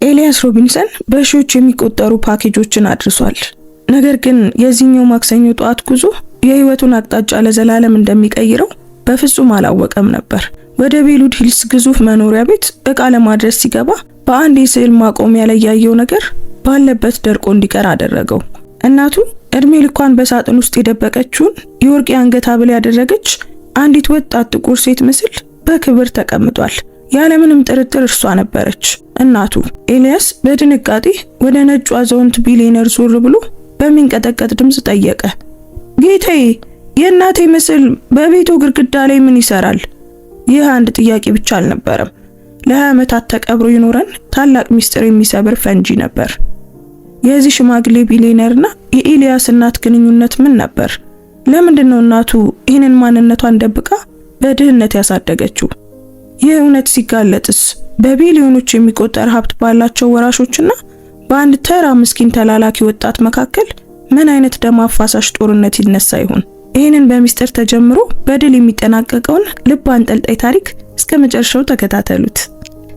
ኤልያስ ሮቢንሰን በሺዎች የሚቆጠሩ ፓኬጆችን አድርሷል። ነገር ግን የዚህኛው ማክሰኞ ጠዋት ጉዞ የህይወቱን አቅጣጫ ለዘላለም እንደሚቀይረው በፍጹም አላወቀም ነበር። ወደ ቤሉድ ሂልስ ግዙፍ መኖሪያ ቤት እቃ ለማድረስ ሲገባ በአንድ የስዕል ማቆሚያ ላይ ያየው ነገር ባለበት ደርቆ እንዲቀር አደረገው። እናቱ እድሜ ልኳን በሳጥን ውስጥ የደበቀችውን የወርቅ የአንገት ሐብል ያደረገች አንዲት ወጣት ጥቁር ሴት ምስል በክብር ተቀምጧል። ያለምንም ጥርጥር እርሷ ነበረች እናቱ። ኤልያስ በድንጋጤ ወደ ነጩ አዛውንት ቢሊየነር ዞር ብሎ በሚንቀጠቀጥ ድምፅ ጠየቀ፣ ጌታዬ፣ የእናቴ ምስል በቤቱ ግድግዳ ላይ ምን ይሰራል? ይህ አንድ ጥያቄ ብቻ አልነበረም። ለ20 ዓመታት ተቀብሮ ይኖረን ታላቅ ሚስጥር የሚሰብር ፈንጂ ነበር። የዚህ ሽማግሌ ቢሊየነርና የኤልያስ እናት ግንኙነት ምን ነበር? ለምንድነው እናቱ ይህንን ማንነቷን ደብቃ በድህነት ያሳደገችው? ይህ እውነት ሲጋለጥስ በቢሊዮኖች የሚቆጠር ሀብት ባላቸው ወራሾችና በአንድ ተራ ምስኪን ተላላኪ ወጣት መካከል ምን አይነት ደም አፋሳሽ ጦርነት ይነሳ ይሆን? ይህንን በሚስጥር ተጀምሮ በድል የሚጠናቀቀውን ልብ አንጠልጣይ ታሪክ እስከ መጨረሻው ተከታተሉት።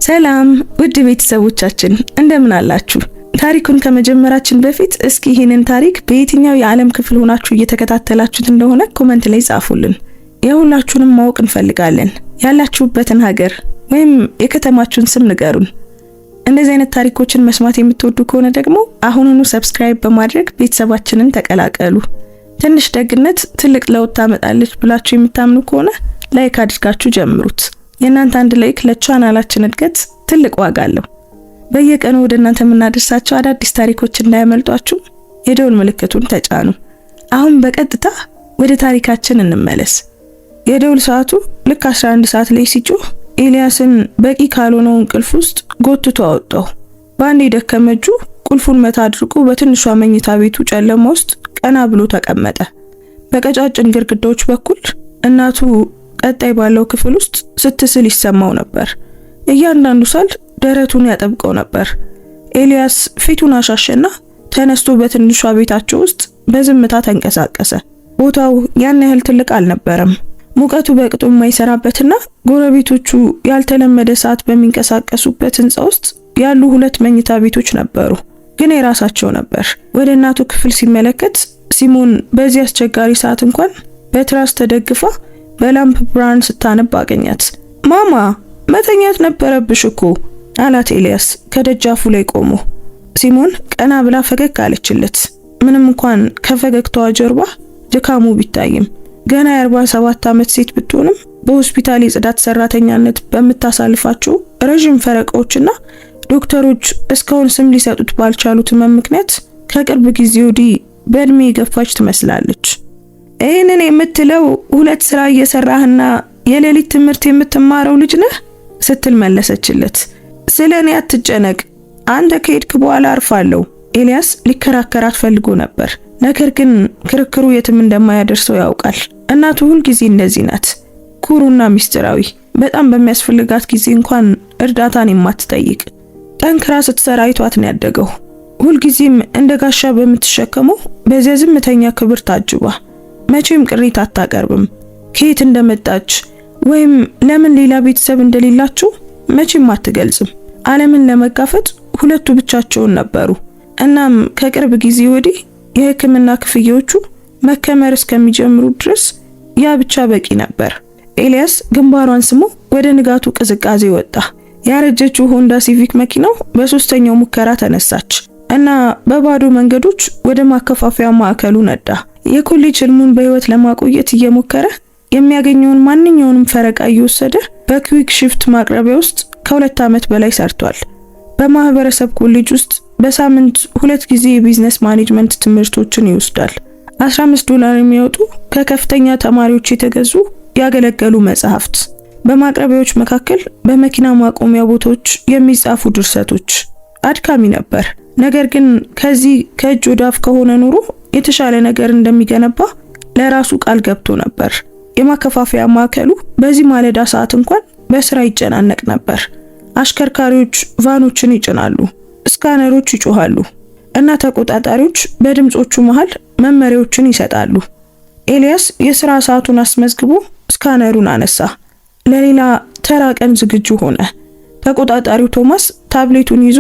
ሰላም ውድ ቤተሰቦቻችን እንደምን አላችሁ? ታሪኩን ከመጀመራችን በፊት እስኪ ይህንን ታሪክ በየትኛው የዓለም ክፍል ሆናችሁ እየተከታተላችሁት እንደሆነ ኮሜንት ላይ ጻፉልን። የሁላችሁንም ማወቅ እንፈልጋለን። ያላችሁበትን ሀገር ወይም የከተማችሁን ስም ንገሩን። እንደዚህ አይነት ታሪኮችን መስማት የምትወዱ ከሆነ ደግሞ አሁኑኑ ሰብስክራይብ በማድረግ ቤተሰባችንን ተቀላቀሉ። ትንሽ ደግነት ትልቅ ለውጥ ታመጣለች ብላችሁ የምታምኑ ከሆነ ላይክ አድርጋችሁ ጀምሩት። የእናንተ አንድ ላይክ ለቻናላችን እድገት ትልቅ ዋጋ አለው። በየቀኑ ወደ እናንተ የምናደርሳቸው አዳዲስ ታሪኮች እንዳያመልጧችሁ የደውል ምልክቱን ተጫኑ። አሁን በቀጥታ ወደ ታሪካችን እንመለስ። የደውል ሰዓቱ ልክ 11 ሰዓት ላይ ሲጮህ ኤልያስን በቂ ካልሆነው እንቅልፍ ውስጥ ጎትቶ አወጣው። በአንድ የደከመ እጁ ቁልፉን መታ አድርጎ በትንሿ መኝታ ቤቱ ጨለማ ውስጥ ቀና ብሎ ተቀመጠ። በቀጫጭን ግድግዳዎች በኩል እናቱ ቀጣይ ባለው ክፍል ውስጥ ስትስል ይሰማው ነበር። እያንዳንዱ ሳል ደረቱን ያጠብቀው ነበር። ኤልያስ ፊቱን አሻሸና ተነስቶ በትንሿ ቤታቸው ውስጥ በዝምታ ተንቀሳቀሰ። ቦታው ያን ያህል ትልቅ አልነበረም። ሙቀቱ በቅጡ የማይሰራበትና ጎረቤቶቹ ያልተለመደ ሰዓት በሚንቀሳቀሱበት ህንጻ ውስጥ ያሉ ሁለት መኝታ ቤቶች ነበሩ፣ ግን የራሳቸው ነበር። ወደ እናቱ ክፍል ሲመለከት ሲሞን በዚህ አስቸጋሪ ሰዓት እንኳን በትራስ ተደግፋ በላምፕ ብርሃን ስታነብ አገኛት። ማማ መተኛት ነበረብሽ እኮ አላት ኤልያስ ከደጃፉ ላይ ቆሞ። ሲሞን ቀና ብላ ፈገግ አለችለት። ምንም እንኳን ከፈገግታዋ ጀርባ ድካሙ ቢታይም ገና የ47 ዓመት ሴት ብትሆንም በሆስፒታል የጽዳት ሰራተኛነት በምታሳልፋቸው ረጅም ፈረቃዎችና ዶክተሮች እስካሁን ስም ሊሰጡት ባልቻሉት ምክንያት ከቅርብ ጊዜ ወዲህ በእድሜ የገፋች ትመስላለች። ይህንን የምትለው ሁለት ስራ እየሰራህና የሌሊት ትምህርት የምትማረው ልጅ ነህ ስትል መለሰችለት። ስለኔ አትጨነቅ፣ አንተ ከሄድክ በኋላ አርፋለሁ። ኤልያስ ሊከራከራት ፈልጎ ነበር፣ ነገር ግን ክርክሩ የትም እንደማያደርሰው ያውቃል። እናቱ ሁልጊዜ እንደዚህ ናት፣ ኩሩና ሚስጥራዊ፣ በጣም በሚያስፈልጋት ጊዜ እንኳን እርዳታን የማትጠይቅ። ጠንክራ ስትሰራ አይቷት ነው ያደገው። ሁልጊዜም እንደ ጋሻ በምትሸከመው በዚያ ዝምተኛ ክብር ታጅባ መቼም ቅሬታ አታቀርብም። ከየት እንደመጣች ወይም ለምን ሌላ ቤተሰብ እንደሌላቸው መቼም አትገልጽም። ዓለምን ለመጋፈጥ ሁለቱ ብቻቸውን ነበሩ። እናም ከቅርብ ጊዜ ወዲህ የሕክምና ክፍያዎቹ መከመር እስከሚጀምሩ ድረስ ያ ብቻ በቂ ነበር። ኤልያስ ግንባሯን ስሞ ወደ ንጋቱ ቅዝቃዜ ወጣ። ያረጀችው ሆንዳ ሲቪክ መኪናው በሶስተኛው ሙከራ ተነሳች እና በባዶ መንገዶች ወደ ማከፋፈያ ማዕከሉ ነዳ። የኮሌጅ ህልሙን በህይወት ለማቆየት እየሞከረ የሚያገኘውን ማንኛውንም ፈረቃ እየወሰደ በኩዊክ ሽፍት ማቅረቢያ ውስጥ ከ2 ዓመት በላይ ሰርቷል። በማህበረሰብ ኮሌጅ ውስጥ በሳምንት 2 ጊዜ የቢዝነስ ማኔጅመንት ትምህርቶችን ይወስዳል። $15 የሚያወጡ ከከፍተኛ ተማሪዎች የተገዙ ያገለገሉ መጽሐፍት፣ በማቅረቢያዎች መካከል በመኪና ማቆሚያ ቦታዎች የሚጻፉ ድርሰቶች። አድካሚ ነበር፣ ነገር ግን ከዚህ ከእጅ ወዳፍ ከሆነ ኑሮ የተሻለ ነገር እንደሚገነባ ለራሱ ቃል ገብቶ ነበር። የማከፋፈያ ማዕከሉ በዚህ ማለዳ ሰዓት እንኳን በስራ ይጨናነቅ ነበር። አሽከርካሪዎች ቫኖችን ይጭናሉ፣ ስካነሮች ይጮሃሉ እና ተቆጣጣሪዎች በድምጾቹ መሃል መመሪያዎችን ይሰጣሉ። ኤልያስ የሥራ ሰዓቱን አስመዝግቦ ስካነሩን አነሳ። ለሌላ ተራ ቀን ዝግጁ ሆነ። ተቆጣጣሪው ቶማስ ታብሌቱን ይዞ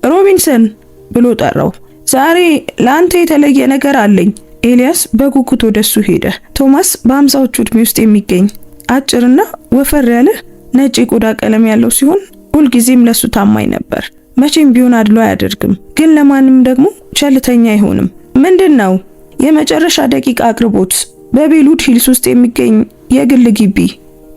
ሮቢንሰን ብሎ ጠራው። ዛሬ ለአንተ የተለየ ነገር አለኝ። ኤልያስ በጉጉት ወደሱ ሄደ። ቶማስ በ50ዎቹ ዕድሜ ውስጥ የሚገኝ አጭርና ወፈር ያለ ነጭ የቆዳ ቀለም ያለው ሲሆን ሁልጊዜም ለሱ ታማኝ ነበር። መቼም ቢሆን አድሎ አያደርግም፣ ግን ለማንም ደግሞ ቸልተኛ አይሆንም። ምንድነው? የመጨረሻ ደቂቃ አቅርቦት። በቤሉድ ሂልስ ውስጥ የሚገኝ የግል ግቢ፣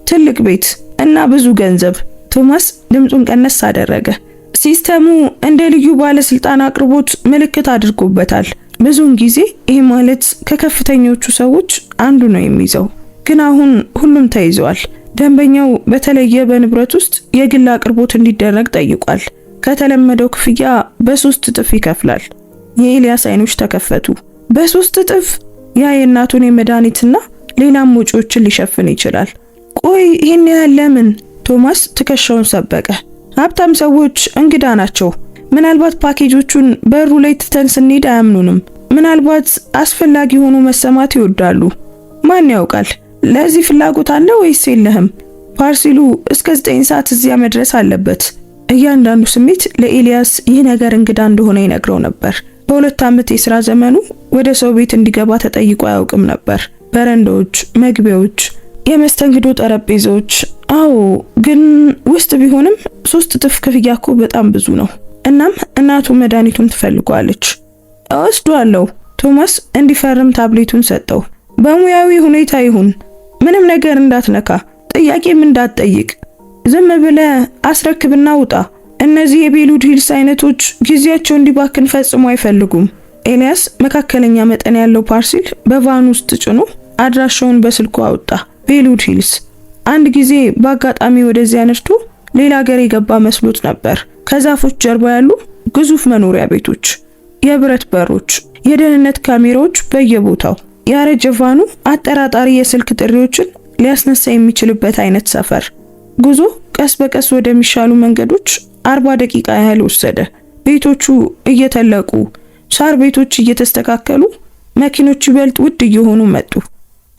ትልቅ ቤት እና ብዙ ገንዘብ። ቶማስ ድምፁን ቀነስ አደረገ። ሲስተሙ እንደ ልዩ ባለስልጣን አቅርቦት ምልክት አድርጎበታል። ብዙውን ጊዜ ይህ ማለት ከከፍተኞቹ ሰዎች አንዱ ነው የሚይዘው፣ ግን አሁን ሁሉም ተይዘዋል። ደንበኛው በተለየ በንብረት ውስጥ የግል አቅርቦት እንዲደረግ ጠይቋል። ከተለመደው ክፍያ በ3 እጥፍ ይከፍላል። የኤልያስ አይኖች ተከፈቱ። በ3 እጥፍ? ያ የእናቱን የመድኃኒትና ሌላም ወጪዎችን ሊሸፍን ይችላል። ቆይ ይህን ያህል ለምን? ቶማስ ትከሻውን ሰበቀ። ሀብታም ሰዎች እንግዳ ናቸው። ምናልባት ፓኬጆቹን በሩ ላይ ትተን ስንሄድ አያምኑንም። ምናልባት አስፈላጊ ሆኖ መሰማት ይወዳሉ። ማን ያውቃል? ለዚህ ፍላጎት አለ ወይስ የለህም? ፓርሲሉ እስከ 9 ሰዓት እዚያ መድረስ አለበት። እያንዳንዱ ስሜት ለኤልያስ ይህ ነገር እንግዳ እንደሆነ ይነግረው ነበር። በ2 ዓመት የሥራ ዘመኑ ወደ ሰው ቤት እንዲገባ ተጠይቆ አያውቅም ነበር። በረንዳዎች፣ መግቢያዎች፣ የመስተንግዶ ጠረጴዛዎች። አዎ፣ ግን ውስጥ ቢሆንም 3 እጥፍ ክፍያ እኮ በጣም ብዙ ነው። እናም እናቱ መድኃኒቱን ትፈልጓለች። እወስዷለሁ። ቶማስ እንዲፈርም ታብሌቱን ሰጠው። በሙያዊ ሁኔታ ይሁን፣ ምንም ነገር እንዳትነካ፣ ጥያቄም እንዳትጠይቅ፣ ዝም ብለህ አስረክብና ውጣ። እነዚህ የቤሉድ ሂልስ አይነቶች ጊዜያቸው እንዲባክን ፈጽሞ አይፈልጉም። ኤልያስ መካከለኛ መጠን ያለው ፓርሲል በቫን ውስጥ ጭኖ አድራሻውን በስልኩ አወጣ። ቤሉድ ሂልስ። አንድ ጊዜ በአጋጣሚ ወደዚያ ነድቶ ሌላ ሀገር የገባ መስሎት ነበር። ከዛፎች ጀርባ ያሉ ግዙፍ መኖሪያ ቤቶች፣ የብረት በሮች፣ የደህንነት ካሜራዎች በየቦታው። ያረጀ ቫኑ አጠራጣሪ የስልክ ጥሪዎችን ሊያስነሳ የሚችልበት አይነት ሰፈር። ጉዞ ቀስ በቀስ ወደሚሻሉ መንገዶች 40 ደቂቃ ያህል ወሰደ። ቤቶቹ እየተለቁ፣ ሳር ቤቶች እየተስተካከሉ፣ መኪኖች ይበልጥ ውድ እየሆኑ መጡ።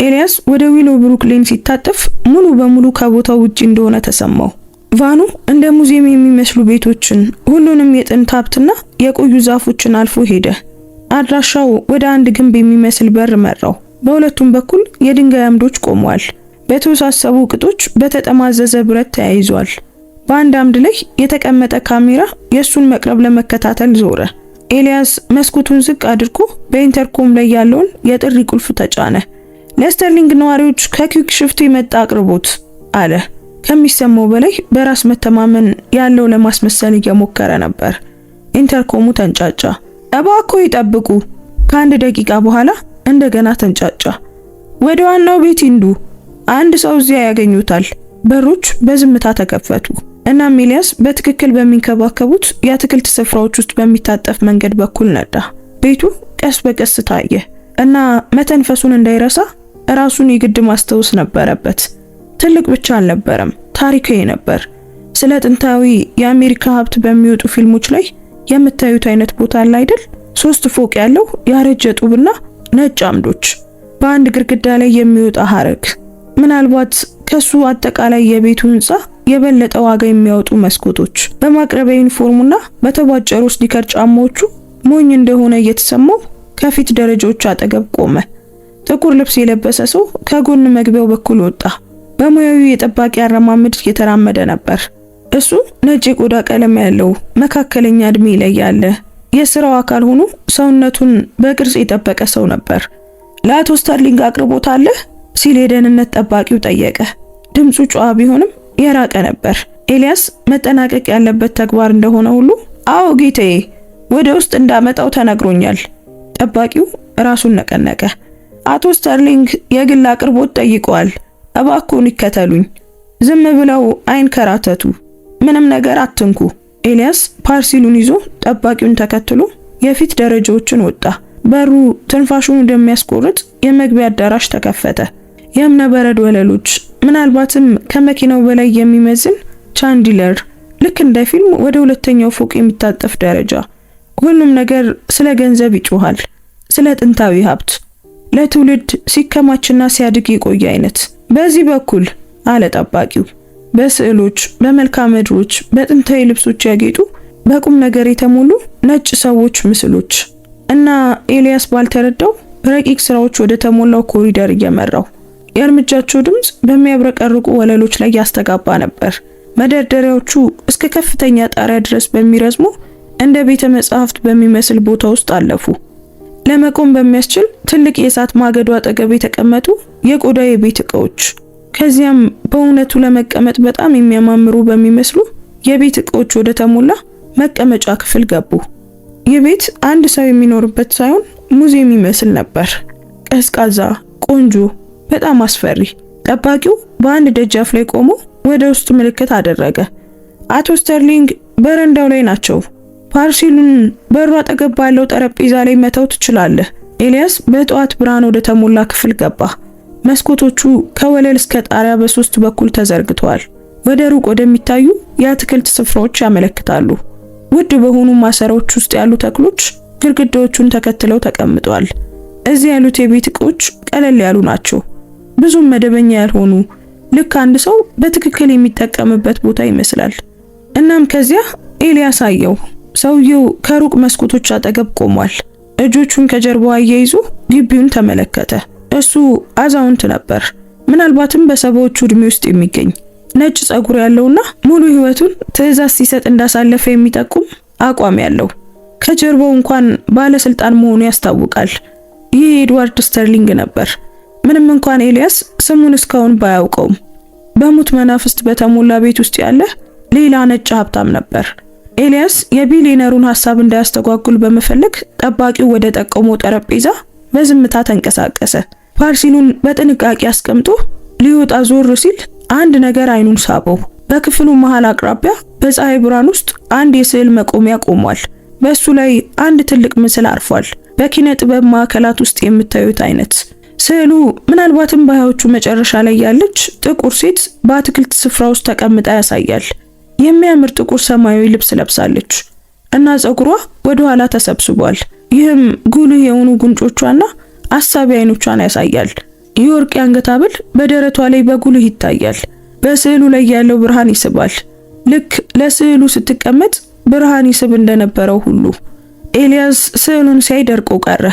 ኤልያስ ወደ ዊሎ ብሩክ ሌን ሲታጠፍ ሙሉ በሙሉ ከቦታው ውጪ እንደሆነ ተሰማው። ቫኑ እንደ ሙዚየም የሚመስሉ ቤቶችን፣ ሁሉንም የጥንት ሀብትና የቆዩ ዛፎችን አልፎ ሄደ። አድራሻው ወደ አንድ ግንብ የሚመስል በር መራው። በሁለቱም በኩል የድንጋይ አምዶች ቆመዋል። በተወሳሰቡ ቅጦች በተጠማዘዘ ብረት ተያይዟል። በአንድ አምድ ላይ የተቀመጠ ካሜራ የሱን መቅረብ ለመከታተል ዞረ። ኤልያስ መስኮቱን ዝቅ አድርጎ በኢንተርኮም ላይ ያለውን የጥሪ ቁልፍ ተጫነ። ለስተርሊንግ ነዋሪዎች ከኩዊክ ሽፍት የመጣ አቅርቦት አለ። ከሚሰማው በላይ በራስ መተማመን ያለው ለማስመሰል እየሞከረ ነበር። ኢንተርኮሙ ተንጫጫ። እባክዎ ይጠብቁ። ከ1 ደቂቃ በኋላ እንደገና ተንጫጫ። ወደ ዋናው ቤት ይንዱ፣ አንድ ሰው እዚያ ያገኙታል። በሮች በዝምታ ተከፈቱ። እናም ኤልያስ በትክክል በሚንከባከቡት የአትክልት ስፍራዎች ውስጥ በሚታጠፍ መንገድ በኩል ነዳ። ቤቱ ቀስ በቀስ ታየ እና መተንፈሱን እንዳይረሳ ራሱን የግድ ማስታወስ ነበረበት። ትልቅ ብቻ አልነበረም፣ ታሪካዊ ነበር። ስለ ጥንታዊ የአሜሪካ ሀብት በሚወጡ ፊልሞች ላይ የምታዩት አይነት ቦታ አለ አይደል? 3 ፎቅ ያለው ያረጀ ጡብና ነጭ አምዶች፣ በአንድ ግድግዳ ላይ የሚወጣ ሐረግ። ምናልባት ከሱ አጠቃላይ የቤቱ ህንጻ የበለጠ ዋጋ የሚያወጡ መስኮቶች። በማቅረቢያ ዩኒፎርሙና በተቧጨሩ ስኒከር ጫማዎቹ ሞኝ እንደሆነ እየተሰማው ከፊት ደረጃዎች አጠገብ ቆመ። ጥቁር ልብስ የለበሰ ሰው ከጎን መግቢያው በኩል ወጣ። በሙያዊ የጠባቂ አረማመድ እየተራመደ ነበር። እሱ ነጭ የቆዳ ቀለም ያለው መካከለኛ እድሜ ላይ ያለ የስራው አካል ሆኖ ሰውነቱን በቅርጽ የጠበቀ ሰው ነበር። ለአቶ ስተርሊንግ አቅርቦት አለ ሲል የደህንነት ጠባቂው ጠየቀ። ድምፁ ጨዋ ቢሆንም የራቀ ነበር። ኤልያስ መጠናቀቅ ያለበት ተግባር እንደሆነ ሁሉ አዎ ጌታዬ፣ ወደ ውስጥ እንዳመጣው ተነግሮኛል። ጠባቂው ራሱን ነቀነቀ። አቶ ስተርሊንግ የግል አቅርቦት ጠይቀዋል። እባክዎን ይከተሉኝ። ዝም ብለው አይንከራተቱ። ምንም ነገር አትንኩ። ኤልያስ ፓርሲሉን ይዞ ጠባቂውን ተከትሎ የፊት ደረጃዎችን ወጣ። በሩ ትንፋሹን እንደሚያስቆርጥ የመግቢያ አዳራሽ ተከፈተ። የእብነ በረድ ወለሎች፣ ምናልባትም ከመኪናው በላይ የሚመዝን ቻንዲለር፣ ልክ እንደ ፊልም ወደ 2ኛው ፎቅ የሚታጠፍ ደረጃ። ሁሉም ነገር ስለ ገንዘብ ይጮሃል፣ ስለ ጥንታዊ ሀብት፣ ለትውልድ ሲከማችና ሲያድግ የቆየ አይነት። በዚህ በኩል አለ ጠባቂው። በስዕሎች፣ በመልክዓ ምድሮች፣ በጥንታዊ ልብሶች ያጌጡ በቁም ነገር የተሞሉ ነጭ ሰዎች ምስሎች እና ኤልያስ ባልተረዳው ረቂቅ ስራዎች ወደ ተሞላው ኮሪደር እየመራው የእርምጃቸው ድምፅ በሚያብረቀርቁ ወለሎች ላይ ያስተጋባ ነበር። መደርደሪያዎቹ እስከ ከፍተኛ ጣሪያ ድረስ በሚረዝሙ እንደ ቤተ መጻሕፍት በሚመስል ቦታ ውስጥ አለፉ። ለመቆም በሚያስችል ትልቅ የእሳት ማገዶ አጠገብ የተቀመጡ የቆዳ የቤት ዕቃዎች፣ ከዚያም በእውነቱ ለመቀመጥ በጣም የሚያማምሩ በሚመስሉ የቤት ዕቃዎች ወደ ተሞላ መቀመጫ ክፍል ገቡ። ይህ ቤት አንድ ሰው የሚኖርበት ሳይሆን ሙዚየም ይመስል ነበር። ቀዝቃዛ፣ ቆንጆ፣ በጣም አስፈሪ። ጠባቂው በአንድ ደጃፍ ላይ ቆሞ ወደ ውስጥ ምልክት አደረገ። አቶ ስተርሊንግ በረንዳው ላይ ናቸው። ፓርሲሉን በሩ አጠገብ ባለው ጠረጴዛ ላይ መተው ትችላለህ። ኤልያስ በጠዋት ብርሃን ወደ ተሞላ ክፍል ገባ። መስኮቶቹ ከወለል እስከ ጣሪያ በሶስት በኩል ተዘርግተዋል። ወደ ሩቅ ወደሚታዩ የአትክልት ስፍራዎች ያመለክታሉ። ውድ በሆኑ ማሰሮች ውስጥ ያሉ ተክሎች ግድግዳዎቹን ተከትለው ተቀምጠዋል። እዚህ ያሉት የቤት ዕቃዎች ቀለል ያሉ ናቸው፣ ብዙም መደበኛ ያልሆኑ፣ ልክ አንድ ሰው በትክክል የሚጠቀምበት ቦታ ይመስላል። እናም ከዚያ ኤልያስ አየው። ሰውየው ከሩቅ መስኮቶች አጠገብ ቆሟል። እጆቹን ከጀርባው አያይዞ ግቢውን ተመለከተ። እሱ አዛውንት ነበር፣ ምናልባትም በሰባዎቹ ዕድሜ ውስጥ የሚገኝ ነጭ ጸጉር ያለውና ሙሉ ሕይወቱን ትዕዛዝ ሲሰጥ እንዳሳለፈ የሚጠቁም አቋም ያለው። ከጀርባው እንኳን ባለስልጣን መሆኑ ያስታውቃል። ይህ ኤድዋርድ ስተርሊንግ ነበር። ምንም እንኳን ኤልያስ ስሙን እስካሁን ባያውቀውም በሙት መናፍስት በተሞላ ቤት ውስጥ ያለ ሌላ ነጭ ሀብታም ነበር። ኤልያስ የቢሊየነሩን ሐሳብ እንዳያስተጓጉል በመፈለግ ጠባቂው ወደ ጠቆመው ጠረጴዛ በዝምታ ተንቀሳቀሰ። ፓርሲሉን በጥንቃቄ አስቀምጦ ሊወጣ ዞር ሲል አንድ ነገር አይኑን ሳበው። በክፍሉ መሃል አቅራቢያ በፀሐይ ብርሃን ውስጥ አንድ የስዕል መቆሚያ ቆሟል። በሱ ላይ አንድ ትልቅ ምስል አርፏል። በኪነ ጥበብ ማዕከላት ውስጥ የምታዩት አይነት። ስዕሉ ምናልባትም በሃያዎቹ መጨረሻ ላይ ያለች ጥቁር ሴት በአትክልት ስፍራ ውስጥ ተቀምጣ ያሳያል። የሚያምር ጥቁር ሰማያዊ ልብስ ለብሳለች እና ፀጉሯ ወደ ኋላ ተሰብስቧል። ይህም ጉልህ የሆኑ ጉንጮቿና አሳቢ አይኖቿን ያሳያል። የወርቅ የአንገት ሐብል በደረቷ ላይ በጉልህ ይታያል። በስዕሉ ላይ ያለው ብርሃን ይስባል። ልክ ለስዕሉ ስትቀመጥ ብርሃን ይስብ እንደነበረው ሁሉ። ኤልያስ ስዕሉን ሲያይ ደርቆ ቀረ።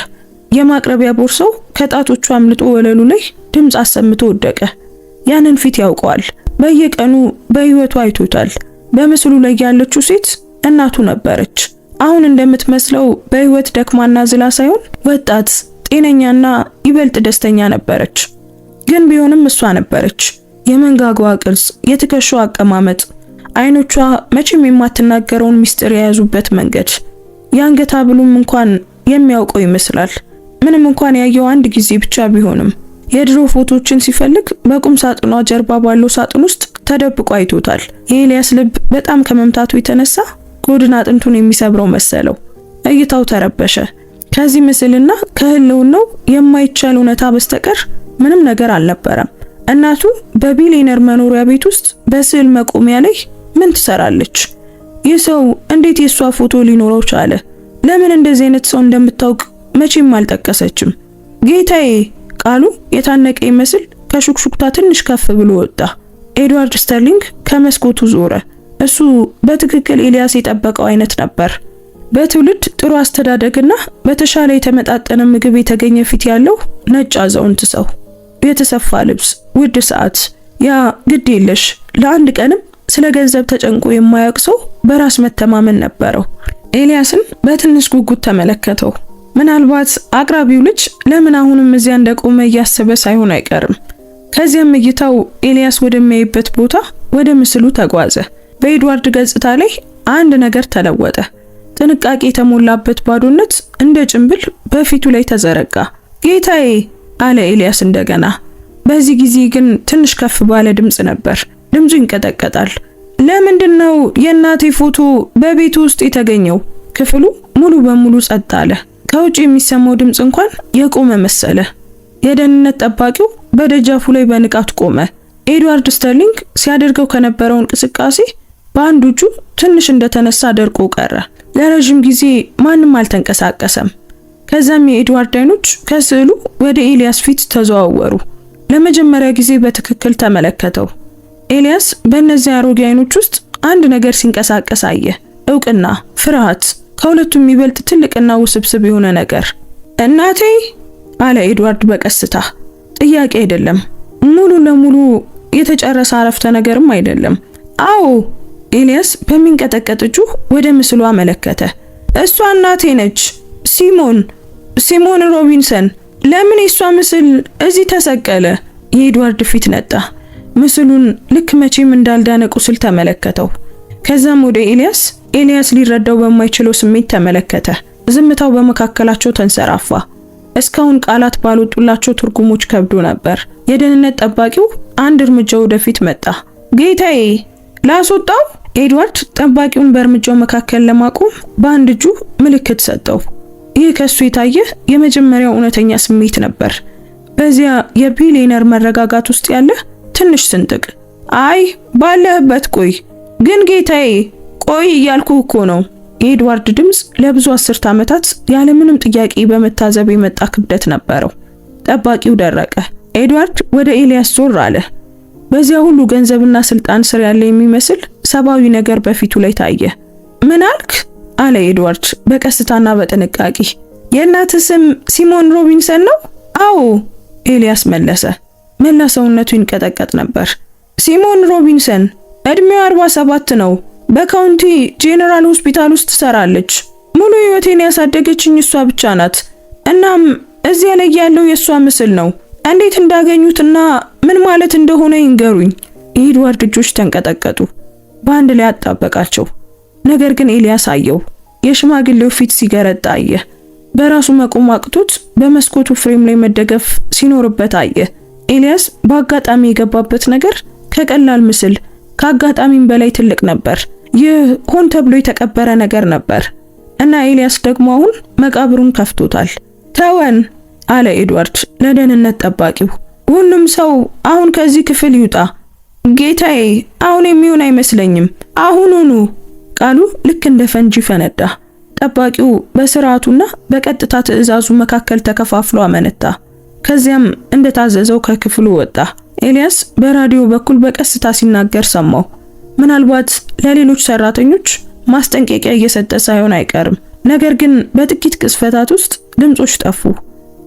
የማቅረቢያ ቦርሳው ከጣቶቹ አምልጦ ወለሉ ላይ ድምፅ አሰምቶ ወደቀ። ያንን ፊት ያውቀዋል። በየቀኑ በህይወቱ አይቶታል። በምስሉ ላይ ያለችው ሴት እናቱ ነበረች። አሁን እንደምትመስለው በህይወት ደክማና ዝላ ሳይሆን ወጣት፣ ጤነኛና ይበልጥ ደስተኛ ነበረች። ግን ቢሆንም እሷ ነበረች። የመንጋጋዋ ቅርጽ፣ የትከሻው አቀማመጥ፣ አይኖቿ መቼም የማትናገረውን ሚስጥር የያዙበት መንገድ። የአንገት ሐብሉም እንኳን የሚያውቀው ይመስላል። ምንም እንኳን ያየው አንድ ጊዜ ብቻ ቢሆንም የድሮ ፎቶዎችን ሲፈልግ በቁም ሳጥኗ ጀርባ ባለው ሳጥን ውስጥ ተደብቆ አይቶታል። የኤልያስ ልብ በጣም ከመምታቱ የተነሳ ጎድን አጥንቱን የሚሰብረው መሰለው። እይታው ተረበሸ። ከዚህ ምስልና ከህልውናው የማይቻል እውነታ በስተቀር ምንም ነገር አልነበረም። እናቱ በቢሊየነር መኖሪያ ቤት ውስጥ በስዕል መቆሚያ ላይ ምን ትሰራለች? ይህ ሰው እንዴት የሷ ፎቶ ሊኖረው ቻለ? ለምን እንደዚህ አይነት ሰው እንደምታውቅ መቼም አልጠቀሰችም። ጌታዬ፣ ቃሉ የታነቀ ይመስል ከሹክሹክታ ትንሽ ከፍ ብሎ ወጣ። ኤድዋርድ ስተርሊንግ ከመስኮቱ ዞረ። እሱ በትክክል ኤልያስ የጠበቀው አይነት ነበር። በትውልድ ጥሩ አስተዳደግና በተሻለ የተመጣጠነ ምግብ የተገኘ ፊት ያለው ነጭ አዛውንት ሰው። የተሰፋ ልብስ፣ ውድ ሰዓት፣ ያ ግድ የለሽ ለአንድ ቀንም ስለ ገንዘብ ተጨንቆ የማያውቅ ሰው በራስ መተማመን ነበረው። ኤልያስን በትንሽ ጉጉት ተመለከተው። ምናልባት አቅራቢው ልጅ ለምን አሁንም እዚያ እንደቆመ እያሰበ ሳይሆን አይቀርም። ከዚያም እይታው ኤልያስ ወደሚያይበት ቦታ ወደ ምስሉ ተጓዘ። በኤድዋርድ ገጽታ ላይ አንድ ነገር ተለወጠ። ጥንቃቄ የተሞላበት ባዶነት እንደ ጭንብል በፊቱ ላይ ተዘረጋ። ጌታዬ አለ ኤልያስ እንደገና። በዚህ ጊዜ ግን ትንሽ ከፍ ባለ ድምጽ ነበር። ድምፁ ይንቀጠቀጣል። ለምንድነው የእናቴ ፎቶ በቤቱ ውስጥ የተገኘው? ክፍሉ ሙሉ በሙሉ ጸጥ አለ። ከውጭ የሚሰማው ድምጽ እንኳን የቆመ መሰለ። የደህንነት ጠባቂው በደጃፉ ላይ በንቃት ቆመ። ኤድዋርድ ስተርሊንግ ሲያደርገው ከነበረው እንቅስቃሴ በአንዱ እጁ ትንሽ እንደተነሳ ደርቆ ቀረ። ለረጅም ጊዜ ማንም አልተንቀሳቀሰም። ከዛም የኤድዋርድ አይኖች ከስዕሉ ወደ ኤልያስ ፊት ተዘዋወሩ። ለመጀመሪያ ጊዜ በትክክል ተመለከተው። ኤልያስ በእነዚያ አሮጌ አይኖች ውስጥ አንድ ነገር ሲንቀሳቀስ አየ። እውቅና፣ ፍርሃት፣ ከሁለቱም የሚበልጥ ትልቅና ውስብስብ የሆነ ነገር። እናቴ አለ ኤድዋርድ በቀስታ። ጥያቄ አይደለም፣ ሙሉ ለሙሉ የተጨረሰ አረፍተ ነገርም አይደለም። አዎ። ኤልያስ በሚንቀጠቀጥ እጁ ወደ ምስሉ አመለከተ። እሷ እናቴ ነች፣ ሲሞን ሮቢንሰን። ለምን የሷ ምስል እዚህ ተሰቀለ? የኤድዋርድ ፊት ነጣ። ምስሉን ልክ መቼም እንዳልዳነ ቁስል ተመለከተው። ከዛም ወደ ኤልያስ ሊረዳው በማይችለው ስሜት ተመለከተ። ዝምታው በመካከላቸው ተንሰራፋ። እስካሁን ቃላት ባልወጡላቸው ትርጉሞች ከብዶ ነበር። የደህንነት ጠባቂው አንድ እርምጃ ወደፊት መጣ። ጌታዬ፣ ላስወጣው? ኤድዋርድ ጠባቂውን በእርምጃው መካከል ለማቆም በአንድ እጁ ምልክት ሰጠው። ይህ ከሱ የታየ የመጀመሪያው እውነተኛ ስሜት ነበር። በዚያ የቢሊየነር መረጋጋት ውስጥ ያለ ትንሽ ስንጥቅ። አይ ባለህበት ቆይ። ግን ጌታዬ፣ ቆይ እያልኩ እኮ ነው። የኤድዋርድ ድምፅ ለብዙ አስርት ዓመታት ያለምንም ጥያቄ በመታዘብ የመጣ ክብደት ነበረው። ጠባቂው ደረቀ። ኤድዋርድ ወደ ኤልያስ ዞር አለ። በዚያ ሁሉ ገንዘብና ስልጣን ስር ያለ የሚመስል ሰብአዊ ነገር በፊቱ ላይ ታየ። ምን አልክ? አለ ኤድዋርድ በቀስታና በጥንቃቄ። የእናትህ ስም ሲሞን ሮቢንሰን ነው? አዎ፣ ኤልያስ መለሰ። መላ ሰውነቱ ይንቀጠቀጥ ነበር። ሲሞን ሮቢንሰን እድሜው 47 ነው። በካውንቲ ጄኔራል ሆስፒታል ውስጥ ትሰራለች። ሙሉ ህይወቴን ያሳደገችኝ እሷ ብቻ ናት። እናም እዚያ ላይ ያለው የእሷ ምስል ነው። እንዴት እንዳገኙትና ምን ማለት እንደሆነ ይንገሩኝ። የኤድዋርድ እጆች ተንቀጠቀጡ። በአንድ ላይ አጣበቃቸው። ነገር ግን ኤልያስ አየው። የሽማግሌው ፊት ሲገረጣ አየ። በራሱ መቆም አቅቶት በመስኮቱ ፍሬም ላይ መደገፍ ሲኖርበት አየ። ኤልያስ በአጋጣሚ የገባበት ነገር ከቀላል ምስል ከአጋጣሚም በላይ ትልቅ ነበር። ይህ ሆን ተብሎ የተቀበረ ነገር ነበር እና ኤልያስ ደግሞ አሁን መቃብሩን ከፍቶታል። ተወን አለ ኤድዋርድ ለደህንነት ጠባቂው። ሁሉም ሰው አሁን ከዚህ ክፍል ይውጣ። ጌታዬ፣ አሁን የሚሆን አይመስለኝም። አሁኑኑ። ቃሉ ልክ እንደ ፈንጂ ፈነዳ። ጠባቂው በስርዓቱና በቀጥታ ትዕዛዙ መካከል ተከፋፍሎ አመነታ። ከዚያም እንደታዘዘው ከክፍሉ ወጣ። ኤልያስ በራዲዮ በኩል በቀስታ ሲናገር ሰማው። ምናልባት ለሌሎች ሰራተኞች ማስጠንቀቂያ እየሰጠ ሳይሆን አይቀርም። ነገር ግን በጥቂት ቅስፈታት ውስጥ ድምጾች ጠፉ።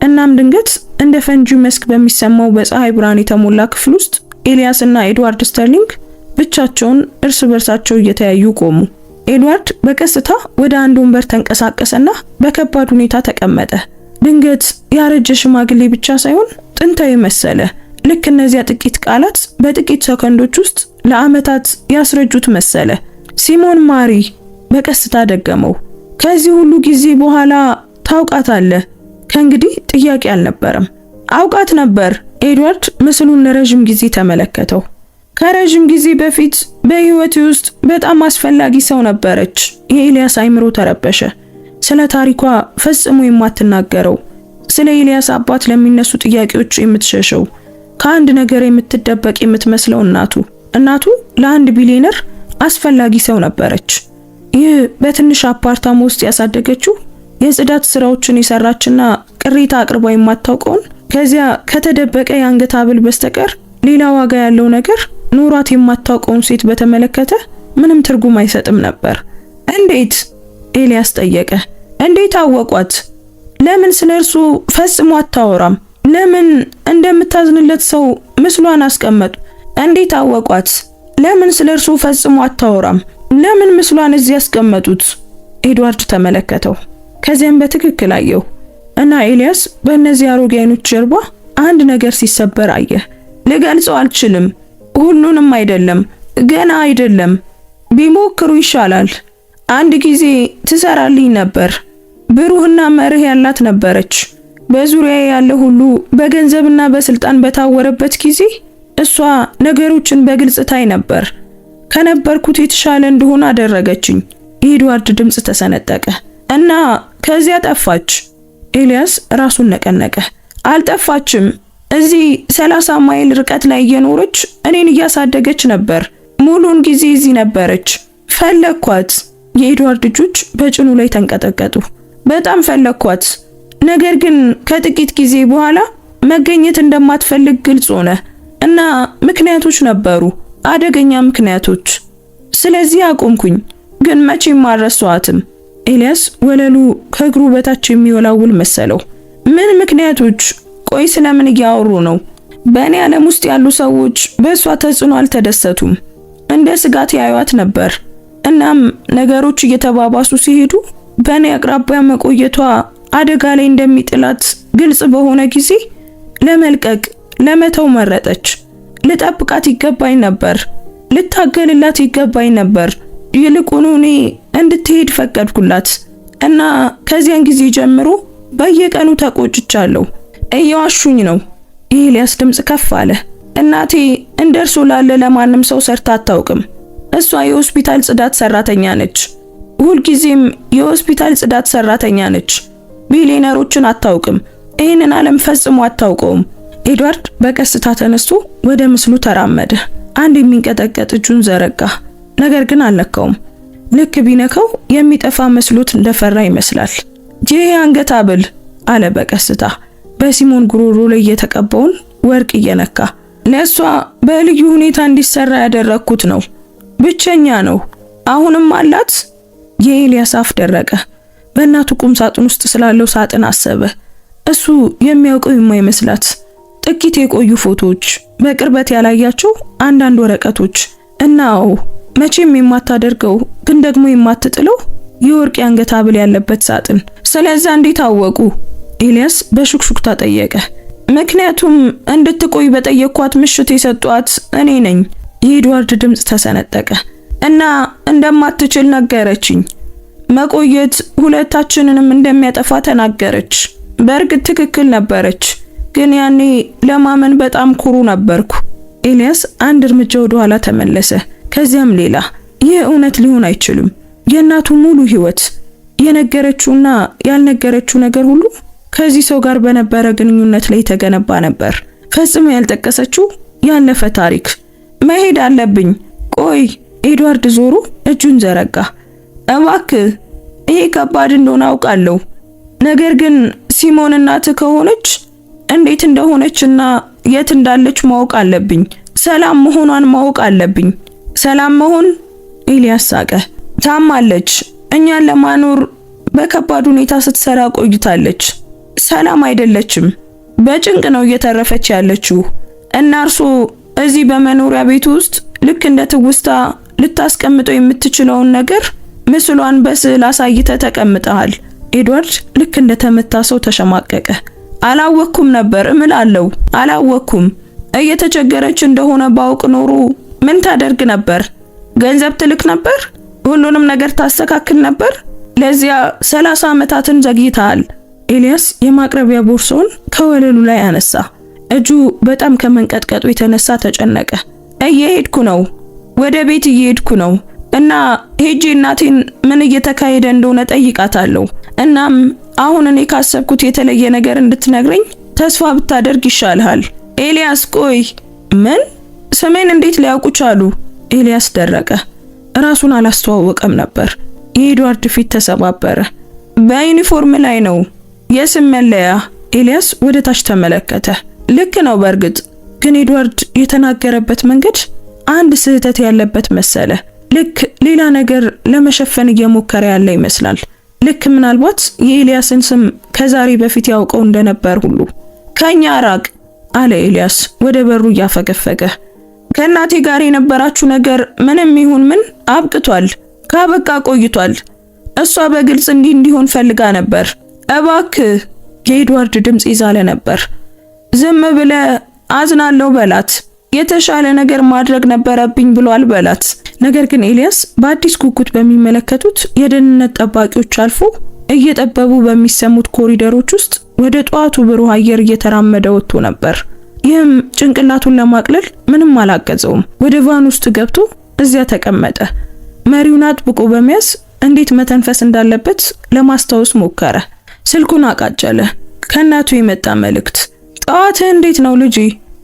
እናም ድንገት እንደ ፈንጂ መስክ በሚሰማው በፀሐይ ብርሃን የተሞላ ክፍል ውስጥ ኤልያስና ኤድዋርድ ስተርሊንግ ብቻቸውን እርስ በርሳቸው እየተያዩ ቆሙ። ኤድዋርድ በቀስታ ወደ አንድ ወንበር ተንቀሳቀሰና በከባድ ሁኔታ ተቀመጠ። ድንገት ያረጀ ሽማግሌ ብቻ ሳይሆን ጥንታዊ መሰለ። ልክ እነዚያ ጥቂት ቃላት በጥቂት ሰከንዶች ውስጥ ለዓመታት ያስረጁት መሰለ። ሲሞን ማሪ በቀስታ ደገመው። ከዚህ ሁሉ ጊዜ በኋላ ታውቃታለህ? ከእንግዲህ ጥያቄ አልነበረም። አውቃት ነበር። ኤድዋርድ ምስሉን ለረጅም ጊዜ ተመለከተው። ከረጅም ጊዜ በፊት በህይወቴ ውስጥ በጣም አስፈላጊ ሰው ነበረች። የኤልያስ አይምሮ ተረበሸ። ስለ ታሪኳ ፈጽሞ የማትናገረው፣ ስለ ኤልያስ አባት ለሚነሱ ጥያቄዎች የምትሸሸው፣ ከአንድ ነገር የምትደበቅ የምትመስለው እናቱ ለአንድ ቢሊየነር አስፈላጊ ሰው ነበረች። ይህ በትንሽ አፓርታማ ውስጥ ያሳደገችው የጽዳት ስራዎችን የሰራችና ቅሬታ አቅርባ የማታውቀውን ከዚያ ከተደበቀ የአንገት ሐብል በስተቀር ሌላ ዋጋ ያለው ነገር ኑሯት የማታውቀውን ሴት በተመለከተ ምንም ትርጉም አይሰጥም ነበር። እንዴት? ኤልያስ ጠየቀ። እንዴት አወቋት? ለምን ስለርሱ ፈጽሞ አታወራም? ለምን እንደምታዝንለት ሰው ምስሏን አስቀመጡ? እንዴት አወቋት? ለምን ስለርሱ ፈጽሞ አታወራም? ለምን ምስሏን እዚህ ያስቀመጡት? ኤድዋርድ ተመለከተው። ከዚያም በትክክል አየው እና ኤልያስ በእነዚህ አሮጌ አይኖች ጀርባ አንድ ነገር ሲሰበር አየ። ልገልጸው አልችልም። ሁሉንም አይደለም፣ ገና አይደለም። ቢሞክሩ ይሻላል። አንድ ጊዜ ትሰራልኝ ነበር። ብሩህና መርህ ያላት ነበረች። በዙሪያ ያለ ሁሉ በገንዘብና በስልጣን በታወረበት ጊዜ እሷ ነገሮችን በግልጽ ታይ ነበር። ከነበርኩት የተሻለ እንደሆነ አደረገችኝ። የኤድዋርድ ድምጽ ተሰነጠቀ። እና ከዚያ ጠፋች። ኤልያስ ራሱን ነቀነቀ። አልጠፋችም። እዚህ 30 ማይል ርቀት ላይ እየኖረች እኔን እያሳደገች ነበር። ሙሉን ጊዜ እዚህ ነበረች። ፈለኳት። የኤድዋርድ እጆች በጭኑ ላይ ተንቀጠቀጡ። በጣም ፈለኳት። ነገር ግን ከጥቂት ጊዜ በኋላ መገኘት እንደማትፈልግ ግልጽ ሆነ እና ምክንያቶች ነበሩ፣ አደገኛ ምክንያቶች። ስለዚህ አቆምኩኝ። ግን መቼም አልረሳኋትም። ኤልያስ ወለሉ ከእግሩ በታች የሚወላውል መሰለው። ምን ምክንያቶች? ቆይ ስለምን እያወሩ ነው? በእኔ ዓለም ውስጥ ያሉ ሰዎች በእሷ ተጽዕኖ አልተደሰቱም። እንደ ስጋት ያዩት ነበር። እናም ነገሮች እየተባባሱ ሲሄዱ በእኔ አቅራቢያ መቆየቷ አደጋ ላይ እንደሚጥላት ግልጽ በሆነ ጊዜ ለመልቀቅ ለመተው መረጠች። ልጠብቃት ይገባኝ ነበር፣ ልታገልላት ይገባኝ ነበር። ይልቁኑ እኔ እንድትሄድ ፈቀድኩላት እና ከዚያን ጊዜ ጀምሮ በየቀኑ ተቆጭቻለሁ። እየዋሹኝ ነው። የኤልያስ ድምጽ ከፍ አለ። እናቴ እንደርሱ ላለ ለማንም ሰው ሰርታ አታውቅም። እሷ የሆስፒታል ጽዳት ሰራተኛ ነች። ሁልጊዜም የሆስፒታል ጽዳት ሰራተኛ ነች። ቢሊየነሮችን አታውቅም። ይህንን ዓለም ፈጽሞ አታውቀውም። ኤድዋርድ በቀስታ ተነስቶ ወደ ምስሉ ተራመደ። አንድ የሚንቀጠቀጥ እጁን ዘረጋ። ነገር ግን አልነካውም። ልክ ቢነካው የሚጠፋ መስሎት እንደፈራ ይመስላል። ይህ አንገት ሐብል አለ በቀስታ በሲሞን ጉሮሮ ላይ የተቀባውን ወርቅ እየነካ። ለሷ በልዩ ሁኔታ እንዲሰራ ያደረኩት ነው። ብቸኛ ነው። አሁንም አላት። የኤልያስ አፍ ደረቀ። በእናቱ ቁም ሳጥን ውስጥ ስላለው ሳጥን አሰበ። እሱ የሚያውቀው የማይመስላት ጥቂት የቆዩ ፎቶዎች፣ በቅርበት ያላያቸው አንዳንድ ወረቀቶች እናው መቼም የማታደርገው ግን ደግሞ የማትጥለው የወርቅ የአንገት ሐብል ያለበት ሳጥን። ስለዛ እንዴት አወቁ? ኤልያስ በሹክሹክታ ጠየቀ። ምክንያቱም እንድትቆይ በጠየኳት ምሽት የሰጧት እኔ ነኝ። የኤድዋርድ ድምጽ ተሰነጠቀ። እና እንደማትችል ነገረችኝ። መቆየት ሁለታችንንም እንደሚያጠፋ ተናገረች። በእርግጥ ትክክል ነበረች፣ ግን ያኔ ለማመን በጣም ኩሩ ነበርኩ። ኤልያስ አንድ እርምጃ ወደ ኋላ ተመለሰ። ከዚያም ሌላ። ይህ እውነት ሊሆን አይችልም። የእናቱ ሙሉ ህይወት፣ የነገረችውና ያልነገረችው ነገር ሁሉ ከዚህ ሰው ጋር በነበረ ግንኙነት ላይ የተገነባ ነበር። ፈጽሞ ያልጠቀሰችው ያለፈ ታሪክ። መሄድ አለብኝ። ቆይ። ኤድዋርድ ዞሮ እጁን ዘረጋ። እባክህ፣ ይሄ ከባድ እንደሆነ አውቃለሁ። ነገር ግን ሲሞን እናትህ ከሆነች እንዴት እንደሆነችና የት እንዳለች ማወቅ አለብኝ። ሰላም መሆኗን ማወቅ አለብኝ። ሰላም መሆን? ኤልያስ ሳቀ። ታማለች። እኛን ለማኖር በከባድ ሁኔታ ስትሰራ ቆይታለች። ሰላም አይደለችም። በጭንቅ ነው እየተረፈች ያለችው። እና እርሶ እዚህ በመኖሪያ ቤት ውስጥ ልክ እንደ ትውስታ ልታስቀምጠው የምትችለውን ነገር ምስሏን በስዕል አሳይተ ተቀምጠሃል። ኤድዋርድ ልክ እንደ ተመታ ሰው ተሸማቀቀ። አላወኩም ነበር እምላለሁ። አላወኩም። እየተቸገረች እንደሆነ ባውቅ ኖሮ ምን ታደርግ ነበር? ገንዘብ ትልክ ነበር? ሁሉንም ነገር ታስተካክል ነበር? ለዚያ 30 ዓመታትን ዘግይተሃል። ኤልያስ የማቅረቢያ ቦርሳውን ከወለሉ ላይ አነሳ። እጁ በጣም ከመንቀጥቀጡ የተነሳ ተጨነቀ። እየሄድኩ ነው፣ ወደ ቤት እየሄድኩ ነው እና ሄጄ እናቴን ምን እየተካሄደ እንደሆነ ጠይቃታለሁ። እናም አሁን እኔ ካሰብኩት የተለየ ነገር እንድትነግረኝ ተስፋ ብታደርግ ይሻልሃል። ኤልያስ ቆይ፣ ምን? ስሜን እንዴት ሊያውቁ ቻሉ? ኤልያስ ደረቀ። ራሱን አላስተዋወቀም ነበር። የኤድዋርድ ፊት ተሰባበረ። በዩኒፎርም ላይ ነው የስም መለያ። ኤልያስ ወደ ታች ተመለከተ። ልክ ነው በእርግጥ፣ ግን ኤድዋርድ የተናገረበት መንገድ አንድ ስህተት ያለበት መሰለ። ልክ ሌላ ነገር ለመሸፈን እየሞከረ ያለ ይመስላል። ልክ ምናልባት የኤልያስን ስም ከዛሬ በፊት ያውቀው እንደነበር ሁሉ። ከኛ ራቅ አለ ኤልያስ ወደ በሩ እያፈገፈገ። ከእናቴ ጋር የነበራችሁ ነገር ምንም ይሁን ምን አብቅቷል። ካበቃ ቆይቷል። እሷ በግልጽ እንዲሆን ፈልጋ ነበር። እባክህ። የኤድዋርድ ድምጽ ይዛለ ነበር። ዝም ብለ አዝናለሁ በላት። የተሻለ ነገር ማድረግ ነበረብኝ ብሏል በላት። ነገር ግን ኤልያስ በአዲስ ጉጉት በሚመለከቱት የደህንነት ጠባቂዎች አልፎ እየጠበቡ በሚሰሙት ኮሪደሮች ውስጥ ወደ ጧቱ ብሩህ አየር እየተራመደ ወጥቶ ነበር። ይህም ጭንቅላቱን ለማቅለል ምንም አላገዘውም። ወደ ቫን ውስጥ ገብቶ እዚያ ተቀመጠ። መሪውን አጥብቆ በመያዝ እንዴት መተንፈስ እንዳለበት ለማስታወስ ሞከረ። ስልኩን አቃጨለ። ከእናቱ የመጣ መልእክት። ጠዋትህ እንዴት ነው ልጄ?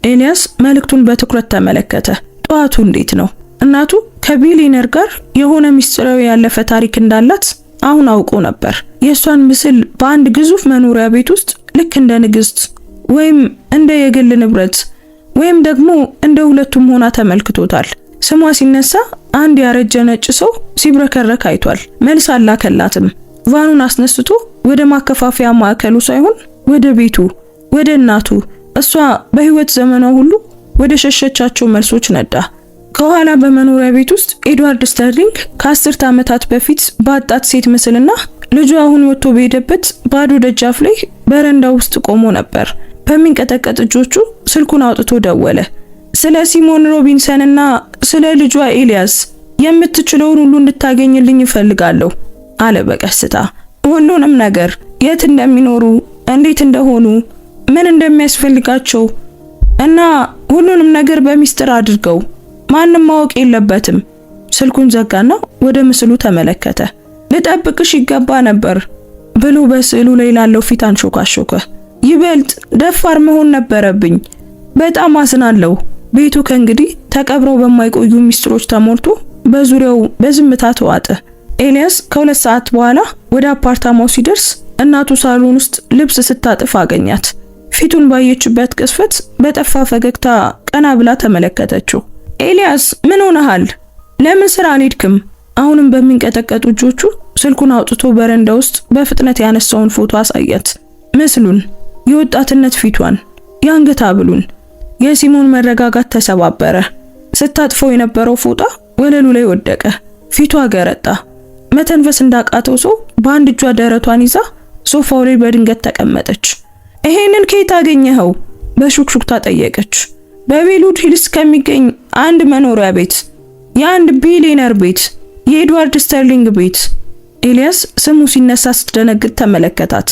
ኤልያስ መልእክቱን በትኩረት ተመለከተ። ጠዋቱ እንዴት ነው? እናቱ ከቢሊየነር ጋር የሆነ ሚስጥራዊ ያለፈ ታሪክ እንዳላት አሁን አውቆ ነበር። የእሷን ምስል በአንድ ግዙፍ መኖሪያ ቤት ውስጥ ልክ እንደ ንግስት ወይም እንደ የግል ንብረት ወይም ደግሞ እንደ ሁለቱም ሆና ተመልክቶታል። ስሟ ሲነሳ አንድ ያረጀ ነጭ ሰው ሲብረከረክ አይቷል። መልስ አላከላትም። ቫኑን አስነስቶ ወደ ማከፋፈያ ማዕከሉ ሳይሆን ወደ ቤቱ፣ ወደ እናቱ፣ እሷ በህይወት ዘመኗ ሁሉ ወደ ሸሸቻቸው መልሶች ነዳ። ከኋላ በመኖሪያ ቤት ውስጥ ኤድዋርድ ስተርሊንግ ከ10 ዓመታት በፊት ባጣት ሴት ምስልና ልጁ አሁን ወጥቶ በሄደበት ባዶ ደጃፍ ላይ በረንዳ ውስጥ ቆሞ ነበር። በሚንቀጠቀጥ እጆቹ ስልኩን አውጥቶ ደወለ። ስለ ሲሞን ሮቢንሰን እና ስለ ልጇ ኤሊያስ የምትችለውን ሁሉ እንድታገኝልኝ እፈልጋለሁ አለ በቀስታ። ሁሉንም ነገር፣ የት እንደሚኖሩ፣ እንዴት እንደሆኑ፣ ምን እንደሚያስፈልጋቸው እና ሁሉንም ነገር በሚስጥር አድርገው፣ ማንም ማወቅ የለበትም። ስልኩን ዘጋና ወደ ምስሉ ተመለከተ። ልጠብቅሽ ይገባ ነበር ብሎ በስዕሉ ላይ ላለው ፊት አንሾካሾከ። ይበልጥ ደፋር መሆን ነበረብኝ። በጣም አዝናለሁ። ቤቱ ከእንግዲህ ተቀብረው በማይቆዩ ሚስጥሮች ተሞልቶ በዙሪያው በዝምታ ተዋጠ። ኤሊያስ ከ2 ሰዓት በኋላ ወደ አፓርታማው ሲደርስ እናቱ ሳሎን ውስጥ ልብስ ስታጥፍ አገኛት። ፊቱን ባየችበት ቅስፈት በጠፋ ፈገግታ ቀና ብላ ተመለከተችው። ኤሊያስ ምን ሆነሃል? ለምን ስራ አልሄድክም? አሁንም በሚንቀጠቀጡ እጆቹ ስልኩን አውጥቶ በረንዳ ውስጥ በፍጥነት ያነሳውን ፎቶ አሳያት። ምስሉን፣ የወጣትነት ፊቷን፣ የአንገት ሐብሉን። የሲሞን መረጋጋት ተሰባበረ። ስታጥፈው የነበረው ፎጣ ወለሉ ላይ ወደቀ። ፊቷ ገረጣ። መተንፈስ እንዳቃተው ሰው በአንድ እጇ ደረቷን ይዛ ሶፋው ላይ በድንገት ተቀመጠች። ይሄንን ከየት አገኘኸው? በሹክሹክታ ጠየቀች። በቤሉድ ሂልስ ከሚገኝ አንድ መኖሪያ ቤት፣ የአንድ ቢሊየነር ቤት፣ የኤድዋርድ ስተርሊንግ ቤት። ኤሊያስ ስሙ ሲነሳ ስትደነግጥ ተመለከታት።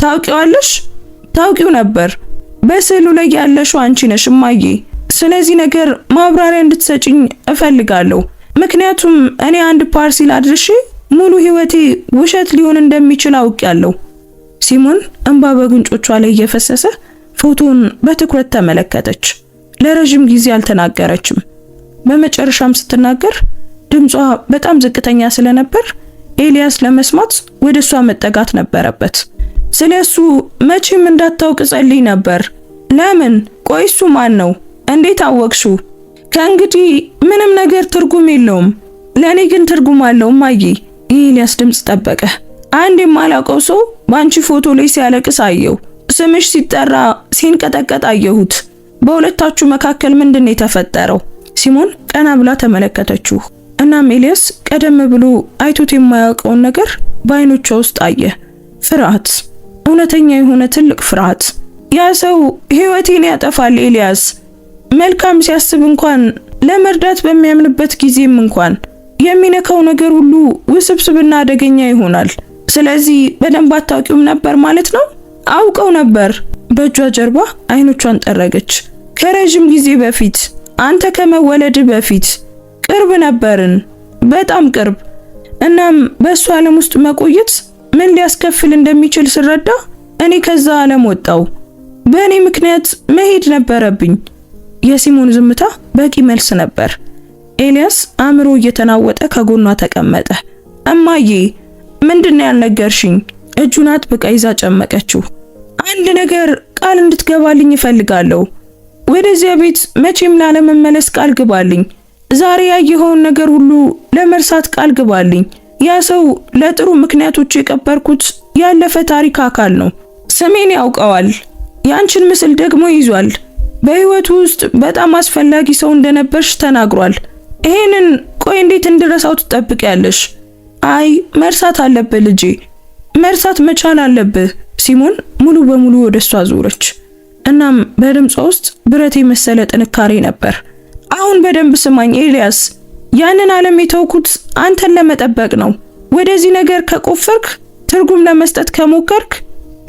ታውቂዋለሽ? ታውቂው ነበር። በስዕሉ ላይ ያለሽው አንቺ ነሽ እማዬ። ስለዚህ ነገር ማብራሪያ እንድትሰጪኝ እፈልጋለሁ። ምክንያቱም እኔ አንድ ፓርሲል አድርሼ ሙሉ ህይወቴ ውሸት ሊሆን እንደሚችል አውቄያለሁ። ሲሞን እንባ በጉንጮቿ ላይ እየፈሰሰ ፎቶን በትኩረት ተመለከተች። ለረጅም ጊዜ አልተናገረችም። በመጨረሻም ስትናገር ድምጿ በጣም ዝቅተኛ ስለነበር ኤሊያስ ለመስማት ወደሷ መጠጋት ነበረበት። ስለሱ መቼም እንዳታውቅ ጸልይ ነበር። ለምን? ቆይ እሱ ማን ነው? እንዴት አወቅሽው? ከእንግዲህ ምንም ነገር ትርጉም የለውም። ለኔ ግን ትርጉም አለው እማዬ። የኤሊያስ ድምጽ ጠበቀ። አንድ የማላውቀው ሰው ባንቺ ፎቶ ላይ ሲያለቅስ አየው። ስምሽ ሲጠራ ሲንቀጠቀጥ አየሁት። በሁለታችሁ መካከል ምንድነው የተፈጠረው? ሲሞን ቀና ብላ ተመለከተችው። እናም ኤሊያስ ቀደም ብሎ አይቶት የማያውቀውን ነገር በአይኖቿ ውስጥ አየ። ፍርሃት፣ እውነተኛ የሆነ ትልቅ ፍርሃት። ያ ሰው ህይወቴን ያጠፋል ኤሊያስ። መልካም ሲያስብ እንኳን ለመርዳት በሚያምንበት ጊዜም እንኳን የሚነካው ነገር ሁሉ ውስብስብና አደገኛ ይሆናል። ስለዚህ በደንብ አታውቂውም ነበር ማለት ነው? አውቀው ነበር። በእጇ ጀርባ አይኖቿን ጠረገች። ከረጅም ጊዜ በፊት፣ አንተ ከመወለድ በፊት ቅርብ ነበርን፣ በጣም ቅርብ። እናም በእሱ ዓለም ውስጥ መቆየት ምን ሊያስከፍል እንደሚችል ስረዳ እኔ ከዛ ዓለም ወጣው። በእኔ ምክንያት መሄድ ነበረብኝ። የሲሞን ዝምታ በቂ መልስ ነበር። ኤሊያስ አእምሮ እየተናወጠ ከጎኗ ተቀመጠ። እማዬ ምንድነው ያልነገርሽኝ? እጁን አጥብቃ ይዛ ጨመቀችው። አንድ ነገር ቃል እንድትገባልኝ እፈልጋለሁ። ወደዚያ ቤት መቼም ላለመመለስ ቃል ግባልኝ። ዛሬ ያየኸውን ነገር ሁሉ ለመርሳት ቃል ግባልኝ። ያ ሰው ለጥሩ ምክንያቶች የቀበርኩት ያለፈ ታሪክ አካል ነው። ስሜን ያውቀዋል። ያንቺን ምስል ደግሞ ይዟል። በህይወቱ ውስጥ በጣም አስፈላጊ ሰው እንደነበርሽ ተናግሯል። ይሄንን ቆይ እንዴት እንድረሳው ትጠብቂያለሽ? አይ መርሳት አለብህ ልጄ፣ መርሳት መቻል አለብህ። ሲሞን ሙሉ በሙሉ ወደሷ ዞረች። እናም በድምጿ ውስጥ ብረት የመሰለ ጥንካሬ ነበር። አሁን በደንብ ስማኝ ኤሊያስ፣ ያንን ዓለም የተውኩት አንተን ለመጠበቅ ነው። ወደዚህ ነገር ከቆፈርክ፣ ትርጉም ለመስጠት ከሞከርክ፣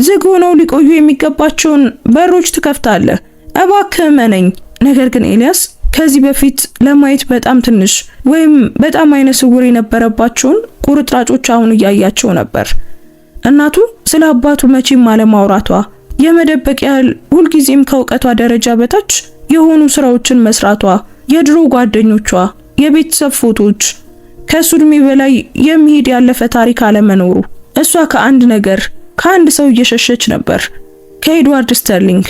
ዝግ ሆነው ሊቆዩ የሚገባቸውን በሮች ትከፍታለህ። እባክህ እመነኝ። ነገር ግን ኤሊያስ ከዚህ በፊት ለማየት በጣም ትንሽ ወይም በጣም አይነ ስውር የነበረባቸውን ቁርጥራጮች አሁን እያያቸው ነበር። እናቱ ስለ አባቱ መቼም አለማውራቷ፣ የመደበቅ ያህል ሁልጊዜም ከእውቀቷ ደረጃ በታች የሆኑ ስራዎችን መስራቷ፣ የድሮ ጓደኞቿ፣ የቤተሰብ ፎቶዎች፣ ከሱ ዕድሜ በላይ የሚሄድ ያለፈ ታሪክ አለመኖሩ። እሷ ከአንድ ነገር ከአንድ ሰው እየሸሸች ነበር፣ ከኤድዋርድ ስተርሊንግ።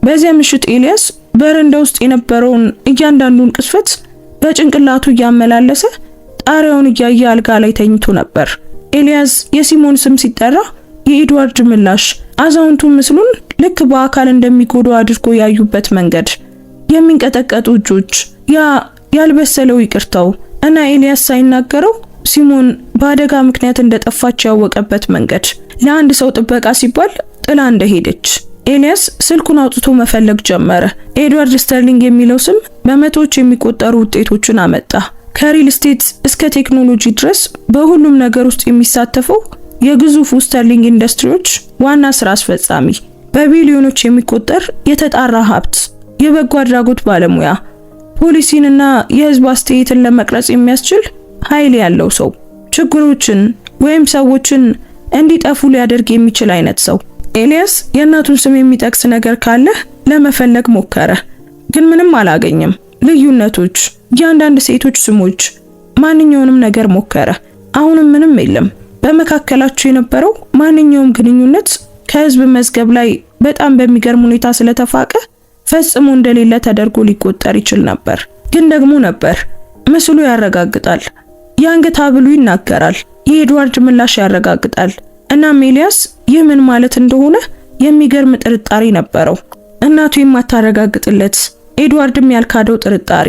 በዚያ ምሽት ኤሊያስ በረንዳ ውስጥ የነበረውን እያንዳንዱን ቅስፈት በጭንቅላቱ እያመላለሰ ጣሪያውን እያየ አልጋ ላይ ተኝቶ ነበር። ኤልያስ የሲሞን ስም ሲጠራ የኤድዋርድ ምላሽ፣ አዛውንቱ ምስሉን ልክ በአካል እንደሚጎዱ አድርጎ ያዩበት መንገድ፣ የሚንቀጠቀጡ እጆች፣ ያ ያልበሰለው ይቅርታው እና ኤልያስ ሳይናገረው ሲሞን በአደጋ ምክንያት እንደጠፋች ያወቀበት መንገድ፣ ለአንድ ሰው ጥበቃ ሲባል ጥላ እንደሄደች። ኤልያስ ስልኩን አውጥቶ መፈለግ ጀመረ። ኤድዋርድ ስተርሊንግ የሚለው ስም በመቶዎች የሚቆጠሩ ውጤቶችን አመጣ። ከሪል ስቴት እስከ ቴክኖሎጂ ድረስ በሁሉም ነገር ውስጥ የሚሳተፈው የግዙፉ ስተርሊንግ ኢንዱስትሪዎች ዋና ስራ አስፈጻሚ፣ በቢሊዮኖች የሚቆጠር የተጣራ ሀብት፣ የበጎ አድራጎት ባለሙያ፣ ፖሊሲንና የህዝብ አስተያየትን ለመቅረጽ የሚያስችል ኃይል ያለው ሰው፣ ችግሮችን ወይም ሰዎችን እንዲጠፉ ሊያደርግ የሚችል አይነት ሰው። ኤልያስ የእናቱን ስም የሚጠቅስ ነገር ካለ ለመፈለግ ሞከረ፣ ግን ምንም አላገኘም። ልዩነቶች፣ እያንዳንድ ሴቶች ስሞች፣ ማንኛውንም ነገር ሞከረ። አሁንም ምንም የለም። በመካከላቸው የነበረው ማንኛውም ግንኙነት ከህዝብ መዝገብ ላይ በጣም በሚገርም ሁኔታ ስለተፋቀ ፈጽሞ እንደሌለ ተደርጎ ሊቆጠር ይችል ነበር። ግን ደግሞ ነበር። ምስሉ ያረጋግጣል። የአንገት ሐብሉ ይናገራል። የኤድዋርድ ምላሽ ያረጋግጣል። እናም ኤልያስ ይህ ምን ማለት እንደሆነ የሚገርም ጥርጣሬ ነበረው። እናቱ የማታረጋግጥለት፣ ኤድዋርድም ያልካደው ጥርጣሬ፣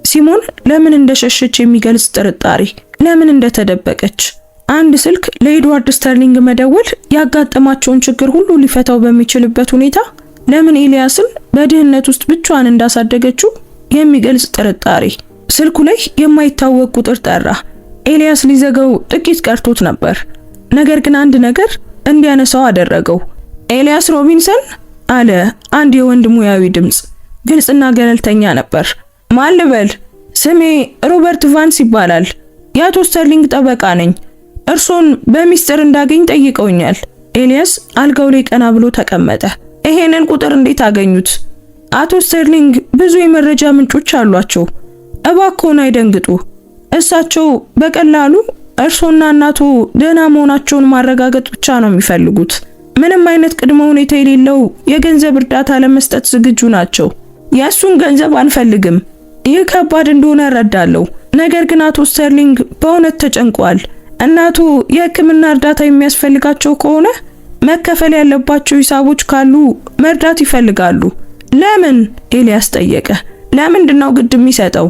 ሲሞን ለምን እንደሸሸች የሚገልጽ ጥርጣሬ፣ ለምን እንደተደበቀች። አንድ ስልክ ለኤድዋርድ ስተርሊንግ መደወል ያጋጠማቸውን ችግር ሁሉ ሊፈታው በሚችልበት ሁኔታ ለምን ኤልያስን በድህነት ውስጥ ብቻዋን እንዳሳደገችው የሚገልጽ ጥርጣሬ። ስልኩ ላይ የማይታወቅ ቁጥር ጠራ። ኤልያስ ሊዘጋው ጥቂት ቀርቶት ነበር። ነገር ግን አንድ ነገር እንዲያነሳው አደረገው። ኤልያስ ሮቢንሰን አለ አንድ የወንድ ሙያዊ ድምጽ። ግልጽና ገለልተኛ ነበር። ማን ልበል? ስሜ ሮበርት ቫንስ ይባላል። የአቶ ስተርሊንግ ጠበቃ ነኝ። እርሶን በሚስጥር እንዳገኝ ጠይቀውኛል። ኤልያስ አልጋው ላይ ቀና ብሎ ተቀመጠ። ይሄንን ቁጥር እንዴት አገኙት? አቶ ስተርሊንግ ብዙ የመረጃ ምንጮች አሏቸው። እባክዎን አይደንግጡ። እሳቸው በቀላሉ እርሶና እናቱ ደህና መሆናቸውን ማረጋገጥ ብቻ ነው የሚፈልጉት። ምንም አይነት ቅድመ ሁኔታ የሌለው የገንዘብ እርዳታ ለመስጠት ዝግጁ ናቸው። የእሱን ገንዘብ አንፈልግም። ይህ ከባድ እንደሆነ እረዳለሁ። ነገር ግን አቶ ስተርሊንግ በእውነት ተጨንቋል። እናቱ የሕክምና እርዳታ የሚያስፈልጋቸው ከሆነ መከፈል ያለባቸው ሂሳቦች ካሉ መርዳት ይፈልጋሉ። ለምን? ኤልያስ ጠየቀ። ለምንድነው ግድ የሚሰጠው?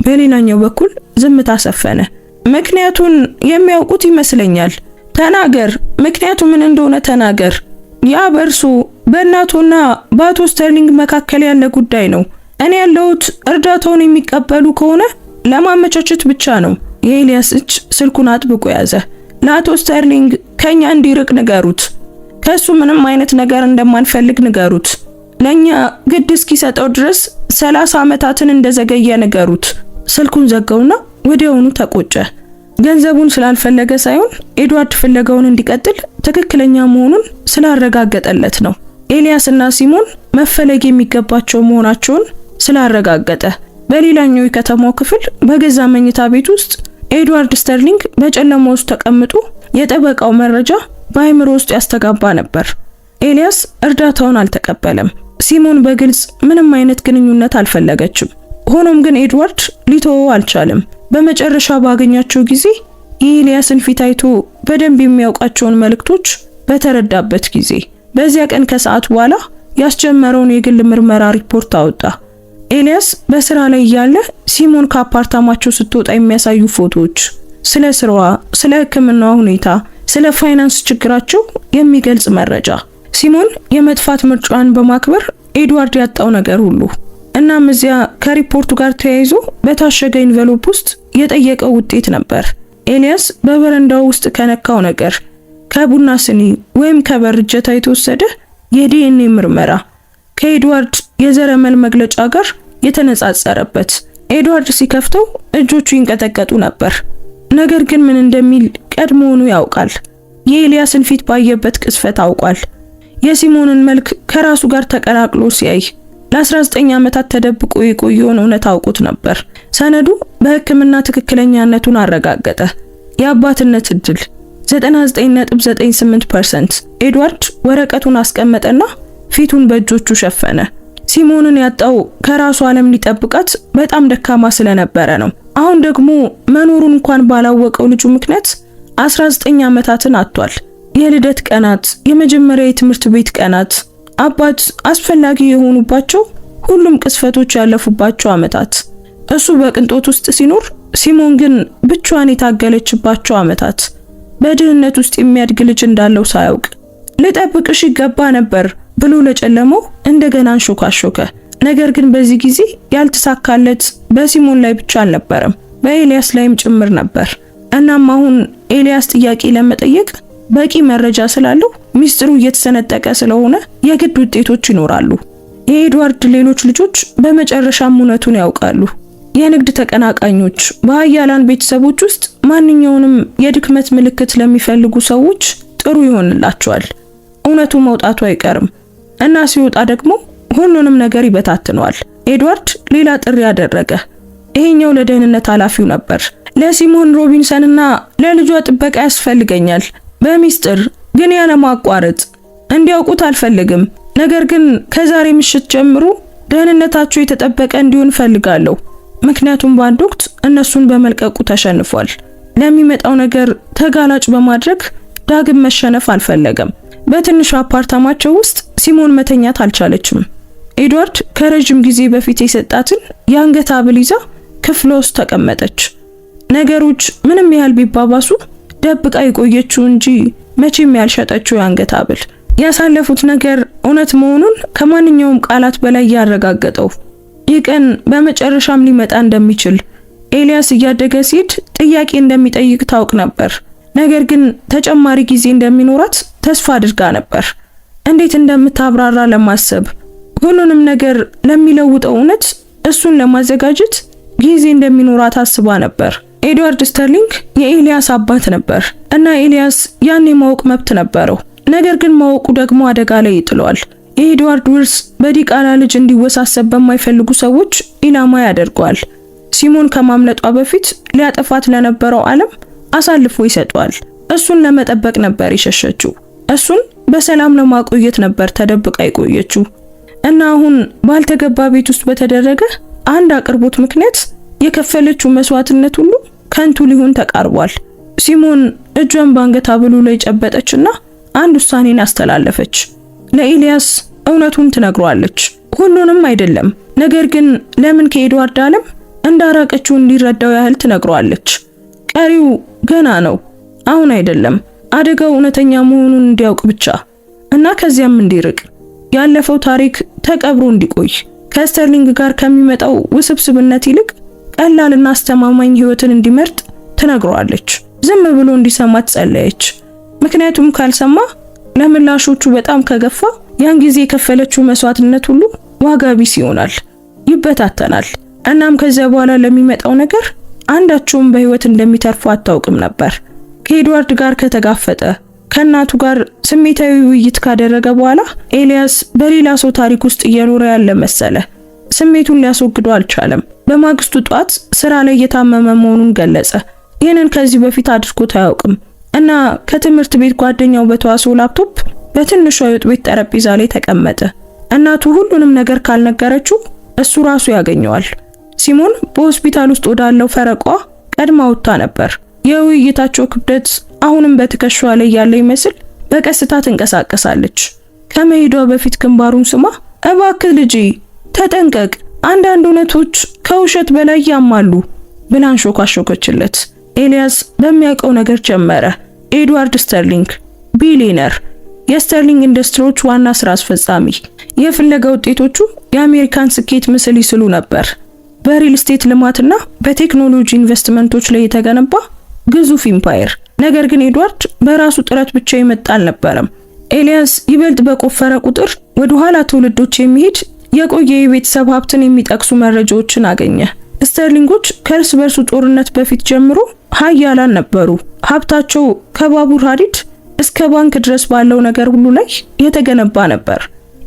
በሌላኛው በኩል ዝምታ ሰፈነ። ምክንያቱን የሚያውቁት ይመስለኛል። ተናገር፣ ምክንያቱ ምን እንደሆነ ተናገር። ያ በእርሱ በእናቱና በአቶ ስተርሊንግ መካከል ያለ ጉዳይ ነው። እኔ ያለሁት እርዳታውን የሚቀበሉ ከሆነ ለማመቻቸት ብቻ ነው። የኤልያስ እጅ ስልኩን አጥብቆ ያዘ። ለአቶ ስተርሊንግ ከኛ እንዲርቅ ንገሩት። ከሱ ምንም አይነት ነገር እንደማንፈልግ ንገሩት። ለኛ ግድ እስኪሰጠው ድረስ 30 ዓመታትን እንደዘገየ ንገሩት። ስልኩን ዘጋውና ወዲያውኑ ተቆጨ። ገንዘቡን ስላልፈለገ ሳይሆን ኤድዋርድ ፍለጋውን እንዲቀጥል ትክክለኛ መሆኑን ስላረጋገጠለት ነው። ኤልያስና ሲሞን መፈለግ የሚገባቸው መሆናቸውን ስላረጋገጠ። በሌላኛው የከተማው ክፍል በገዛ መኝታ ቤት ውስጥ ኤድዋርድ ስተርሊንግ በጨለማ ውስጥ ተቀምጦ የጠበቃው መረጃ በአይምሮ ውስጥ ያስተጋባ ነበር። ኤልያስ እርዳታውን አልተቀበለም። ሲሞን በግልጽ ምንም አይነት ግንኙነት አልፈለገችም። ሆኖም ግን ኤድዋርድ ሊተወው አልቻለም። በመጨረሻ ባገኛቸው ጊዜ የኤልያስን ፊት አይቶ በደንብ የሚያውቃቸውን መልእክቶች በተረዳበት ጊዜ በዚያ ቀን ከሰዓት በኋላ ያስጀመረውን የግል ምርመራ ሪፖርት አወጣ። ኤልያስ በስራ ላይ እያለ ሲሞን ከአፓርታማቸው ስትወጣ የሚያሳዩ ፎቶዎች፣ ስለ ስራዋ፣ ስለ ሕክምናዋ ሁኔታ፣ ስለ ፋይናንስ ችግራቸው የሚገልጽ መረጃ። ሲሞን የመጥፋት ምርጫዋን በማክበር ኤድዋርድ ያጣው ነገር ሁሉ። እናም እዚያ ከሪፖርቱ ጋር ተያይዞ በታሸገ ኢንቨሎፕ ውስጥ የጠየቀው ውጤት ነበር። ኤልያስ በበረንዳው ውስጥ ከነካው ነገር፣ ከቡና ስኒ ወይም ከበር እጀታ የተወሰደ የዲኤንኤ ምርመራ ከኤድዋርድ የዘረመል መግለጫ ጋር የተነጻጸረበት። ኤድዋርድ ሲከፍተው እጆቹ ይንቀጠቀጡ ነበር። ነገር ግን ምን እንደሚል ቀድሞውኑ ያውቃል። የኤልያስን ፊት ባየበት ቅስፈት አውቋል። የሲሞንን መልክ ከራሱ ጋር ተቀላቅሎ ሲያይ ለ19 ዓመታት ተደብቆ የቆየውን እውነት አውቆት ነበር። ሰነዱ በሕክምና ትክክለኛነቱን አረጋገጠ። የአባትነት እድል 99.98%። ኤድዋርድ ወረቀቱን አስቀመጠና ፊቱን በእጆቹ ሸፈነ። ሲሞንን ያጣው ከራሱ ዓለም ሊጠብቃት በጣም ደካማ ስለነበረ ነው። አሁን ደግሞ መኖሩን እንኳን ባላወቀው ልጁ ምክንያት 19 ዓመታትን አጥቷል። የልደት ቀናት፣ የመጀመሪያ የትምህርት ቤት ቀናት፣ አባት አስፈላጊ የሆኑባቸው ሁሉም ቅስፈቶች ያለፉባቸው ዓመታት። እሱ በቅንጦት ውስጥ ሲኖር፣ ሲሞን ግን ብቻዋን የታገለችባቸው ዓመታት። በድህነት ውስጥ የሚያድግ ልጅ እንዳለው ሳያውቅ ልጠብቅሽ ይገባ ነበር ብሎ ለጨለመው እንደገና አንሾካሾከ። ነገር ግን በዚህ ጊዜ ያልተሳካለት በሲሞን ላይ ብቻ አልነበረም፣ በኤልያስ ላይም ጭምር ነበር። እናም አሁን ኤልያስ ጥያቄ ለመጠየቅ በቂ መረጃ ስላለው ሚስጥሩ እየተሰነጠቀ ስለሆነ የግድ ውጤቶች ይኖራሉ። የኤድዋርድ ሌሎች ልጆች በመጨረሻም እውነቱን ያውቃሉ። የንግድ ተቀናቃኞች በሀያላን ቤተሰቦች ውስጥ ማንኛውንም የድክመት ምልክት ለሚፈልጉ ሰዎች ጥሩ ይሆንላቸዋል። እውነቱ መውጣቱ አይቀርም እና ሲወጣ ደግሞ ሁሉንም ነገር ይበታትነዋል። ኤድዋርድ ሌላ ጥሪ ያደረገ። ይሄኛው ለደህንነት ኃላፊው ነበር። ለሲሞን ሮቢንሰንና ለልጇ ጥበቃ ያስፈልገኛል፣ በሚስጥር ግን ያለ ማቋረጥ። እንዲያውቁት አልፈልግም። ነገር ግን ከዛሬ ምሽት ጀምሮ ደህንነታቸው የተጠበቀ እንዲሆን ፈልጋለሁ። ምክንያቱም በአንድ ወቅት እነሱን በመልቀቁ ተሸንፏል። ለሚመጣው ነገር ተጋላጭ በማድረግ ዳግም መሸነፍ አልፈለገም። በትንሹ አፓርታማቸው ውስጥ ሲሞን መተኛት አልቻለችም። ኤድዋርድ ከረጅም ጊዜ በፊት የሰጣትን የአንገት ሐብል ይዛ ክፍሏ ውስጥ ተቀመጠች። ነገሮች ምንም ያህል ቢባባሱ ደብቃ የቆየችው እንጂ መቼም ያልሸጠችው የአንገት ሐብል ያሳለፉት ነገር እውነት መሆኑን ከማንኛውም ቃላት በላይ ያረጋገጠው። ይህ ቀን በመጨረሻም ሊመጣ እንደሚችል ኤልያስ እያደገ ሲሄድ ጥያቄ እንደሚጠይቅ ታውቅ ነበር። ነገር ግን ተጨማሪ ጊዜ እንደሚኖራት ተስፋ አድርጋ ነበር። እንዴት እንደምታብራራ ለማሰብ፣ ሁሉንም ነገር ለሚለውጠው እውነት እሱን ለማዘጋጀት ጊዜ እንደሚኖራት አስባ ነበር። ኤድዋርድ ስተርሊንግ የኤልያስ አባት ነበር እና ኤልያስ ያን የማወቅ መብት ነበረው። ነገር ግን ማወቁ ደግሞ አደጋ ላይ ይጥለዋል። የኤድዋርድ ውርስ በዲቃላ ልጅ እንዲወሳሰብ በማይፈልጉ ሰዎች ኢላማ ያደርገዋል። ሲሞን ከማምለጧ በፊት ሊያጠፋት ለነበረው ዓለም አሳልፎ ይሰጠዋል። እሱን ለመጠበቅ ነበር የሸሸችው። እሱን በሰላም ለማቆየት ነበር ተደብቃ የቆየችው እና አሁን ባልተገባ ቤት ውስጥ በተደረገ አንድ አቅርቦት ምክንያት የከፈለችው መስዋዕትነት ሁሉ ከንቱ ሊሆን ተቃርቧል። ሲሞን እጇን በአንገት ሐብሉ ላይ ጨበጠችና አንድ ውሳኔን አስተላለፈች። ለኤልያስ እውነቱን ትነግሯለች። ሁሉንም አይደለም፣ ነገር ግን ለምን ከኤድዋርድ ዓለም እንዳራቀችው እንዲረዳው ያህል ትነግሯለች። ቀሪው ገና ነው፣ አሁን አይደለም። አደጋው እውነተኛ መሆኑን እንዲያውቅ ብቻ እና ከዚያም እንዲርቅ፣ ያለፈው ታሪክ ተቀብሮ እንዲቆይ፣ ከስተርሊንግ ጋር ከሚመጣው ውስብስብነት ይልቅ ቀላልና አስተማማኝ ህይወትን እንዲመርጥ ትነግሯለች። ዝም ብሎ እንዲሰማት ጸለየች። ምክንያቱም ካልሰማ ለምላሾቹ በጣም ከገፋ ያን ጊዜ የከፈለችው መስዋዕትነት ሁሉ ዋጋ ቢስ ይሆናል፣ ይበታተናል። እናም ከዚያ በኋላ ለሚመጣው ነገር አንዳቸውም በህይወት እንደሚተርፉ አታውቅም ነበር። ከኤድዋርድ ጋር ከተጋፈጠ፣ ከእናቱ ጋር ስሜታዊ ውይይት ካደረገ በኋላ ኤልያስ በሌላ ሰው ታሪክ ውስጥ እየኖረ ያለ መሰለ። ስሜቱን ሊያስወግደው አልቻለም። በማግስቱ ጧት ስራ ላይ የታመመ መሆኑን ገለጸ። ይህንን ከዚህ በፊት አድርጎት አያውቅም እና ከትምህርት ቤት ጓደኛው በተዋሰው ላፕቶፕ በትንሿ የወጥ ቤት ጠረጴዛ ላይ ተቀመጠ። እናቱ ሁሉንም ነገር ካልነገረችው እሱ ራሱ ያገኘዋል። ሲሞን በሆስፒታል ውስጥ ወዳለው ፈረቋ ቀድማ ወጥታ ነበር። የውይይታቸው ክብደት አሁንም በትከሻዋ ላይ ያለ ይመስል በቀስታ ትንቀሳቀሳለች። ከመሄዷ በፊት ግንባሩን ስማ፣ እባክህ ልጄ ተጠንቀቅ፣ አንዳንድ እውነቶች ከውሸት በላይ ያማሉ ብላ አንሾካሾከችለት። ኤልያስ በሚያውቀው ነገር ጀመረ። ኤድዋርድ ስተርሊንግ ቢሊየነር፣ የስተርሊንግ ኢንዱስትሪዎች ዋና ስራ አስፈጻሚ። የፍለጋ ውጤቶቹ የአሜሪካን ስኬት ምስል ይስሉ ነበር። በሪል ስቴት ልማትና በቴክኖሎጂ ኢንቨስትመንቶች ላይ የተገነባ ግዙፍ ኢምፓየር። ነገር ግን ኤድዋርድ በራሱ ጥረት ብቻ የመጣ አልነበረም። ኤልያስ ይበልጥ በቆፈረ ቁጥር ወደ ኋላ ትውልዶች የሚሄድ የቆየ የቤተሰብ ሀብትን የሚጠቅሱ መረጃዎችን አገኘ። ስተርሊንጎች ከእርስ በርሱ ጦርነት በፊት ጀምሮ ሀያላን ነበሩ። ሀብታቸው ከባቡር ሀዲድ እስከ ባንክ ድረስ ባለው ነገር ሁሉ ላይ የተገነባ ነበር።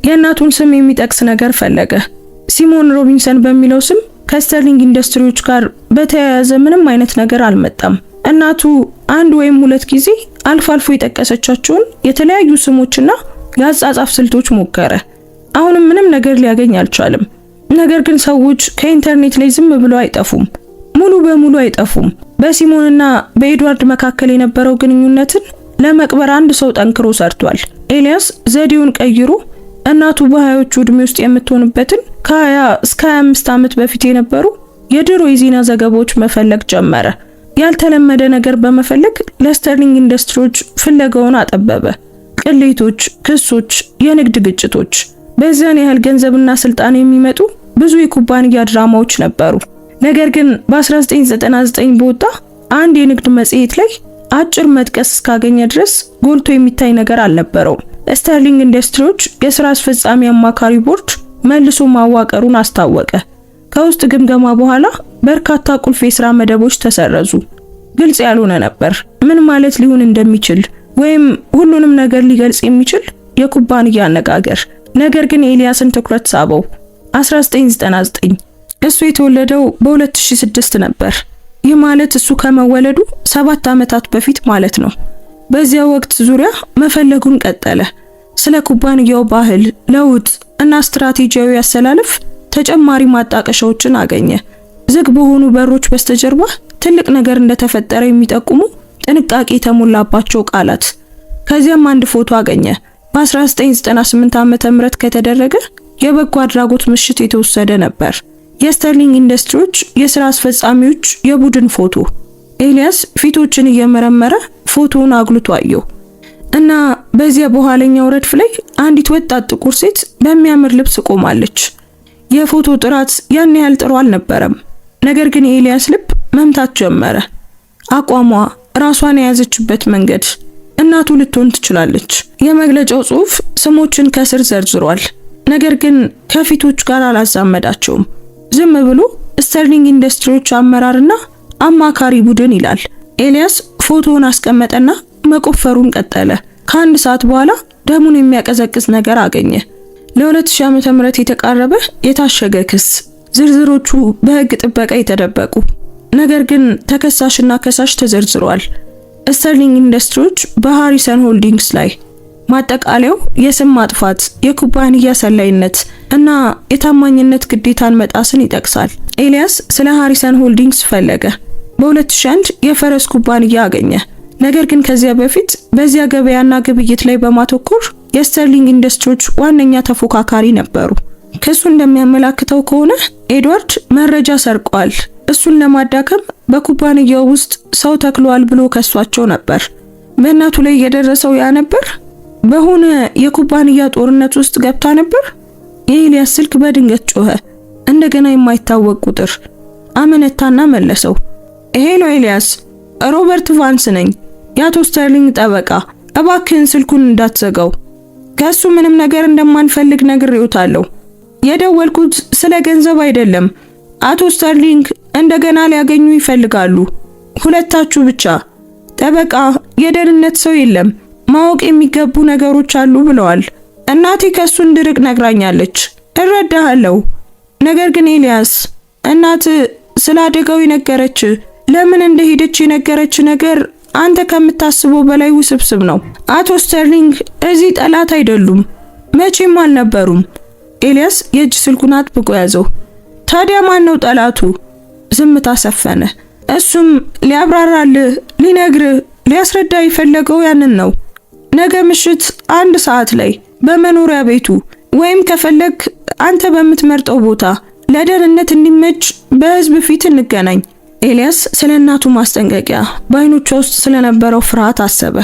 የእናቱን ስም የሚጠቅስ ነገር ፈለገ። ሲሞን ሮቢንሰን በሚለው ስም ከስተርሊንግ ኢንዱስትሪዎች ጋር በተያያዘ ምንም አይነት ነገር አልመጣም። እናቱ አንድ ወይም ሁለት ጊዜ አልፎ አልፎ የጠቀሰቻቸውን የተለያዩ ስሞችና የአጻጻፍ ስልቶች ሞከረ። አሁንም ምንም ነገር ሊያገኝ አልቻለም። ነገር ግን ሰዎች ከኢንተርኔት ላይ ዝም ብለው አይጠፉም፣ ሙሉ በሙሉ አይጠፉም። በሲሞንና በኤድዋርድ መካከል የነበረው ግንኙነትን ለመቅበር አንድ ሰው ጠንክሮ ሰርቷል። ኤልያስ ዘዴውን ቀይሮ እናቱ በ20ዎቹ ዕድሜ ውስጥ የምትሆንበትን ከ20 እስከ 25 ዓመት በፊት የነበሩ የድሮ የዜና ዘገባዎች መፈለግ ጀመረ። ያልተለመደ ነገር በመፈለግ ለስተርሊንግ ኢንዱስትሪዎች ፍለጋውን አጠበበ። ቅሌቶች፣ ክሶች፣ የንግድ ግጭቶች፣ በዚያን ያህል ገንዘብና ስልጣን የሚመጡ ብዙ የኩባንያ ድራማዎች ነበሩ። ነገር ግን በ1999 በወጣ አንድ የንግድ መጽሔት ላይ አጭር መጥቀስ እስካገኘ ድረስ ጎልቶ የሚታይ ነገር አልነበረውም። ስተርሊንግ ኢንዱስትሪዎች የሥራ አስፈጻሚ አማካሪ ቦርድ መልሶ ማዋቀሩን አስታወቀ። ከውስጥ ግምገማ በኋላ በርካታ ቁልፍ የሥራ መደቦች ተሰረዙ። ግልጽ ያልሆነ ነበር ምን ማለት ሊሆን እንደሚችል ወይም ሁሉንም ነገር ሊገልጽ የሚችል የኩባንያ አነጋገር። ነገር ግን ኤልያስን ትኩረት ሳበው። 1999 እሱ የተወለደው በ2006 ነበር። ይህ ማለት እሱ ከመወለዱ 7 ዓመታት በፊት ማለት ነው። በዚያ ወቅት ዙሪያ መፈለጉን ቀጠለ። ስለ ኩባንያው ባህል፣ ለውጥ እና ስትራቴጂያዊ አሰላለፍ ተጨማሪ ማጣቀሻዎችን አገኘ። ዝግ በሆኑ በሮች በስተጀርባ ትልቅ ነገር እንደተፈጠረ የሚጠቁሙ ጥንቃቄ የተሞላባቸው ቃላት። ከዚያም አንድ ፎቶ አገኘ። በ1998 ዓመተ ምህረት ከተደረገ የበጎ አድራጎት ምሽት የተወሰደ ነበር። የስተርሊንግ ኢንዱስትሪዎች የሥራ አስፈጻሚዎች የቡድን ፎቶ። ኤልያስ ፊቶችን እየመረመረ ፎቶውን አጉልቶ አየው እና በዚያ በኋለኛው ረድፍ ላይ አንዲት ወጣት ጥቁር ሴት በሚያምር ልብስ ቆማለች። የፎቶ ጥራት ያን ያህል ጥሩ አልነበረም። ነገር ግን የኤልያስ ልብ መምታት ጀመረ። አቋሟ፣ ራሷን የያዘችበት መንገድ እናቱ ልትሆን ትችላለች። የመግለጫው ጽሑፍ ስሞችን ከስር ዘርዝሯል። ነገር ግን ከፊቶች ጋር አላዛመዳቸውም። ዝም ብሎ ስተርሊንግ ኢንዱስትሪዎች አመራርና አማካሪ ቡድን ይላል። ኤልያስ ፎቶውን አስቀመጠና መቆፈሩን ቀጠለ። ከአንድ ሰዓት በኋላ ደሙን የሚያቀዘቅዝ ነገር አገኘ። ለ2000 ዓመተ ምህረት የተቃረበ የታሸገ ክስ፣ ዝርዝሮቹ በሕግ ጥበቃ የተደበቁ። ነገር ግን ተከሳሽና ከሳሽ ተዘርዝሯል። ስተርሊንግ ኢንዱስትሪዎች በሃሪሰን ሆልዲንግስ ላይ ማጠቃለያው የስም ማጥፋት፣ የኩባንያ ሰላይነት እና የታማኝነት ግዴታን መጣስን ይጠቅሳል። ኤልያስ ስለ ሃሪሰን ሆልዲንግስ ፈለገ። በ2001 የፈረስ ኩባንያ አገኘ። ነገር ግን ከዚያ በፊት በዚያ ገበያና ግብይት ላይ በማተኮር የስተርሊንግ ኢንዱስትሪዎች ዋነኛ ተፎካካሪ ነበሩ። ክሱ እንደሚያመላክተው ከሆነ ኤድዋርድ መረጃ ሰርቋል፣ እሱን ለማዳከም በኩባንያው ውስጥ ሰው ተክሏል ብሎ ከሷቸው ነበር። በእናቱ ላይ የደረሰው ያ ነበር። በሆነ የኩባንያ ጦርነት ውስጥ ገብታ ነበር። የኤልያስ ስልክ በድንገት ጮኸ። እንደገና የማይታወቅ ቁጥር። አመነታና መለሰው። ሄሎ ኤልያስ፣ ሮበርት ቫንስ ነኝ፣ የአቶ ስተርሊንግ ጠበቃ። እባክህን ስልኩን እንዳትዘጋው። ከሱ ምንም ነገር እንደማንፈልግ ነግሬዎታለሁ። የደወልኩት ስለ ገንዘብ አይደለም። አቶ ስተርሊንግ እንደገና ሊያገኙ ይፈልጋሉ። ሁለታችሁ ብቻ። ጠበቃ፣ የደህንነት ሰው የለም። ማወቅ የሚገቡ ነገሮች አሉ ብለዋል። እናቴ ከሱ እንድርቅ ነግራኛለች። እረዳሃለሁ። ነገር ግን ኤልያስ፣ እናት ስለ አደጋው የነገረች፣ ለምን እንደሄደች የነገረች ነገር አንተ ከምታስበው በላይ ውስብስብ ነው። አቶ ስተርሊንግ እዚህ ጠላት አይደሉም፣ መቼም አልነበሩም። ኤልያስ የእጅ ስልኩን አጥብቆ ያዘው። ታዲያ ማን ነው ጠላቱ? ዝምታ ሰፈነ። እሱም ሊያብራራልህ፣ ሊነግርህ፣ ሊያስረዳ የፈለገው ያንን ነው። ነገ ምሽት 1 ሰዓት ላይ በመኖሪያ ቤቱ ወይም ከፈለግ አንተ በምትመርጠው ቦታ ለደህንነት እንዲመች በህዝብ ፊት እንገናኝ። ኤልያስ ስለ እናቱ ማስጠንቀቂያ በአይኖቿ ውስጥ ስለነበረው ፍርሃት አሰበ።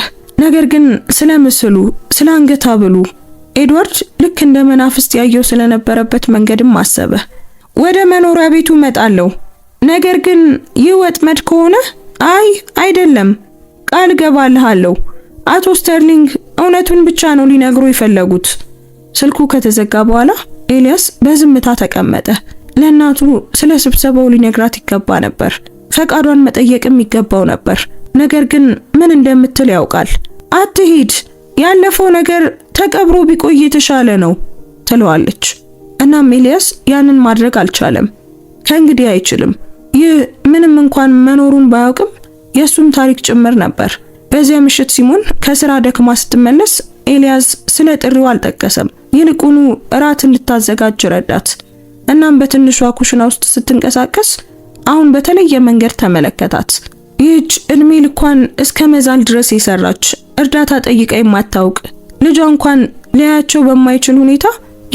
ነገር ግን ስለ ምስሉ፣ ስለ አንገት ሐብሉ ኤድዋርድ ልክ እንደ መናፍስት ያየው ስለነበረበት መንገድም አሰበ። ወደ መኖሪያ ቤቱ መጣለው። ነገር ግን ይህ ወጥመድ ከሆነ አይደለም፣ ቃል ገባልሃለሁ። አቶ ስተርሊንግ እውነቱን ብቻ ነው ሊነግሩ የፈለጉት። ስልኩ ከተዘጋ በኋላ ኤልያስ በዝምታ ተቀመጠ። ለእናቱ ስለ ስብሰባው ሊነግራት ይገባ ነበር። ፈቃዷን መጠየቅም ይገባው ነበር። ነገር ግን ምን እንደምትል ያውቃል። አትሂድ፣ ያለፈው ነገር ተቀብሮ ቢቆይ የተሻለ ነው ትለዋለች። እናም ኤልያስ ያንን ማድረግ አልቻለም። ከእንግዲህ አይችልም። ይህ ምንም እንኳን መኖሩን ባያውቅም የሱም ታሪክ ጭምር ነበር። በዚያ ምሽት ሲሞን ከስራ ደክማ ስትመለስ ኤልያስ ስለ ጥሪው አልጠቀሰም። ይልቁኑ እራት እንድታዘጋጅ ረዳት። እናም በትንሿ ኩሽና ውስጥ ስትንቀሳቀስ አሁን በተለየ መንገድ ተመለከታት። ይህች እድሜ ልኳን እስከ መዛል ድረስ የሰራች እርዳታ ጠይቃ የማታውቅ ልጇ እንኳን ሊያያቸው በማይችል ሁኔታ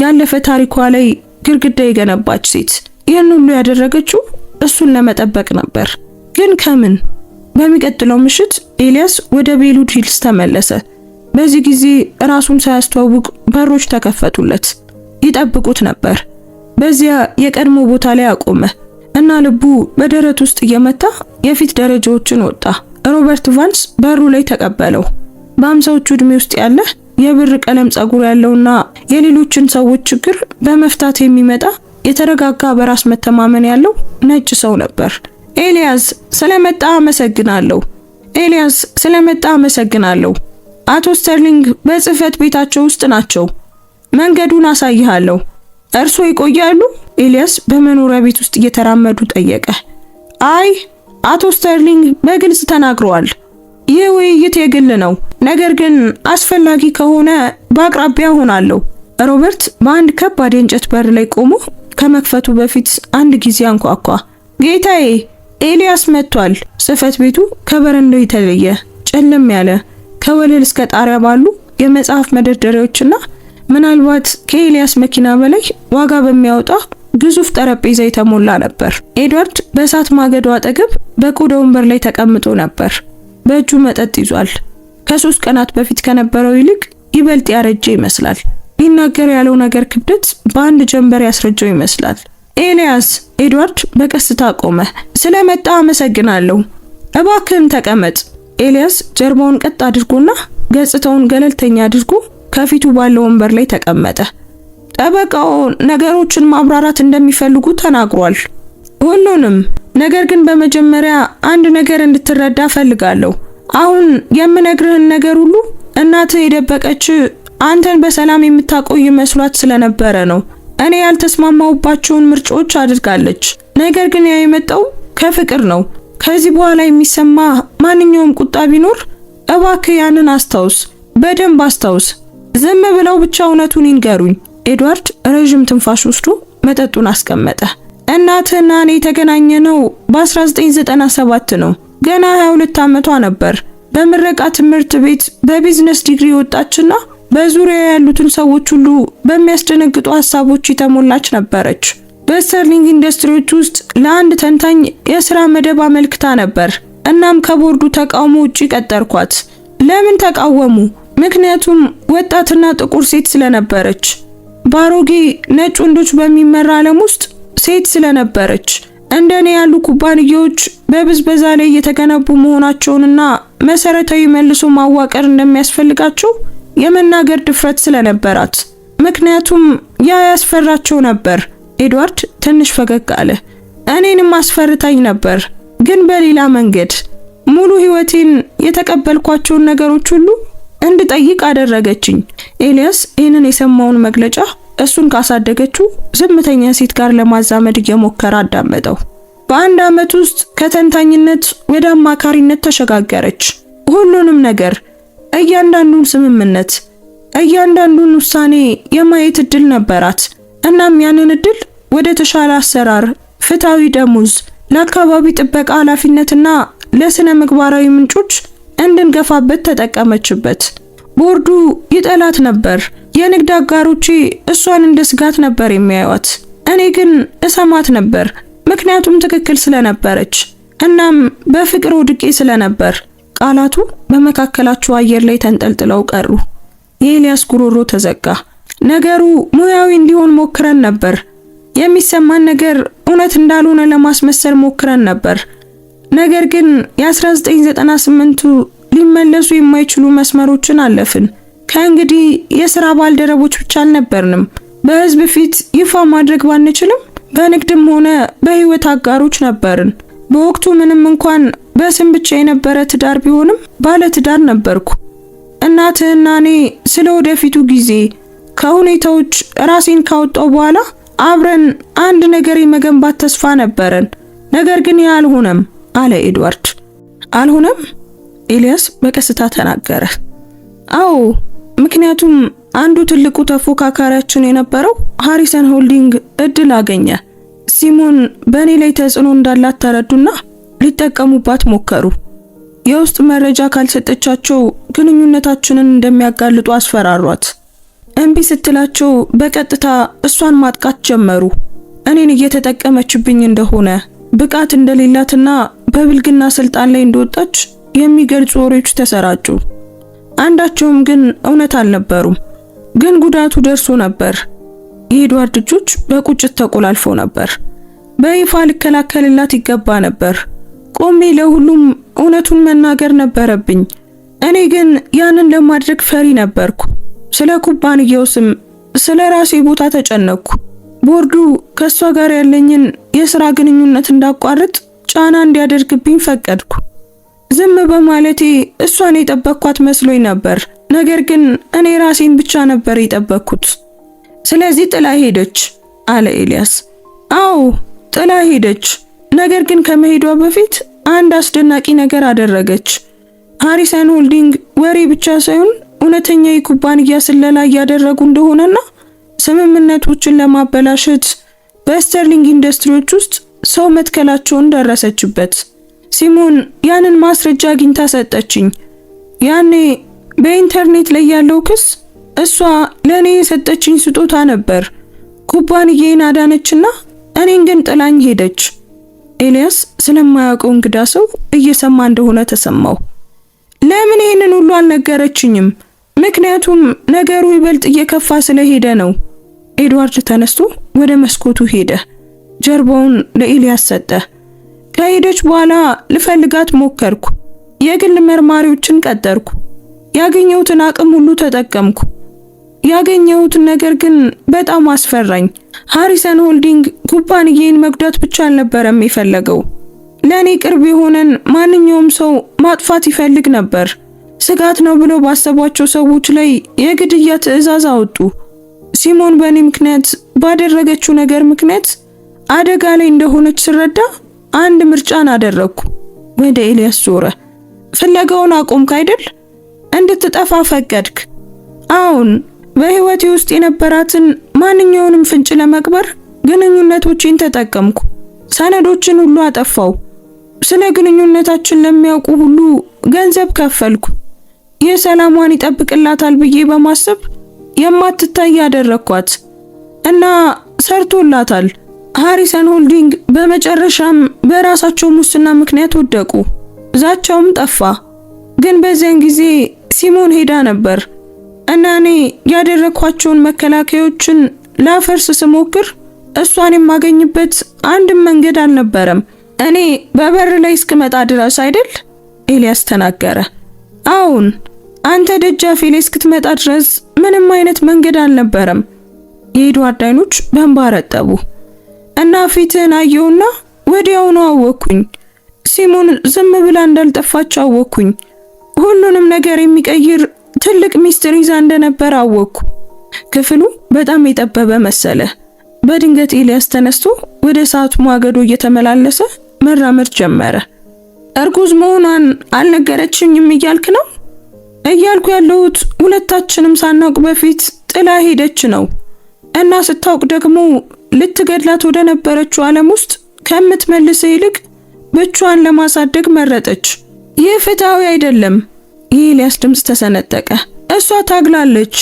ያለፈ ታሪኳ ላይ ግድግዳ የገነባች ሴት ይህን ሁሉ ያደረገችው እሱን ለመጠበቅ ነበር። ግን ከምን? በሚቀጥለው ምሽት ኤልያስ ወደ ቤሉድ ሂልስ ተመለሰ። በዚህ ጊዜ ራሱን ሳያስተዋውቅ በሮች ተከፈቱለት። ይጠብቁት ነበር። በዚያ የቀድሞ ቦታ ላይ አቆመ እና ልቡ በደረት ውስጥ እየመታ የፊት ደረጃዎችን ወጣ። ሮበርት ቫንስ በሩ ላይ ተቀበለው። በአምሳዎቹ ዕድሜ ውስጥ ያለ የብር ቀለም ጸጉር ያለውና የሌሎችን ሰዎች ችግር በመፍታት የሚመጣ የተረጋጋ በራስ መተማመን ያለው ነጭ ሰው ነበር። ኤልያስ ስለመጣ አመሰግናለሁ። ኤልያስ ስለመጣ አመሰግናለሁ። አቶ ስተርሊንግ በጽህፈት ቤታቸው ውስጥ ናቸው። መንገዱን አሳይሃለሁ። እርሶ ይቆያሉ? ኤልያስ በመኖሪያ ቤት ውስጥ እየተራመዱ ጠየቀ። አይ፣ አቶ ስተርሊንግ በግልጽ ተናግረዋል። ይህ ውይይት የግል ነው፣ ነገር ግን አስፈላጊ ከሆነ በአቅራቢያ ሆናለሁ። ሮበርት በአንድ ከባድ የእንጨት በር ላይ ቆሞ ከመክፈቱ በፊት አንድ ጊዜ አንኳኳ። ጌታዬ፣ ኤልያስ መጥቷል። ጽህፈት ቤቱ ከበረንዳው የተለየ ጨለም ያለ ከወለል እስከ ጣሪያ ባሉ የመጽሐፍ መደርደሪያዎችና ምናልባት ከኤልያስ መኪና በላይ ዋጋ በሚያወጣ ግዙፍ ጠረጴዛ የተሞላ ነበር። ኤድዋርድ በእሳት ማገዶ አጠገብ በቆዳ ወንበር ላይ ተቀምጦ ነበር። በእጁ መጠጥ ይዟል። ከ3 ቀናት በፊት ከነበረው ይልቅ ይበልጥ ያረጀ ይመስላል። ሊናገር ያለው ነገር ክብደት በአንድ ጀንበር ያስረጀው ይመስላል። ኤልያስ፣ ኤድዋርድ በቀስታ ቆመ። ስለመጣ አመሰግናለሁ። እባክህን ተቀመጥ። ኤልያስ ጀርባውን ቀጥ አድርጎና ገጽታውን ገለልተኛ አድርጎ ከፊቱ ባለው ወንበር ላይ ተቀመጠ። ጠበቃው ነገሮችን ማብራራት እንደሚፈልጉ ተናግሯል። ሁሉንም። ነገር ግን በመጀመሪያ አንድ ነገር እንድትረዳ ፈልጋለሁ። አሁን የምነግርህን ነገር ሁሉ እናትህ የደበቀች አንተን በሰላም የምታቆይ መስሏት ስለነበረ ነው። እኔ ያልተስማማውባቸውን ምርጫዎች አድርጋለች። ነገር ግን ያ የመጣው ከፍቅር ነው። ከዚህ በኋላ የሚሰማ ማንኛውም ቁጣ ቢኖር እባክህ ያንን አስታውስ፣ በደንብ አስታውስ። ዝም ብለው ብቻ እውነቱን ይንገሩኝ። ኤድዋርድ ረጅም ትንፋሽ ወስዶ መጠጡን አስቀመጠ። እናትህና እኔ የተገናኘነው በ1997 ነው። ገና 22 ዓመቷ ነበር። በምረቃ ትምህርት ቤት በቢዝነስ ዲግሪ ወጣችና በዙሪያ ያሉትን ሰዎች ሁሉ በሚያስደነግጡ ሐሳቦች የተሞላች ነበረች። በስተርሊንግ ኢንዱስትሪዎች ውስጥ ለአንድ ተንታኝ የሥራ መደብ አመልክታ ነበር። እናም ከቦርዱ ተቃውሞ ውጪ ቀጠርኳት። ለምን ተቃወሙ? ምክንያቱም ወጣትና ጥቁር ሴት ስለነበረች። ባሮጌ ነጭ ወንዶች በሚመራ ዓለም ውስጥ ሴት ስለነበረች። እንደኔ ያሉ ኩባንያዎች በብዝበዛ ላይ የተገነቡ መሆናቸውንና መሰረታዊ መልሶ ማዋቀር እንደሚያስፈልጋቸው የመናገር ድፍረት ስለነበራት። ምክንያቱም ያ ያስፈራቸው ነበር። ኤድዋርድ ትንሽ ፈገግ አለ። እኔንም አስፈርታኝ ነበር፣ ግን በሌላ መንገድ። ሙሉ ህይወቴን የተቀበልኳቸውን ነገሮች ሁሉ እንድጠይቅ አደረገችኝ። ኤልያስ ይህንን የሰማውን መግለጫ እሱን ካሳደገችው ዝምተኛ ሴት ጋር ለማዛመድ እየሞከረ አዳመጠው። በአንድ ዓመት ውስጥ ከተንታኝነት ወደ አማካሪነት ተሸጋገረች። ሁሉንም ነገር፣ እያንዳንዱን ስምምነት፣ እያንዳንዱን ውሳኔ የማየት እድል ነበራት። እናም ያንን እድል ወደ ተሻለ አሰራር፣ ፍትሃዊ ደሞዝ፣ ለአካባቢ ጥበቃ ኃላፊነትና ለስነ ምግባራዊ ምንጮች እንድንገፋበት ተጠቀመችበት። ቦርዱ ይጠላት ነበር። የንግድ አጋሮቼ እሷን እንደ ስጋት ነበር የሚያዩት። እኔ ግን እሰማት ነበር፣ ምክንያቱም ትክክል ስለነበረች። እናም በፍቅር ወድቄ ስለነበር። ቃላቱ በመካከላቸው አየር ላይ ተንጠልጥለው ቀሩ። የኤልያስ ጉሮሮ ተዘጋ። ነገሩ ሙያዊ እንዲሆን ሞክረን ነበር። የሚሰማን ነገር እውነት እንዳልሆነ ለማስመሰል ሞክረን ነበር። ነገር ግን የ1998ቱ ሊመለሱ የማይችሉ መስመሮችን አለፍን። ከእንግዲህ የሥራ ባልደረቦች ብቻ አልነበርንም። በህዝብ ፊት ይፋ ማድረግ ባንችልም በንግድም ሆነ በህይወት አጋሮች ነበርን። በወቅቱ ምንም እንኳን በስም ብቻ የነበረ ትዳር ቢሆንም ባለ ትዳር ነበርኩ። እናትህና እኔ ስለ ወደፊቱ ጊዜ ከሁኔታዎች ራሴን ካወጣው በኋላ አብረን አንድ ነገር የመገንባት ተስፋ ነበረን። ነገር ግን ያ አልሆነም አለ ኤድዋርድ። አልሆነም? ኤልያስ በቀስታ ተናገረ። አዎ፣ ምክንያቱም አንዱ ትልቁ ተፎካካሪያችን የነበረው ሃሪሰን ሆልዲንግ እድል አገኘ። ሲሞን በእኔ ላይ ተጽዕኖ እንዳላት ተረዱና ሊጠቀሙባት ሞከሩ። የውስጥ መረጃ ካልሰጠቻቸው ግንኙነታችንን እንደሚያጋልጡ አስፈራሯት። እምቢ ስትላቸው በቀጥታ እሷን ማጥቃት ጀመሩ። እኔን እየተጠቀመችብኝ እንደሆነ፣ ብቃት እንደሌላትና በብልግና ስልጣን ላይ እንደወጣች የሚገልጹ ወሬዎች ተሰራጩ። አንዳቸውም ግን እውነት አልነበሩም። ግን ጉዳቱ ደርሶ ነበር። የኤድዋርድ እጆች በቁጭት ተቆላልፈው ነበር። በይፋ ልከላከልላት ይገባ ነበር። ቆሜ ለሁሉም እውነቱን መናገር ነበረብኝ። እኔ ግን ያንን ለማድረግ ፈሪ ነበርኩ። ስለ ኩባንያው ስም፣ ስለ ራሴ ቦታ ተጨነቅኩ። ቦርዱ ከሷ ጋር ያለኝን የሥራ ግንኙነት እንዳቋርጥ ጫና እንዲያደርግብኝ ፈቀድኩ። ዝም በማለቴ እሷን የጠበቅኳት መስሎኝ ነበር። ነገር ግን እኔ ራሴን ብቻ ነበር የጠበቅኩት። ስለዚህ ጥላ ሄደች አለ ኤልያስ። አዎ ጥላ ሄደች። ነገር ግን ከመሄዷ በፊት አንድ አስደናቂ ነገር አደረገች። ሃሪሰን ሆልዲንግ ወሬ ብቻ ሳይሆን እውነተኛ የኩባንያ ስለላ እያደረጉ እንደሆነና ስምምነቶችን ለማበላሸት በስተርሊንግ ኢንዱስትሪዎች ውስጥ ሰው መትከላቸውን ደረሰችበት። ሲሞን ያንን ማስረጃ አግኝታ ሰጠችኝ። ያኔ በኢንተርኔት ላይ ያለው ክስ እሷ ለኔ የሰጠችኝ ስጦታ ነበር። ኩባንያዬን አዳነችና እኔን ግን ጥላኝ ሄደች። ኤልያስ ስለማያውቀው እንግዳ ሰው እየሰማ እንደሆነ ተሰማው። ለምን ይሄንን ሁሉ አልነገረችኝም? ምክንያቱም ነገሩ ይበልጥ እየከፋ ስለሄደ ነው። ኤድዋርድ ተነስቶ ወደ መስኮቱ ሄደ። ጀርባውን ለኤልያስ ሰጠ። ከሄደች በኋላ ልፈልጋት ሞከርኩ። የግል መርማሪዎችን ቀጠርኩ። ያገኘሁትን አቅም ሁሉ ተጠቀምኩ። ያገኘሁትን ነገር ግን በጣም አስፈራኝ። ሃሪሰን ሆልዲንግ ኩባንያዬን መጉዳት ብቻ አልነበረም የፈለገው። ለኔ ቅርብ የሆነን ማንኛውም ሰው ማጥፋት ይፈልግ ነበር። ስጋት ነው ብለው ባሰቧቸው ሰዎች ላይ የግድያ ትዕዛዝ አወጡ። ሲሞን በእኔ ምክንያት ባደረገችው ነገር ምክንያት አደጋ ላይ እንደሆነች ስረዳ አንድ ምርጫን አደረግኩ። ወደ ኤልያስ ዞረ። ፍለጋውን አቆምክ አይደል? እንድትጠፋ ፈቀድክ። አሁን በህይወቴ ውስጥ የነበራትን ማንኛውንም ፍንጭ ለመቅበር ግንኙነቶችን ተጠቀምኩ። ሰነዶችን ሁሉ አጠፋው። ስለ ግንኙነታችን ለሚያውቁ ሁሉ ገንዘብ ከፈልኩ። የሰላሟን ይጠብቅላታል ብዬ በማሰብ የማትታይ ያደረኳት እና ሰርቶላታል። ሃሪሰን ሆልዲንግ በመጨረሻም በራሳቸው ሙስና ምክንያት ወደቁ። ዛቻውም ጠፋ። ግን በዚያን ጊዜ ሲሞን ሄዳ ነበር እና እኔ ያደረኳቸውን መከላከያዎችን ላፈርስ ስሞክር እሷን የማገኝበት አንድም መንገድ አልነበረም። እኔ በበር ላይ እስክመጣ ድረስ አይደል? ኤልያስ ተናገረ። አሁን አንተ ደጃፌ ላይ እስክትመጣ ድረስ ምንም አይነት መንገድ አልነበረም። የኤድዋርድ አይኖች በእንባ ረጠቡ እና ፊትህን አየውና ወዲያውኑ አወኩኝ። ሲሞን ዝም ብላ እንዳልጠፋች አወኩኝ። ሁሉንም ነገር የሚቀይር ትልቅ ሚስጥር ይዛ እንደነበር አወኩ። ክፍሉ በጣም የጠበበ መሰለ። በድንገት ኤልያስ ተነስቶ ወደ ሰዓቱ ማገዶ እየተመላለሰ መራመድ ጀመረ። እርጉዝ መሆኗን አልነገረችኝም እያልክ ነው? እያልኩ ያለሁት ሁለታችንም ሳናውቅ በፊት ጥላ ሄደች ነው እና ስታውቅ ደግሞ ልትገድላት ወደ ነበረችው ዓለም ውስጥ ከምትመልስ ይልቅ ብቻዋን ለማሳደግ መረጠች። ይህ ፍትሃዊ አይደለም። የኤልያስ ድምጽ ተሰነጠቀ። እሷ ታግላለች።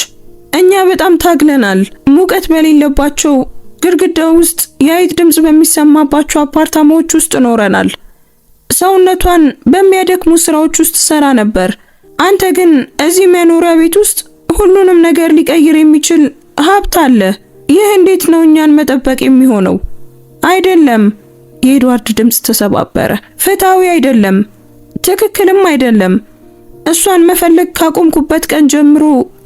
እኛ በጣም ታግለናል። ሙቀት በሌለባቸው ግድግዳ ውስጥ የአይጥ ድምጽ በሚሰማባቸው አፓርታማዎች ውስጥ ኖረናል። ሰውነቷን በሚያደክሙ ስራዎች ውስጥ ሰራ ነበር። አንተ ግን እዚህ መኖሪያ ቤት ውስጥ ሁሉንም ነገር ሊቀይር የሚችል ሀብት አለ። ይህ እንዴት ነው እኛን መጠበቅ የሚሆነው? አይደለም። የኤድዋርድ ድምጽ ተሰባበረ። ፍትሃዊ አይደለም፣ ትክክልም አይደለም። እሷን መፈለግ ካቆምኩበት ቀን ጀምሮ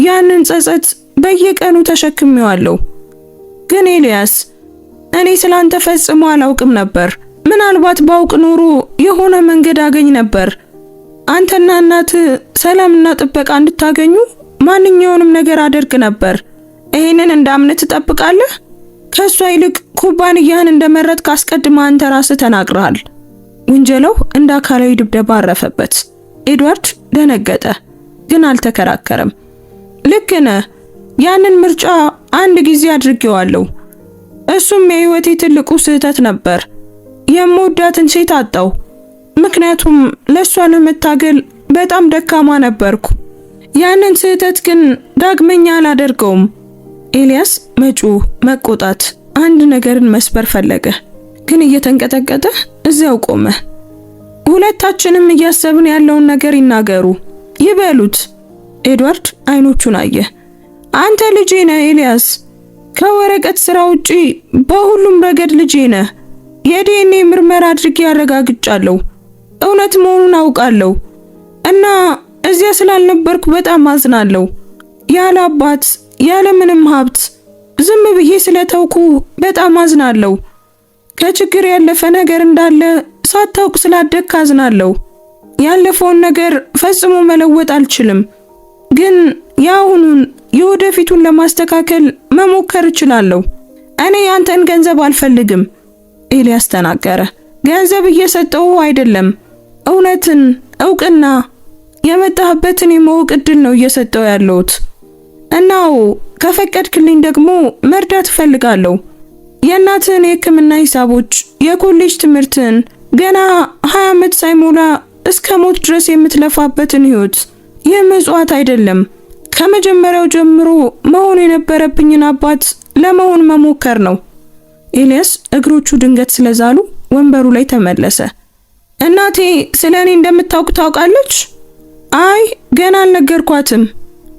ያንን ጸጸት በየቀኑ ተሸክሜዋለሁ። ግን ኤልያስ፣ እኔ ስላንተ ፈጽሞ አላውቅም ነበር። ምናልባት ባውቅ ኖሮ የሆነ መንገድ አገኝ ነበር። አንተና እናትህ ሰላምና ጥበቃ እንድታገኙ ማንኛውንም ነገር አደርግ ነበር። ይሄንን እንዳምነት ትጠብቃለህ? ከሷ ይልቅ ኩባንያህን እንደመረጥክ አስቀድመህ አንተ ራስህ ተናግረሃል። ወንጀላው እንደ አካላዊ ድብደባ አረፈበት። ኤድዋርድ ደነገጠ፣ ግን አልተከራከረም። ልክ ነህ። ያንን ምርጫ አንድ ጊዜ አድርጌዋለሁ። እሱም የህይወቴ ትልቁ ስህተት ነበር። የምወዳትን ሴት አጣው። ምክንያቱም ለሷ ለመታገል በጣም ደካማ ነበርኩ። ያንን ስህተት ግን ዳግመኛ አላደርገውም። ኤልያስ መጮህ፣ መቆጣት፣ አንድ ነገርን መስበር ፈለገ። ግን እየተንቀጠቀጠ እዚያው ቆመ። ሁለታችንም እያሰብን ያለውን ነገር ይናገሩ፣ ይበሉት። ኤድዋርድ አይኖቹን አየ። አንተ ልጄ ነህ ኤልያስ። ከወረቀት ስራ ውጪ በሁሉም ረገድ ልጄ ነህ። የዲኤንኤ ምርመራ አድርጌ ያረጋግጫለሁ። እውነት መሆኑን አውቃለሁ እና እዚያ ስላልነበርኩ በጣም አዝናለሁ። ያለ አባት ያለ ምንም ሀብት ዝም ብዬ ስለተውኩ በጣም አዝናለሁ። ከችግር ያለፈ ነገር እንዳለ ሳታውቅ ስላደግክ አዝናለሁ። ያለፈውን ነገር ፈጽሞ መለወጥ አልችልም፣ ግን የአሁኑን የወደፊቱን ለማስተካከል መሞከር እችላለሁ። እኔ ያንተን ገንዘብ አልፈልግም ኤልያስ ተናገረ። ገንዘብ እየሰጠው አይደለም፣ እውነትን፣ እውቅና፣ የመጣህበትን የማወቅ ዕድል ነው እየሰጠው ያለሁት። እናው ከፈቀድክልኝ ደግሞ መርዳት እፈልጋለሁ። የእናትህን የሕክምና ሂሳቦች፣ የኮሌጅ ትምህርትን፣ ገና 20 ዓመት ሳይሞላ እስከ ሞት ድረስ የምትለፋበትን ህይወት። ይህ ምጽዋት አይደለም። ከመጀመሪያው ጀምሮ መሆን የነበረብኝን አባት ለመሆን መሞከር ነው። ኤልያስ እግሮቹ ድንገት ስለዛሉ ወንበሩ ላይ ተመለሰ። እናቴ ስለኔ እንደምታውቅ ታውቃለች? አይ ገና አልነገርኳትም።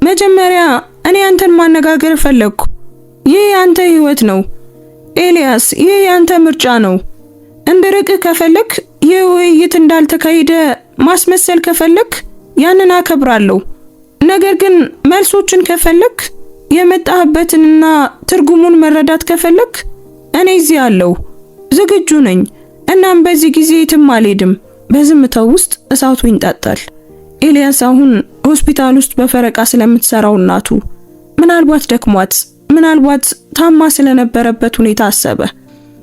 መጀመሪያ እኔ አንተን ማነጋገር ፈለግኩ። ይህ ያንተ ህይወት ነው ኤልያስ፣ ይህ ያንተ ምርጫ ነው። እንድርቅህ ከፈለክ፣ ይህ ውይይት እንዳልተካሄደ ማስመሰል ከፈለክ ያንን አከብራለሁ። ነገር ግን መልሶችን ከፈለክ፣ የመጣህበትንና ትርጉሙን መረዳት ከፈለክ እኔ እዚህ አለሁ፣ ዝግጁ ነኝ። እናም በዚህ ጊዜ የትም አልሄድም። በዝምታው ውስጥ እሳቱ ይንጣጣል። ኤልያስ አሁን ሆስፒታል ውስጥ በፈረቃ ስለምትሰራው እናቱ ምናልባት ደክሟት፣ ምናልባት ታማ ስለነበረበት ሁኔታ አሰበ።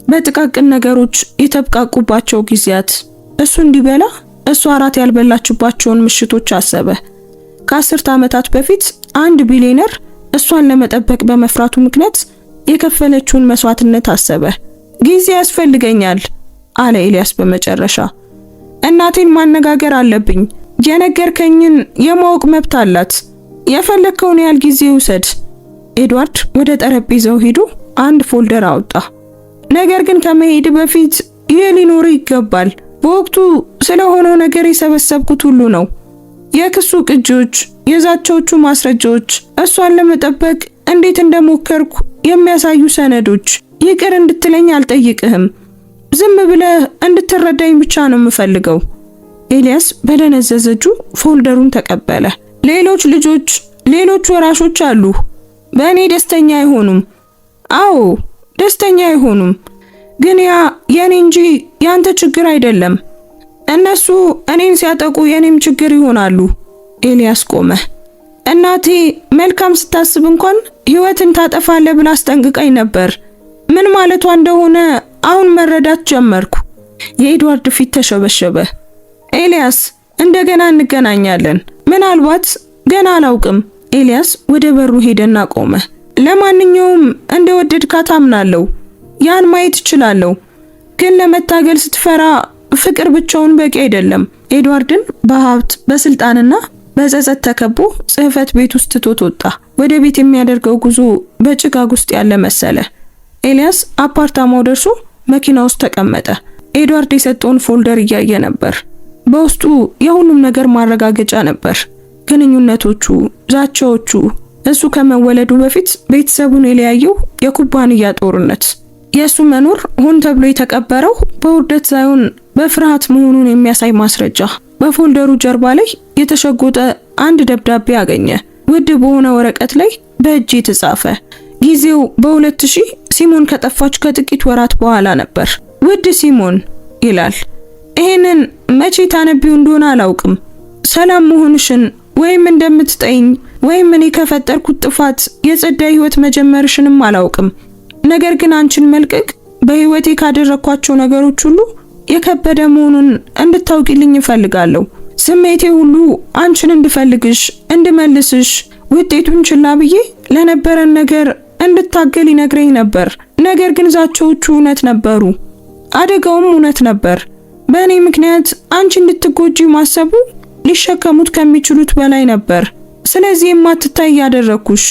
በጥቃቅን ነገሮች የተብቃቁባቸው ጊዜያት፣ እሱ እንዲበላ እሱ አራት ያልበላችባቸውን ምሽቶች አሰበ። ከ10 ዓመታት በፊት አንድ ቢሊዮነር እሷን ለመጠበቅ በመፍራቱ ምክንያት የከፈለችውን መስዋዕትነት አሰበ። ጊዜ ያስፈልገኛል አለ ኤልያስ በመጨረሻ። እናቴን ማነጋገር አለብኝ። የነገርከኝን የማወቅ መብት አላት። የፈለከውን ያህል ጊዜ ውሰድ። ኤድዋርድ ወደ ጠረጴዛው ሄዶ አንድ ፎልደር አወጣ። ነገር ግን ከመሄድ በፊት ይህ ሊኖር ይገባል። በወቅቱ ስለሆነው ነገር የሰበሰብኩት ሁሉ ነው። የክሱ ቅጂዎች፣ የዛቻዎቹ ማስረጃዎች፣ እሷን ለመጠበቅ እንዴት እንደሞከርኩ የሚያሳዩ ሰነዶች። ይቅር እንድትለኝ አልጠይቅህም። ዝም ብለህ እንድትረዳኝ ብቻ ነው የምፈልገው። ኤልያስ በደነዘዘ እጁ ፎልደሩን ተቀበለ። ሌሎች ልጆች፣ ሌሎች ወራሾች አሉ። በእኔ ደስተኛ አይሆኑም። አዎ ደስተኛ አይሆኑም። ግን ያ የኔ እንጂ ያንተ ችግር አይደለም። እነሱ እኔን ሲያጠቁ የኔም ችግር ይሆናሉ። ኤልያስ ቆመ። እናቴ መልካም ስታስብ እንኳን ህይወትን ታጠፋለህ ብላ አስጠንቅቃኝ ነበር። ምን ማለቷ እንደሆነ አሁን መረዳት ጀመርኩ። የኤድዋርድ ፊት ተሸበሸበ። ኤልያስ እንደገና እንገናኛለን። ምናልባት ገና አላውቅም። ኤልያስ ወደ በሩ ሄደና ቆመ። ለማንኛውም እንደወደድካት አምናለሁ። ያን ማየት እችላለሁ። ግን ለመታገል ስትፈራ ፍቅር ብቻውን በቂ አይደለም። ኤድዋርድን በሀብት በስልጣንና በጸጸት ተከቦ ጽህፈት ቤት ውስጥ ትቶት ወጣ። ወደ ቤት የሚያደርገው ጉዞ በጭጋግ ውስጥ ያለ መሰለ። ኤልያስ አፓርታማው ደርሶ መኪና ውስጥ ተቀመጠ። ኤድዋርድ የሰጠውን ፎልደር እያየ ነበር። በውስጡ የሁሉም ነገር ማረጋገጫ ነበር። ግንኙነቶቹ፣ ዛቻዎቹ፣ እሱ ከመወለዱ በፊት ቤተሰቡን የለያየው የኩባንያ ጦርነት፣ የእሱ መኖር ሆን ተብሎ የተቀበረው በውርደት ሳይሆን በፍርሃት መሆኑን የሚያሳይ ማስረጃ። በፎልደሩ ጀርባ ላይ የተሸጎጠ አንድ ደብዳቤ አገኘ። ውድ በሆነ ወረቀት ላይ በእጅ የተጻፈ። ጊዜው በ2000 ሲሞን ከጠፋች ከጥቂት ወራት በኋላ ነበር። ውድ ሲሞን ይላል። ይሄንን መቼ ታነቢው እንደሆነ አላውቅም። ሰላም መሆንሽን ወይም እንደምትጠይኝ ወይም እኔ ከፈጠርኩት ጥፋት የጸዳ ህይወት መጀመርሽንም አላውቅም። ነገር ግን አንቺን መልቀቅ በህይወቴ ካደረኳቸው ነገሮች ሁሉ የከበደ መሆኑን እንድታውቂልኝ እፈልጋለሁ። ስሜቴ ሁሉ አንቺን እንድፈልግሽ፣ እንድመልስሽ፣ ውጤቱን ችላ ብዬ ለነበረን ነገር እንድታገል ይነግረኝ ነበር። ነገር ግን ዛቻዎቹ እውነት ነበሩ። አደጋውም እውነት ነበር። በእኔ ምክንያት አንቺ እንድትጎጂ ማሰቡ ሊሸከሙት ከሚችሉት በላይ ነበር። ስለዚህ የማትታይ ያደረኩሽ።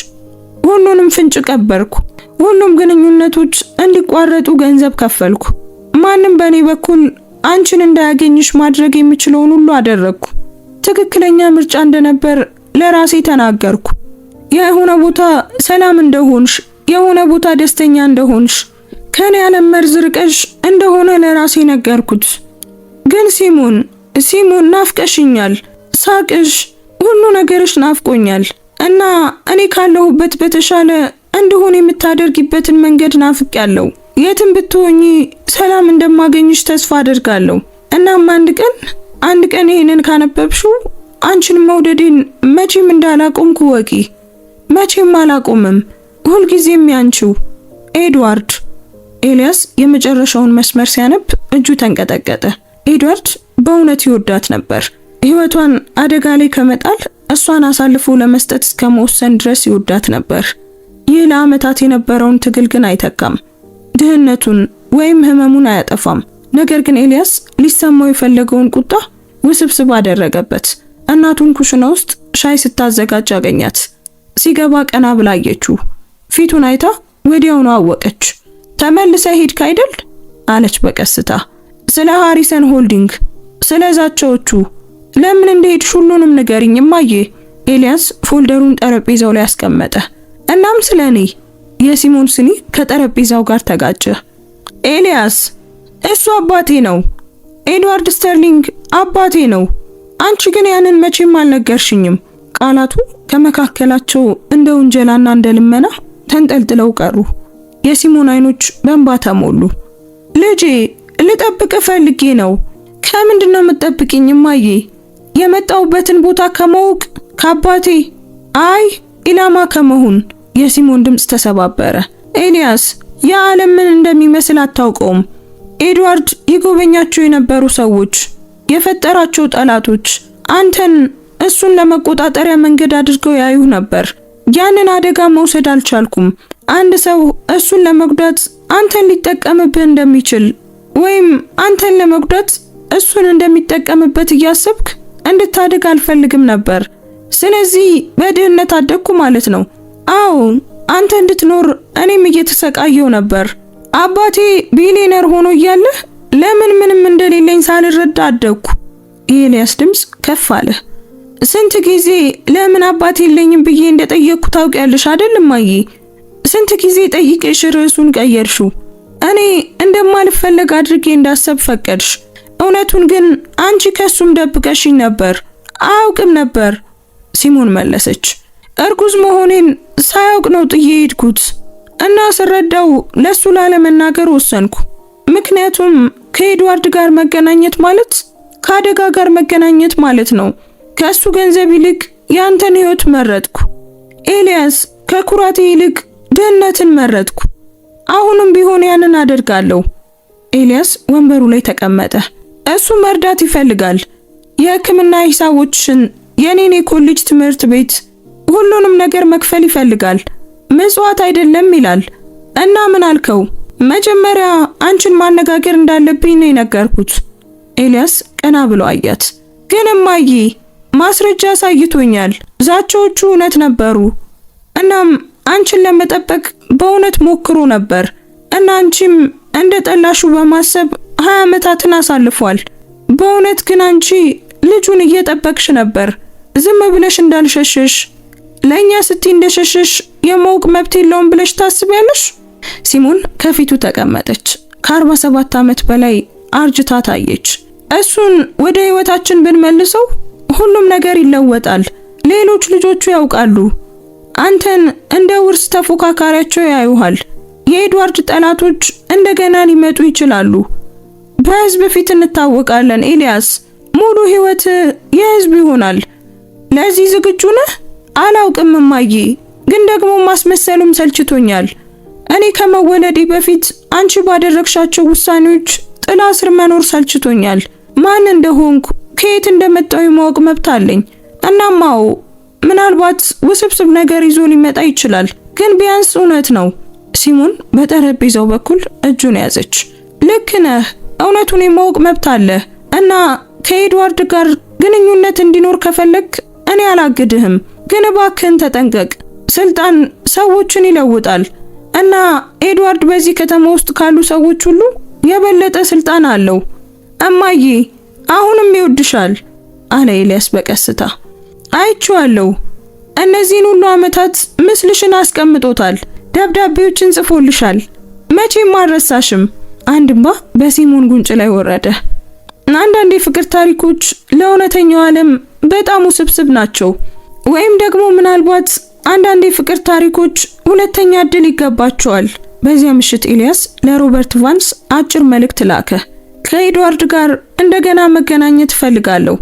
ሁሉንም ፍንጭ ቀበርኩ። ሁሉም ግንኙነቶች እንዲቋረጡ ገንዘብ ከፈልኩ። ማንም በእኔ በኩል አንቺን እንዳያገኝሽ ማድረግ የሚችለውን ሁሉ አደረግኩ። ትክክለኛ ምርጫ እንደነበር ለራሴ ተናገርኩ። የሆነ ቦታ ሰላም እንደሆንሽ፣ የሆነ ቦታ ደስተኛ እንደሆንሽ፣ ከኔ ዓለም መርዝ ርቀሽ እንደሆነ ለራሴ ነገርኩት። ግን ሲሞን ናፍቀሽኛል። ሳቅሽ፣ ሁሉ ነገርሽ ናፍቆኛል እና እኔ ካለሁበት በተሻለ እንደሆነ የምታደርጊበትን መንገድ ናፍቄያለሁ። የትም ብትሆኚ ሰላም እንደማገኝሽ ተስፋ አደርጋለሁ። እናም አንድ ቀን ይሄንን ካነበብሽው አንቺን መውደዴን መቼም እንዳላቆምኩ ወቂ። መቼም አላቆምም። ሁልጊዜም ያንቺው ኤድዋርድ። ኤልያስ የመጨረሻውን መስመር ሲያነብ እጁ ተንቀጠቀጠ። ኤድዋርድ በእውነት ይወዳት ነበር። ሕይወቷን አደጋ ላይ ከመጣል እሷን አሳልፎ ለመስጠት እስከ መወሰን ድረስ ይወዳት ነበር። ይህ ለዓመታት የነበረውን ትግል ግን አይተካም። ድህነቱን ወይም ህመሙን አያጠፋም። ነገር ግን ኤልያስ ሊሰማው የፈለገውን ቁጣ ውስብስብ አደረገበት። እናቱን ኩሽና ውስጥ ሻይ ስታዘጋጅ አገኛት። ሲገባ ቀና ብላ አየችው። ፊቱን አይታ ወዲያውኑ አወቀች። ተመልሰ ሄድክ አይደል? አለች በቀስታ። ስለ ሃሪሰን ሆልዲንግ፣ ስለ ዛቻዎቹ፣ ለምን እንደሄድሽ ሁሉንም ንገሪኝ እማዬ። ኤልያስ ፎልደሩን ጠረጴዛው ላይ አስቀመጠ። እናም ስለኔ። የሲሞን ስኒ ከጠረጴዛው ጋር ተጋጨ። ኤልያስ፣ እሱ አባቴ ነው። ኤድዋርድ ስተርሊንግ አባቴ ነው። አንቺ ግን ያንን መቼም አልነገርሽኝም። ቃላቱ ከመካከላቸው እንደ ውንጀላና እንደ ልመና ተንጠልጥለው ቀሩ። የሲሞን አይኖች በእንባ ተሞሉ። ልጄ፣ ልጠብቅ ፈልጌ ነው። ከምንድን ነው የምትጠብቂኝ እማዬ? የመጣውበትን ቦታ ከማወቅ ከአባቴ? አይ ኢላማ ከመሆን። የሲሞን ድምጽ ተሰባበረ። ኤልያስ፣ የዓለም ምን እንደሚመስል አታውቀውም። ኤድዋርድ ይጎበኛቸው የነበሩ ሰዎች፣ የፈጠራቸው ጠላቶች አንተን እሱን ለመቆጣጠሪያ መንገድ አድርገው ያዩ ነበር። ያንን አደጋ መውሰድ አልቻልኩም። አንድ ሰው እሱን ለመጉዳት አንተን ሊጠቀምብህ እንደሚችል ወይም አንተን ለመጉዳት እሱን እንደሚጠቀምበት እያሰብክ እንድታድግ አልፈልግም ነበር። ስለዚህ በድህነት አደግኩ ማለት ነው። አዎ፣ አንተ እንድትኖር እኔም እየተሰቃየው ነበር። አባቴ ቢሊየነር ሆኖ እያለ ለምን ምንም እንደሌለኝ ሳልረዳ አደግኩ። የኤልያስ ድምጽ ከፍ አለ። ስንት ጊዜ ለምን አባቴ የለኝም ብዬ እንደጠየቅኩ ታውቂያለሽ አይደል እማዬ? ስንት ጊዜ ጠይቄሽ ርዕሱን ቀየርሽው። እኔ እንደማልፈለግ አድርጌ እንዳሰብ ፈቀድሽ። እውነቱን ግን አንቺ ከሱም ደብቀሽኝ ነበር። አያውቅም ነበር። ሲሞን መለሰች። እርጉዝ መሆኔን ሳያውቅ ነው ጥዬ ሄድኩት እና ስረዳው ለሱ ላለመናገር ወሰንኩ። ምክንያቱም ከኤድዋርድ ጋር መገናኘት ማለት ከአደጋ ጋር መገናኘት ማለት ነው። ከሱ ገንዘብ ይልቅ ያንተን ህይወት መረጥኩ። ኤልያስ፣ ከኩራቴ ይልቅ ድህነትን መረጥኩ። አሁንም ቢሆን ያንን አደርጋለሁ። ኤልያስ ወንበሩ ላይ ተቀመጠ። እሱ መርዳት ይፈልጋል። የሕክምና ሂሳቦችን፣ የኔን የኮሌጅ ትምህርት ቤት፣ ሁሉንም ነገር መክፈል ይፈልጋል። ምጽዋት አይደለም ይላል። እና ምን አልከው? መጀመሪያ አንቺን ማነጋገር እንዳለብኝ ነው የነገርኩት። ኤልያስ ቀና ብሎ አያት። ግን እማዬ፣ ማስረጃ አሳይቶኛል። ዛቻዎቹ እውነት ነበሩ። እናም አንቺን ለመጠበቅ በእውነት ሞክሮ ነበር እና አንቺም እንደ ጠላሹ በማሰብ 20 ዓመታትን አሳልፏል። በእውነት ግን አንቺ ልጁን እየጠበቅሽ ነበር። ዝም ብለሽ እንዳልሸሸሽ፣ ለኛ ስትይ እንደሸሸሽ የማወቅ መብት የለውም ብለሽ ታስቢያለሽ? ሲሞን ከፊቱ ተቀመጠች። ከ47 ዓመት በላይ አርጅታ ታየች። እሱን ወደ ህይወታችን ብንመልሰው ሁሉም ነገር ይለወጣል። ሌሎች ልጆቹ ያውቃሉ። አንተን እንደ ውርስ ተፎካካሪያቸው ያዩሃል። የኤድዋርድ ጠላቶች እንደገና ሊመጡ ይችላሉ። በህዝብ ፊት እንታወቃለን። ኤልያስ፣ ሙሉ ህይወት የህዝብ ይሆናል። ለዚህ ዝግጁ ነህ? አላውቅም እማዬ፣ ግን ደግሞ ማስመሰሉም ሰልችቶኛል። እኔ ከመወለዴ በፊት አንቺ ባደረግሻቸው ውሳኔዎች ጥላ ስር መኖር ሰልችቶኛል። ማን እንደሆንኩ ከየት እንደመጣሁ የማወቅ መብት አለኝ። እናማው ምናልባት ውስብስብ ነገር ይዞ ሊመጣ ይችላል፣ ግን ቢያንስ እውነት ነው። ሲሞን በጠረጴዛው በኩል እጁን ያዘች። ልክ ነህ፣ እውነቱን የማወቅ መብት አለ እና ከኤድዋርድ ጋር ግንኙነት እንዲኖር ከፈለግ እኔ አላግድህም፣ ግን እባክህን ተጠንቀቅ። ስልጣን ሰዎችን ይለውጣል እና ኤድዋርድ በዚህ ከተማ ውስጥ ካሉ ሰዎች ሁሉ የበለጠ ስልጣን አለው። እማዬ አሁንም ይወድሻል አለ ኤልያስ በቀስታ። አይቼዋለሁ። እነዚህን ሁሉ ዓመታት ምስልሽን አስቀምጦታል፣ ደብዳቤዎችን ጽፎልሻል። መቼም አልረሳሽም። አንድ እንባ በሲሞን ጉንጭ ላይ ወረደ። አንዳንድ የፍቅር ታሪኮች ለእውነተኛው ዓለም በጣም ውስብስብ ናቸው። ወይም ደግሞ ምናልባት አንዳንድ የፍቅር ታሪኮች ሁለተኛ እድል ይገባቸዋል። በዚያ ምሽት ኤልያስ ለሮበርት ቫንስ አጭር መልእክት ላከ። ከኤድዋርድ ጋር እንደገና መገናኘት እፈልጋለሁ፣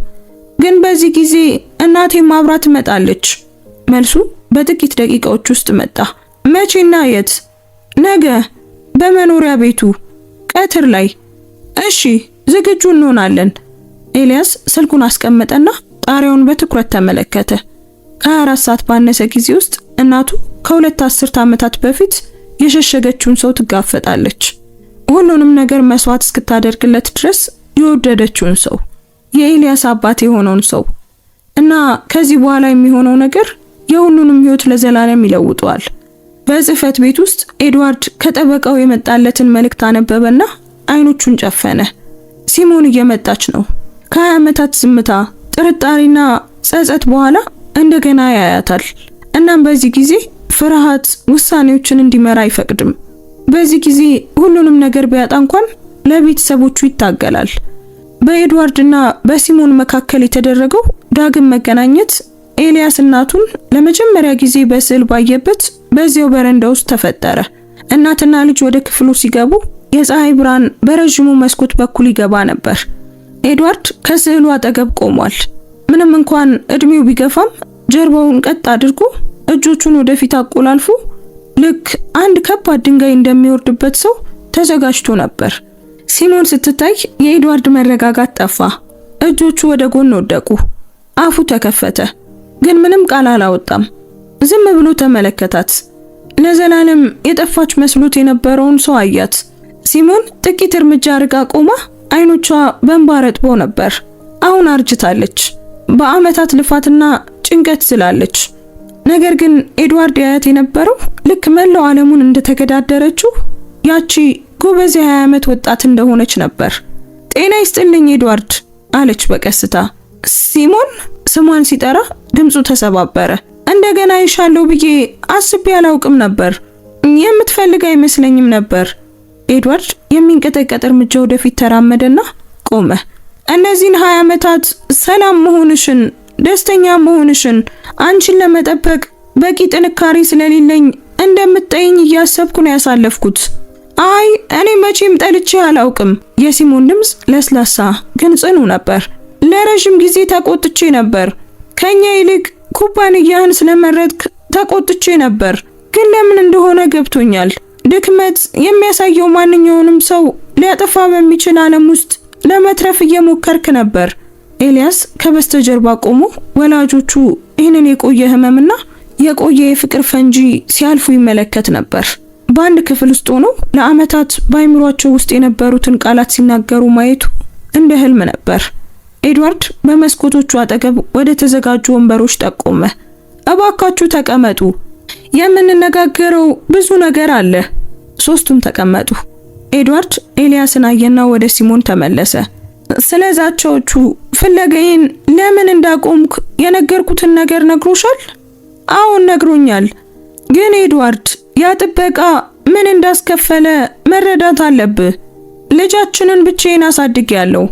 ግን በዚህ ጊዜ እናቴ ማብራ ትመጣለች። መልሱ በጥቂት ደቂቃዎች ውስጥ መጣ። መቼና የት? ነገ በመኖሪያ ቤቱ ቀትር ላይ። እሺ ዝግጁ እንሆናለን። ኤልያስ ስልኩን አስቀመጠና ጣሪያውን በትኩረት ተመለከተ። ከ24 ሰዓት ባነሰ ጊዜ ውስጥ እናቱ ከ2 አስርት ዓመታት በፊት የሸሸገችውን ሰው ትጋፈጣለች። ሁሉንም ነገር መስዋዕት እስክታደርግለት ድረስ የወደደችውን ሰው፣ የኤልያስ አባት የሆነውን ሰው እና ከዚህ በኋላ የሚሆነው ነገር የሁሉንም ሕይወት ለዘላለም ይለውጠዋል። በጽህፈት ቤት ውስጥ ኤድዋርድ ከጠበቃው የመጣለትን መልእክት አነበበና አይኖቹን ጨፈነ። ሲሞን እየመጣች ነው። ከ20 ዓመታት ዝምታ፣ ጥርጣሬና ጸጸት በኋላ እንደገና ያያታል። እናም በዚህ ጊዜ ፍርሃት ውሳኔዎችን እንዲመራ አይፈቅድም። በዚህ ጊዜ ሁሉንም ነገር ቢያጣ እንኳን ለቤተሰቦቹ ይታገላል። በኤድዋርድና በሲሞን መካከል የተደረገው ዳግም መገናኘት ኤልያስ እናቱን ለመጀመሪያ ጊዜ በስዕል ባየበት በዚያው በረንዳ ውስጥ ተፈጠረ። እናትና ልጅ ወደ ክፍሉ ሲገቡ የፀሐይ ብርሃን በረጅሙ መስኮት በኩል ይገባ ነበር። ኤድዋርድ ከስዕሉ አጠገብ ቆሟል። ምንም እንኳን እድሜው ቢገፋም ጀርባውን ቀጥ አድርጎ እጆቹን ወደፊት አቆላልፎ ልክ አንድ ከባድ ድንጋይ እንደሚወርድበት ሰው ተዘጋጅቶ ነበር። ሲሞን ስትታይ የኤድዋርድ መረጋጋት ጠፋ። እጆቹ ወደ ጎን ወደቁ። አፉ ተከፈተ፣ ግን ምንም ቃል አላወጣም። ዝም ብሎ ተመለከታት። ለዘላለም የጠፋች መስሎት የነበረውን ሰው አያት። ሲሞን ጥቂት እርምጃ ርቃ ቆማ አይኖቿ በእንባ ረጥበው ነበር። አሁን አርጅታለች፣ በአመታት ልፋትና ጭንቀት ስላለች። ነገር ግን ኤድዋርድ ያያት የነበረው ልክ መላው ዓለሙን እንደተገዳደረችው ያቺ ጎበዝ የ20 ዓመት ወጣት እንደሆነች ነበር። ጤና ይስጥልኝ ኤድዋርድ አለች በቀስታ። ሲሞን ስሟን ሲጠራ ድምፁ ተሰባበረ። እንደገና ይሻለው ብዬ አስቤ አላውቅም ነበር። የምትፈልግ አይመስለኝም ነበር። ኤድዋርድ የሚንቀጠቀጥ እርምጃ ወደፊት ተራመደና ቆመ። እነዚህን 20 ዓመታት ሰላም መሆንሽን፣ ደስተኛ መሆንሽን፣ አንቺን ለመጠበቅ በቂ ጥንካሬ ስለሌለኝ እንደምትጠይኝ እያሰብኩ ነው ያሳለፍኩት። አይ እኔ መቼም ጠልቼ አላውቅም። የሲሞን ድምፅ ለስላሳ ግን ጽኑ ነበር። ለረጅም ጊዜ ተቆጥቼ ነበር። ከኛ ይልቅ ኩባንያህን ስለመረጥክ ተቆጥቼ ነበር፣ ግን ለምን እንደሆነ ገብቶኛል። ድክመት የሚያሳየው ማንኛውንም ሰው ሊያጠፋ በሚችል ዓለም ውስጥ ለመትረፍ እየሞከርክ ነበር። ኤልያስ ከበስተጀርባ ቆሞ ወላጆቹ ይህንን የቆየ ህመምና የቆየ የፍቅር ፈንጂ ሲያልፉ ይመለከት ነበር። በአንድ ክፍል ውስጥ ሆነው ለአመታት በአይምሯቸው ውስጥ የነበሩትን ቃላት ሲናገሩ ማየቱ እንደ ህልም ነበር። ኤድዋርድ በመስኮቶቹ አጠገብ ወደ ተዘጋጁ ወንበሮች ጠቆመ። እባካችሁ ተቀመጡ፣ የምንነጋገረው ብዙ ነገር አለ። ሶስቱም ተቀመጡ። ኤድዋርድ ኤልያስን አየና ወደ ሲሞን ተመለሰ። ስለዛቻዎቹ ፍለጋዬን ለምን እንዳቆምኩ የነገርኩትን ነገር ነግሮሻል? አዎን ነግሮኛል። ግን ኤድዋርድ ያ ጥበቃ ምን እንዳስከፈለ መረዳት አለብህ። ልጃችንን ብቻዬን አሳድጌያለሁ።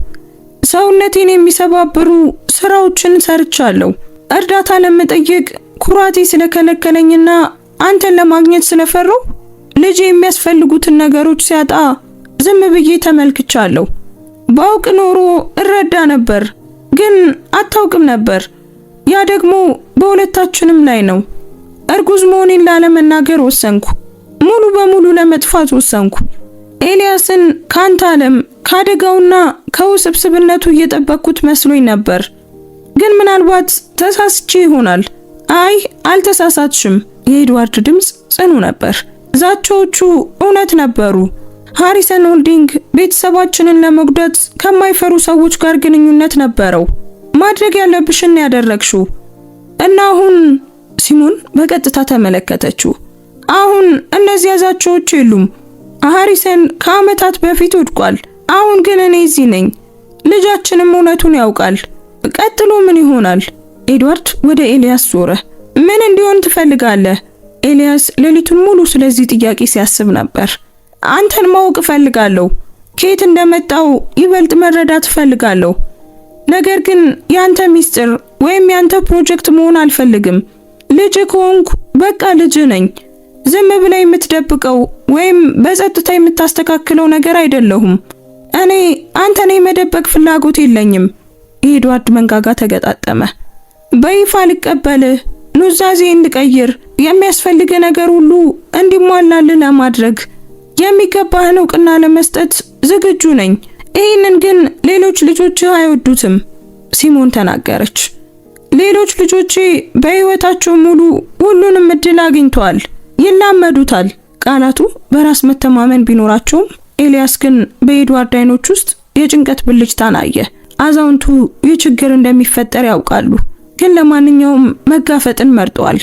ሰውነቴን የሚሰባብሩ ስራዎችን ሰርቻለሁ። እርዳታ ለመጠየቅ ኩራቴ ስለከለከለኝና አንተን ለማግኘት ስለፈራው ልጅ የሚያስፈልጉትን ነገሮች ሲያጣ ዝም ብዬ ተመልክቻለሁ። ባውቅ ኖሮ እረዳ ነበር፣ ግን አታውቅም ነበር። ያ ደግሞ በሁለታችንም ላይ ነው። እርጉዝ መሆኔን ላለመናገር ወሰንኩ። ሙሉ በሙሉ ለመጥፋት ወሰንኩ። ኤልያስን ካንተ ዓለም ካደጋውና ከውስብስብነቱ እየጠበቅኩት መስሎኝ ነበር። ግን ምናልባት ተሳስቼ ይሆናል። አይ አልተሳሳትሽም። የኤድዋርድ ድምፅ ጽኑ ነበር። ዛቻዎቹ እውነት ነበሩ። ሃሪሰን ሆልዲንግ ቤተሰባችንን ለመጉዳት ከማይፈሩ ሰዎች ጋር ግንኙነት ነበረው። ማድረግ ያለብሽን ያደረግሽው እና አሁን ሲሞን በቀጥታ ተመለከተችው። አሁን እነዚያ ዛቻዎች የሉም። ሃሪሰን ከዓመታት በፊት ወድቋል። አሁን ግን እኔ እዚህ ነኝ። ልጃችንም እውነቱን ያውቃል። ቀጥሎ ምን ይሆናል? ኤድዋርድ ወደ ኤልያስ ዞረ። ምን እንዲሆን ትፈልጋለህ? ኤልያስ ሌሊቱን ሙሉ ስለዚህ ጥያቄ ሲያስብ ነበር። አንተን ማወቅ እፈልጋለሁ። ከየት እንደመጣው ይበልጥ መረዳት እፈልጋለሁ። ነገር ግን ያንተ ሚስጥር ወይም ያንተ ፕሮጀክት መሆን አልፈልግም። ልጅ ከሆንኩ በቃ ልጅ ነኝ። ዝም ብላ የምትደብቀው ወይም በጸጥታ የምታስተካክለው ነገር አይደለሁም። እኔ አንተን የመደበቅ ፍላጎት የለኝም። የኤድዋርድ መንጋጋ ተገጣጠመ። በይፋ ልቀበልህ፣ ኑዛዜ እንድቀይር፣ የሚያስፈልግ ነገር ሁሉ እንዲሟላልህ ለማድረግ የሚገባህን እውቅና ለመስጠት ዝግጁ ነኝ። ይህንን ግን ሌሎች ልጆችህ አይወዱትም ሲሞን ተናገረች። ሌሎች ልጆቼ በህይወታቸው ሙሉ ሁሉንም እድል አግኝተዋል፣ ይላመዱታል። ቃላቱ በራስ መተማመን ቢኖራቸውም ኤልያስ ግን በኤድዋርድ አይኖች ውስጥ የጭንቀት ብልጭታን አየ። አዛውንቱ ይህ ችግር እንደሚፈጠር ያውቃሉ፣ ግን ለማንኛውም መጋፈጥን መርጠዋል።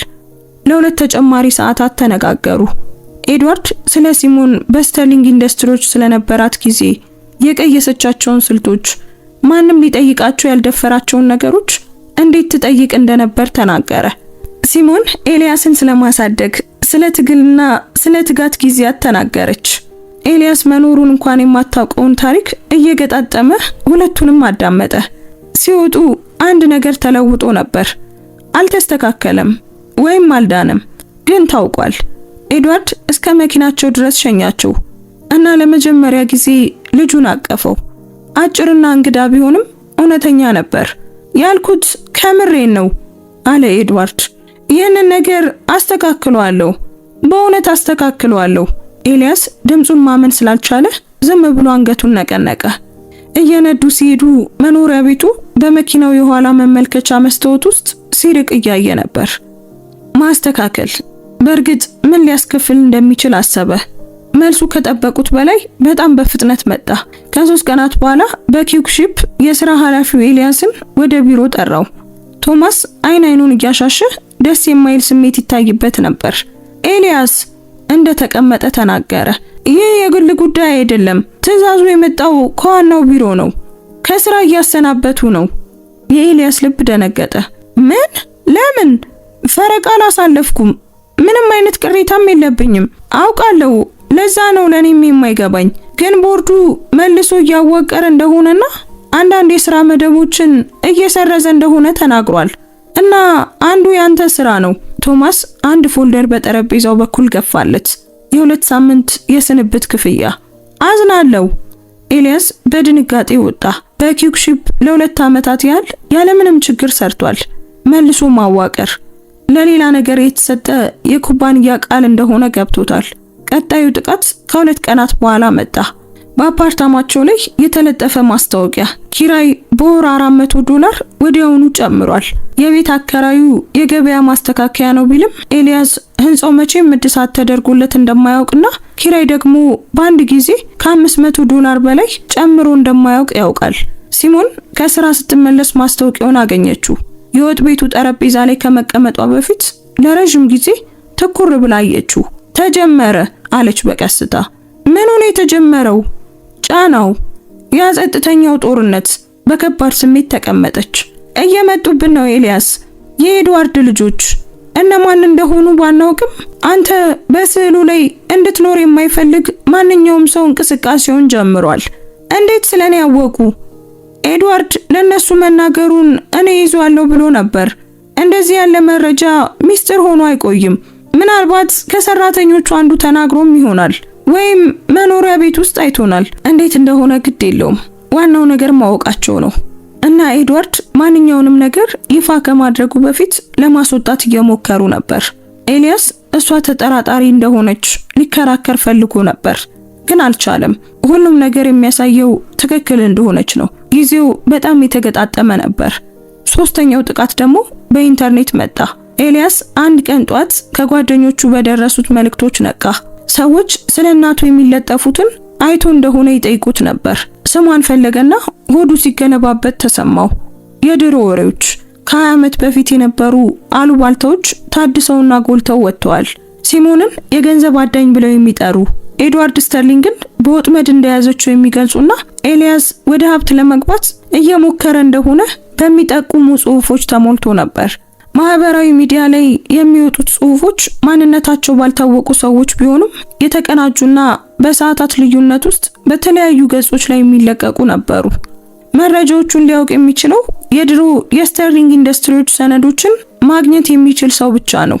ለሁለት ተጨማሪ ሰዓታት ተነጋገሩ። ኤድዋርድ ስለ ሲሞን በስተርሊንግ ኢንዱስትሪዎች ስለነበራት ጊዜ፣ የቀየሰቻቸውን ስልቶች፣ ማንም ሊጠይቃቸው ያልደፈራቸውን ነገሮች እንዴት ትጠይቅ እንደነበር ተናገረ። ሲሞን ኤልያስን ስለማሳደግ፣ ስለ ትግልና ስለ ትጋት ጊዜያት ተናገረች። ኤልያስ መኖሩን እንኳን የማታውቀውን ታሪክ እየገጣጠመ ሁለቱንም አዳመጠ። ሲወጡ አንድ ነገር ተለውጦ ነበር። አልተስተካከለም ወይም አልዳነም፣ ግን ታውቋል። ኤድዋርድ እስከ መኪናቸው ድረስ ሸኛቸው እና ለመጀመሪያ ጊዜ ልጁን አቀፈው። አጭርና እንግዳ ቢሆንም እውነተኛ ነበር። ያልኩት ከምሬን ነው አለ ኤድዋርድ። ይህንን ነገር አስተካክለዋለሁ፣ በእውነት አስተካክለዋለሁ። ኤልያስ ድምፁን ማመን ስላልቻለ ዝም ብሎ አንገቱን ነቀነቀ። እየነዱ ሲሄዱ መኖሪያ ቤቱ በመኪናው የኋላ መመልከቻ መስታወት ውስጥ ሲርቅ እያየ ነበር። ማስተካከል በእርግጥ ምን ሊያስከፍል እንደሚችል አሰበ። መልሱ ከጠበቁት በላይ በጣም በፍጥነት መጣ። ከ3 ቀናት በኋላ በኪውክሺፕ የሥራ ኃላፊው ኤልያስን ወደ ቢሮ ጠራው። ቶማስ አይኑን እያሻሸ ደስ የማይል ስሜት ይታይበት ነበር። ኤልያስ እንደ ተቀመጠ ተናገረ። ይህ የግል ጉዳይ አይደለም። ትዕዛዙ የመጣው ከዋናው ቢሮ ነው። ከስራ እያሰናበቱ ነው። የኤልያስ ልብ ደነገጠ። ምን? ለምን? ፈረቃ አላሳለፍኩም። ምንም አይነት ቅሬታም የለብኝም። አውቃለሁ። ለዛ ነው ለኔም የማይገባኝ። ግን ቦርዱ መልሶ እያወቀረ እንደሆነና አንዳንድ የሥራ መደቦችን እየሰረዘ እንደሆነ ተናግሯል። እና አንዱ ያንተ ስራ ነው። ቶማስ አንድ ፎልደር በጠረጴዛው በኩል ገፋለት። የ2 ሳምንት የስንብት ክፍያ። አዝናለሁ። ኤልያስ በድንጋጤ ወጣ። በኪውክሺፕ ለ2 ዓመታት ያህል ያለምንም ችግር ሰርቷል። መልሶ ማዋቀር ለሌላ ነገር የተሰጠ የኩባንያ ቃል እንደሆነ ገብቶታል። ቀጣዩ ጥቃት ከ2 ቀናት በኋላ መጣ። በአፓርታማቸው ላይ የተለጠፈ ማስታወቂያ። ኪራይ በወር $400 ወዲያውኑ ጨምሯል። የቤት አከራዩ የገበያ ማስተካከያ ነው ቢልም ኤልያስ ህንጻው መቼም እድሳት ተደርጎለት እንደማያውቅና ኪራይ ደግሞ በአንድ ጊዜ $500 በላይ ጨምሮ እንደማያውቅ ያውቃል። ሲሞን ከስራ ስትመለስ ማስታወቂያውን አገኘችው። የወጥ ቤቱ ጠረጴዛ ላይ ከመቀመጧ በፊት ለረጅም ጊዜ ትኩር ብላ አየችው። ተጀመረ አለች በቀስታ። ምን ሆነ የተጀመረው? ጫናው፣ ያጸጥተኛው ጦርነት። በከባድ ስሜት ተቀመጠች። እየመጡብን ነው ኤልያስ፣ የኤድዋርድ ልጆች። እነማን እንደሆኑ ባናውቅም አንተ በስዕሉ ላይ እንድትኖር የማይፈልግ ማንኛውም ሰው እንቅስቃሴውን ጀምሯል። እንዴት ስለኔ ያወቁ? ኤድዋርድ ለነሱ መናገሩን እኔ ይዟለሁ ብሎ ነበር። እንደዚህ ያለ መረጃ ሚስጥር ሆኖ አይቆይም። ምናልባት ከሰራተኞቹ አንዱ ተናግሮም ይሆናል፣ ወይም መኖሪያ ቤት ውስጥ አይቶናል። እንዴት እንደሆነ ግድ የለውም። ዋናው ነገር ማወቃቸው ነው። እና ኤድዋርድ ማንኛውንም ነገር ይፋ ከማድረጉ በፊት ለማስወጣት እየሞከሩ ነበር። ኤልያስ እሷ ተጠራጣሪ እንደሆነች ሊከራከር ፈልጎ ነበር፣ ግን አልቻለም። ሁሉም ነገር የሚያሳየው ትክክል እንደሆነች ነው። ጊዜው በጣም የተገጣጠመ ነበር። 3ኛው ጥቃት ደግሞ በኢንተርኔት መጣ። ኤልያስ አንድ ቀን ጧት ከጓደኞቹ በደረሱት መልእክቶች ነቃ። ሰዎች ስለ እናቱ የሚለጠፉትን አይቶ እንደሆነ ይጠይቁት ነበር። ስሟን ፈለገና ሆዱ ሲገለባበት ተሰማው። የድሮ ወሬዎች፣ ከ20 ዓመት በፊት የነበሩ አሉባልታዎች ታድሰውና ጎልተው ወጥተዋል። ሲሞንን የገንዘብ አዳኝ ብለው የሚጠሩ ኤድዋርድ ስተርሊንግን በወጥመድ እንደያዘችው የሚገልጹና ኤልያስ ወደ ሀብት ለመግባት እየሞከረ እንደሆነ በሚጠቁሙ ጽሑፎች ተሞልቶ ነበር። ማህበራዊ ሚዲያ ላይ የሚወጡት ጽሑፎች ማንነታቸው ባልታወቁ ሰዎች ቢሆኑም የተቀናጁና በሰዓታት ልዩነት ውስጥ በተለያዩ ገጾች ላይ የሚለቀቁ ነበሩ። መረጃዎቹን ሊያውቅ የሚችለው የድሮ የስተርሊንግ ኢንዱስትሪዎች ሰነዶችን ማግኘት የሚችል ሰው ብቻ ነው።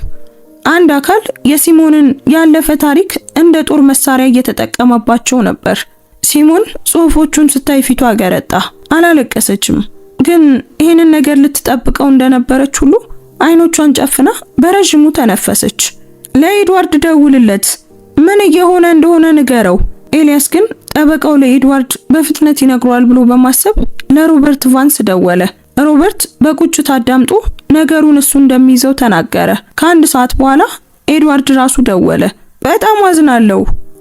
አንድ አካል የሲሞንን ያለፈ ታሪክ እንደ ጦር መሳሪያ እየተጠቀመባቸው ነበር። ሲሞን ጽሑፎቹን ስታይ ፊቷ ገረጣ። አላለቀሰችም፣ ግን ይህንን ነገር ልትጠብቀው እንደነበረች ሁሉ አይኖቿን ጨፍና በረጅሙ ተነፈሰች። ለኤድዋርድ ደውልለት፣ ምን እየሆነ እንደሆነ ንገረው። ኤልያስ ግን ጠበቃው ለኤድዋርድ በፍጥነት ይነግሯል ብሎ በማሰብ ለሮበርት ቫንስ ደወለ። ሮበርት በቁጭት አዳምጦ ነገሩን እሱ እንደሚይዘው ተናገረ። ከአንድ ሰዓት በኋላ ኤድዋርድ ራሱ ደወለ። በጣም አዝናለሁ፣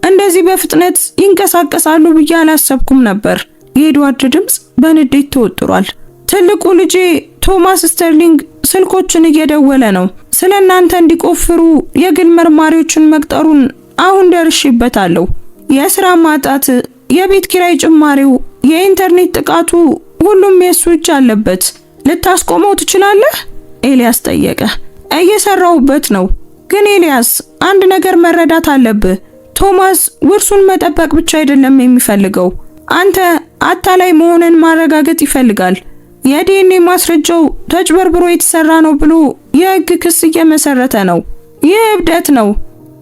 እንደዚህ በፍጥነት ይንቀሳቀሳሉ ብዬ አላሰብኩም ነበር። የኤድዋርድ ድምፅ በንዴት ተወጥሯል። ትልቁ ልጄ ቶማስ ስተርሊንግ ስልኮችን እየደወለ ነው። ስለ እናንተ እንዲቆፍሩ የግል መርማሪዎችን መቅጠሩን አሁን ደርሼበታለሁ። የሥራ ማጣት፣ የቤት ኪራይ ጭማሪው፣ የኢንተርኔት ጥቃቱ፣ ሁሉም የሱ እጅ አለበት። ልታስቆመው ትችላለህ? ኤልያስ ጠየቀ። እየሰራሁበት ነው፣ ግን ኤልያስ አንድ ነገር መረዳት አለብህ። ቶማስ ውርሱን መጠበቅ ብቻ አይደለም የሚፈልገው፣ አንተ አታላይ መሆንን ማረጋገጥ ይፈልጋል። የዲኤንኤ ማስረጃው ተጭበርብሮ የተሰራ ነው ብሎ የሕግ ክስ እየመሰረተ ነው። ይህ እብደት ነው።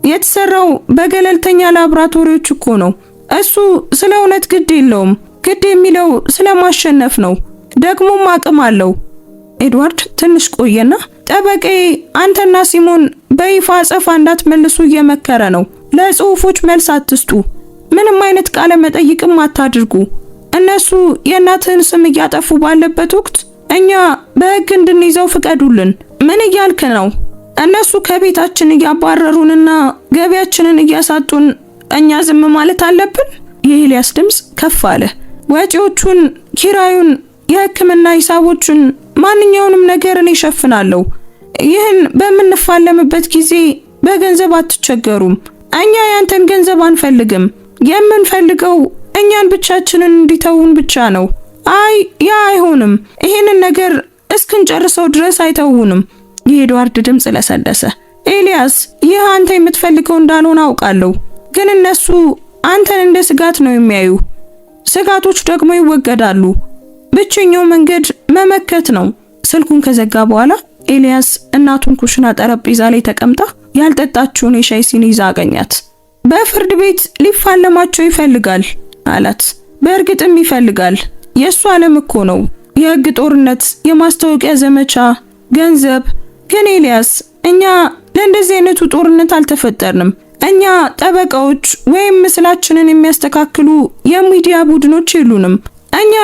የተሰራው በገለልተኛ ላብራቶሪዎች እኮ ነው። እሱ ስለ እውነት ግድ የለውም። ግድ የሚለው ስለማሸነፍ ነው። ደግሞም አቅም አለው። ኤድዋርድ ትንሽ ቆየና ጠበቃዬ አንተና ሲሞን በይፋ አጸፋ እንዳትመልሱ እየመከረ ነው። ለጽሑፎች መልስ አትስጡ። ምንም አይነት ቃለ መጠይቅም አታድርጉ። እነሱ የእናትህን ስም እያጠፉ ባለበት ወቅት እኛ በሕግ እንድንይዘው ፍቀዱልን። ምን እያልክ ነው? እነሱ ከቤታችን እያባረሩንና ገቢያችንን እያሳጡን እኛ ዝም ማለት አለብን? የኤልያስ ድምፅ ከፍ አለ። ወጪዎቹን፣ ኪራዩን፣ የሕክምና ሂሳቦቹን፣ ማንኛውንም ነገር እኔ እሸፍናለሁ። ይህን በምንፋለምበት ጊዜ በገንዘብ አትቸገሩም። እኛ ያንተን ገንዘብ አንፈልግም። የምንፈልገው እኛን ብቻችንን እንዲተውን ብቻ ነው። አይ ያ አይሆንም። ይሄንን ነገር እስክንጨርሰው ድረስ አይተውንም። የኤድዋርድ ድምፅ ለሰለሰ። ኤልያስ ይህ አንተ የምትፈልገው እንዳልሆነ አውቃለሁ፣ ግን እነሱ አንተን እንደ ስጋት ነው የሚያዩ። ስጋቶች ደግሞ ይወገዳሉ። ብቸኛው መንገድ መመከት ነው። ስልኩን ከዘጋ በኋላ ኤልያስ እናቱን ኩሽና ጠረጴዛ ላይ ተቀምጣ ያልጠጣችውን የሻይ ሲኒ ይዛ አገኛት። በፍርድ ቤት ሊፋለማቸው ይፈልጋል አላት። በእርግጥም ይፈልጋል። የሱ ዓለም እኮ ነው። የሕግ ጦርነት፣ የማስታወቂያ ዘመቻ፣ ገንዘብ። ግን ኤልያስ እኛ ለእንደዚህ አይነቱ ጦርነት አልተፈጠርንም። እኛ ጠበቃዎች ወይም ምስላችንን የሚያስተካክሉ የሚዲያ ቡድኖች የሉንም። እኛ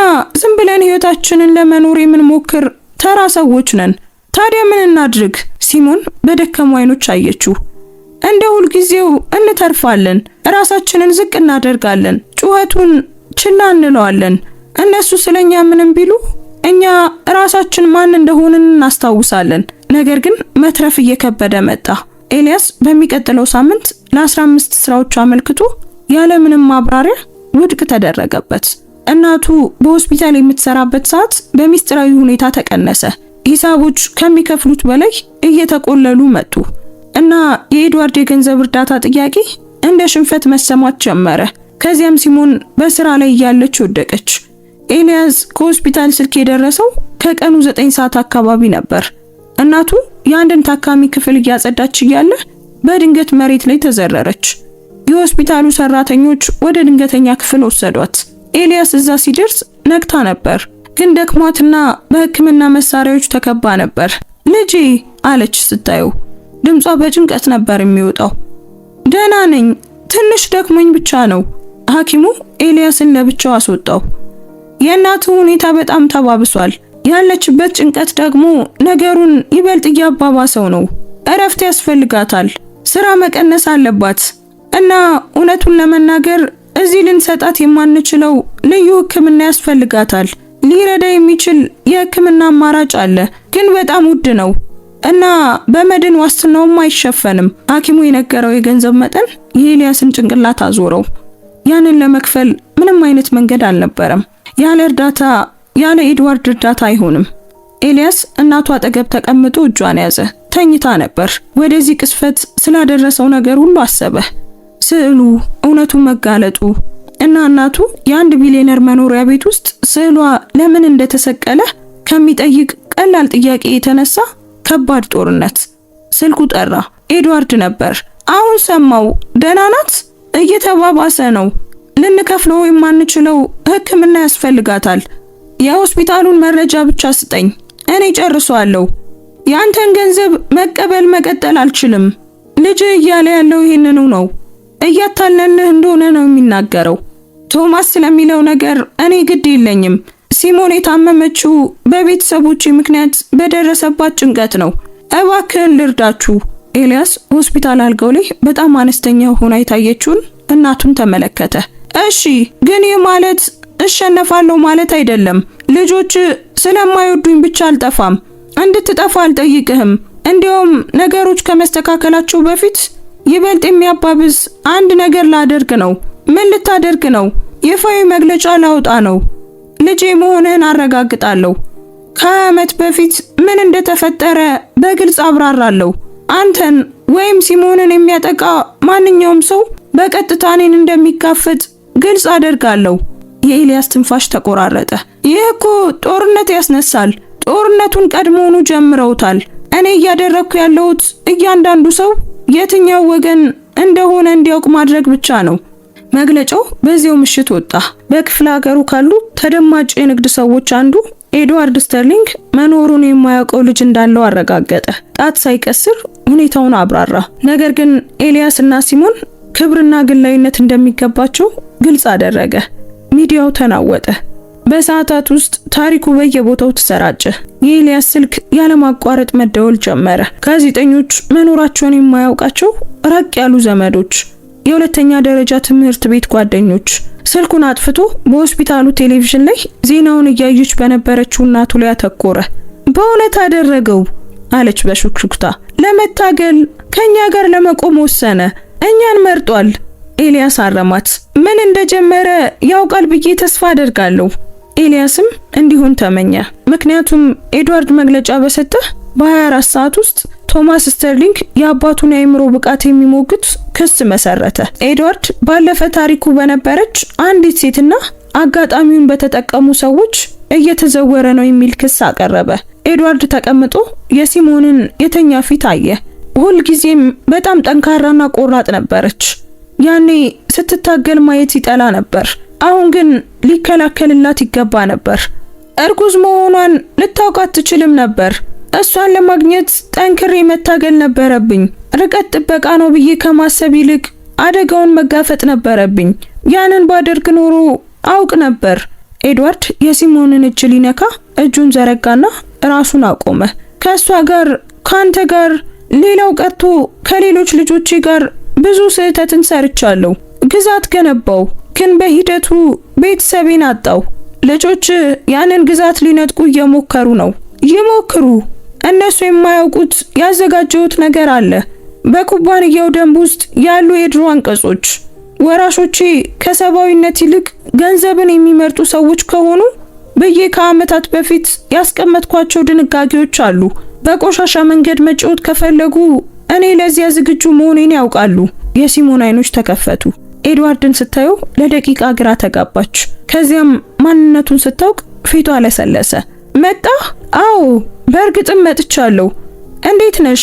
ዝም ብለን ህይወታችንን ለመኖር የምንሞክር ተራ ሰዎች ነን። ታዲያ ምን እናድርግ? ሲሞን በደከሙ አይኖች አየችው። እንደ ሁልጊዜው እንተርፋለን፣ ራሳችንን ዝቅ እናደርጋለን፣ ጩኸቱን ችላ እንለዋለን። እነሱ ስለኛ ምንም ቢሉ እኛ ራሳችን ማን እንደሆንን እናስታውሳለን። ነገር ግን መትረፍ እየከበደ መጣ። ኤልያስ በሚቀጥለው ሳምንት ለ15 ስራዎች አመልክቶ ያለምንም ማብራሪያ ውድቅ ተደረገበት። እናቱ በሆስፒታል የምትሰራበት ሰዓት በሚስጥራዊ ሁኔታ ተቀነሰ። ሂሳቦች ከሚከፍሉት በላይ እየተቆለሉ መጡ እና የኤድዋርድ የገንዘብ እርዳታ ጥያቄ እንደ ሽንፈት መሰማት ጀመረ። ከዚያም ሲሞን በስራ ላይ እያለች ወደቀች። ኤልያስ ከሆስፒታል ስልክ የደረሰው ከቀኑ 9 ሰዓት አካባቢ ነበር። እናቱ የአንድን ታካሚ ክፍል እያጸዳች እያለ በድንገት መሬት ላይ ተዘረረች። የሆስፒታሉ ሰራተኞች ወደ ድንገተኛ ክፍል ወሰዷት። ኤልያስ እዛ ሲደርስ ነቅታ ነበር፣ ግን ደክሟትና በሕክምና መሳሪያዎች ተከባ ነበር። ልጄ አለች ስታየው። ድምጿ በጭንቀት ነበር የሚወጣው። ደህና ነኝ፣ ትንሽ ደክሞኝ ብቻ ነው። ሐኪሙ ኤልያስን ለብቻው አስወጣው። የእናቱ ሁኔታ በጣም ተባብሷል። ያለችበት ጭንቀት ደግሞ ነገሩን ይበልጥ እያባባሰው ነው። እረፍት ያስፈልጋታል። ስራ መቀነስ አለባት እና እውነቱን ለመናገር እዚህ ልንሰጣት የማንችለው ልዩ ሕክምና ያስፈልጋታል። ሊረዳ የሚችል የሕክምና አማራጭ አለ፣ ግን በጣም ውድ ነው እና በመድን ዋስትናውም አይሸፈንም። ሐኪሙ የነገረው የገንዘብ መጠን የኤልያስን ጭንቅላት አዞረው። ያንን ለመክፈል ምንም አይነት መንገድ አልነበረም። ያለ እርዳታ፣ ያለ ኤድዋርድ እርዳታ አይሆንም። ኤልያስ እናቱ አጠገብ ተቀምጦ እጇን ያዘ። ተኝታ ነበር። ወደዚህ ቅስፈት ስላደረሰው ነገር ሁሉ አሰበ። ስዕሉ፣ እውነቱ መጋለጡ እና እናቱ የ1 ቢሊዮነር መኖሪያ ቤት ውስጥ ስዕሏ ለምን እንደተሰቀለ ከሚጠይቅ ቀላል ጥያቄ የተነሳ ከባድ ጦርነት። ስልኩ ጠራ። ኤድዋርድ ነበር። አሁን ሰማው። ደህና ናት? እየተባባሰ ነው። ልንከፍለው የማንችለው ሕክምና ያስፈልጋታል። የሆስፒታሉን መረጃ ብቻ ስጠኝ፣ እኔ ጨርሷለሁ። ያንተን ገንዘብ መቀጠል አልችልም። ልጅ እያለ ያለው ይሄንኑ ነው። እያታለልህ እንደሆነ ነው የሚናገረው። ቶማስ ስለሚለው ነገር እኔ ግድ የለኝም። ሲሞን የታመመችው በቤተሰቦቼ ምክንያት በደረሰባት ጭንቀት ነው። እባክህን ልርዳችሁ። ኤልያስ ሆስፒታል አልጋው ላይ በጣም አነስተኛ ሆና የታየችውን እናቱን ተመለከተ። እሺ፣ ግን ይህ ማለት እሸነፋለሁ ማለት አይደለም። ልጆች ስለማይወዱኝ ብቻ አልጠፋም። እንድትጠፋ አልጠይቅህም። እንዲያውም ነገሮች ከመስተካከላቸው በፊት ይበልጥ የሚያባብስ አንድ ነገር ላደርግ ነው። ምን ልታደርግ ነው? ይፋዊ መግለጫ ላውጣ ነው። ልጄ መሆንህን አረጋግጣለሁ። ከ20 ዓመት በፊት ምን እንደተፈጠረ በግልጽ አብራራለሁ። አንተን ወይም ሲሞንን የሚያጠቃ ማንኛውም ሰው በቀጥታ እኔን እንደሚጋፈጥ ግልጽ አደርጋለሁ። የኤልያስ ትንፋሽ ተቆራረጠ። ይህ እኮ ጦርነት ያስነሳል። ጦርነቱን ቀድሞውኑ ጀምረውታል። እኔ እያደረግኩ ያለሁት እያንዳንዱ ሰው የትኛው ወገን እንደሆነ እንዲያውቅ ማድረግ ብቻ ነው። መግለጫው በዚያው ምሽት ወጣ። በክፍለ ሀገሩ ካሉ ተደማጭ የንግድ ሰዎች አንዱ ኤድዋርድ ስተርሊንግ መኖሩን የማያውቀው ልጅ እንዳለው አረጋገጠ። ጣት ሳይቀስር ሁኔታውን አብራራ። ነገር ግን ኤልያስ እና ሲሞን ክብርና ግላዊነት እንደሚገባቸው ግልጽ አደረገ። ሚዲያው ተናወጠ። በሰዓታት ውስጥ ታሪኩ በየቦታው ተሰራጨ። የኤልያስ ስልክ ያለማቋረጥ መደወል ጀመረ። ጋዜጠኞች፣ መኖራቸውን የማያውቃቸው ራቅ ያሉ ዘመዶች፣ የሁለተኛ ደረጃ ትምህርት ቤት ጓደኞች። ስልኩን አጥፍቶ በሆስፒታሉ ቴሌቪዥን ላይ ዜናውን እያየች በነበረችው እናቱ ላይ አተኮረ። በእውነት አደረገው አለች በሹክሹክታ። ለመታገል ከኛ ጋር ለመቆም ወሰነ። እኛን መርጧል። ኤልያስ አረማት። ምን እንደጀመረ ያውቃል ብዬ ተስፋ አደርጋለሁ። ኤልያስም እንዲሁን ተመኘ። ምክንያቱም ኤድዋርድ መግለጫ በሰጠ በ24 ሰዓት ውስጥ ቶማስ ስተርሊንግ የአባቱን የአእምሮ ብቃት የሚሞግት ክስ መሰረተ። ኤድዋርድ ባለፈ ታሪኩ በነበረች አንዲት ሴትና አጋጣሚውን በተጠቀሙ ሰዎች እየተዘወረ ነው የሚል ክስ አቀረበ። ኤድዋርድ ተቀምጦ የሲሞንን የተኛ ፊት አየ። ሁልጊዜም በጣም ጠንካራና ቆራጥ ነበረች። ያኔ ስትታገል ማየት ይጠላ ነበር። አሁን ግን ሊከላከልላት ይገባ ነበር። እርጉዝ መሆኗን ልታውቅ አትችልም ነበር። እሷን ለማግኘት ጠንክሬ መታገል ነበረብኝ። ርቀት ጥበቃ ነው ብዬ ከማሰብ ይልቅ አደጋውን መጋፈጥ ነበረብኝ። ያንን ባደርግ ኖሮ አውቅ ነበር። ኤድዋርድ የሲሞንን እጅ ሊነካ እጁን ዘረጋና ራሱን አቆመ። ከእሷ ጋር፣ ካንተ ጋር፣ ሌላው ቀርቶ ከሌሎች ልጆቼ ጋር ብዙ ስህተትን ሰርቻለሁ። ግዛት ገነባው፣ ግን በሂደቱ ቤተሰቤን አጣው። ልጆች ያንን ግዛት ሊነጥቁ እየሞከሩ ነው። ይሞክሩ። እነሱ የማያውቁት ያዘጋጀሁት ነገር አለ። በኩባንያው ደንብ ውስጥ ያሉ የድሮ አንቀጾች ወራሾቼ ከሰብአዊነት ይልቅ ገንዘብን የሚመርጡ ሰዎች ከሆኑ ብዬ ከዓመታት በፊት ያስቀመጥኳቸው ድንጋጌዎች አሉ። በቆሻሻ መንገድ መጫወት ከፈለጉ እኔ ለዚያ ዝግጁ መሆኔን ያውቃሉ። የሲሞን አይኖች ተከፈቱ። ኤድዋርድን ስታየው ለደቂቃ ግራ ተጋባች። ከዚያም ማንነቱን ስታውቅ ፊቷ ለሰለሰ። መጣ? አዎ፣ በእርግጥም መጥቻለሁ። እንዴት ነሽ?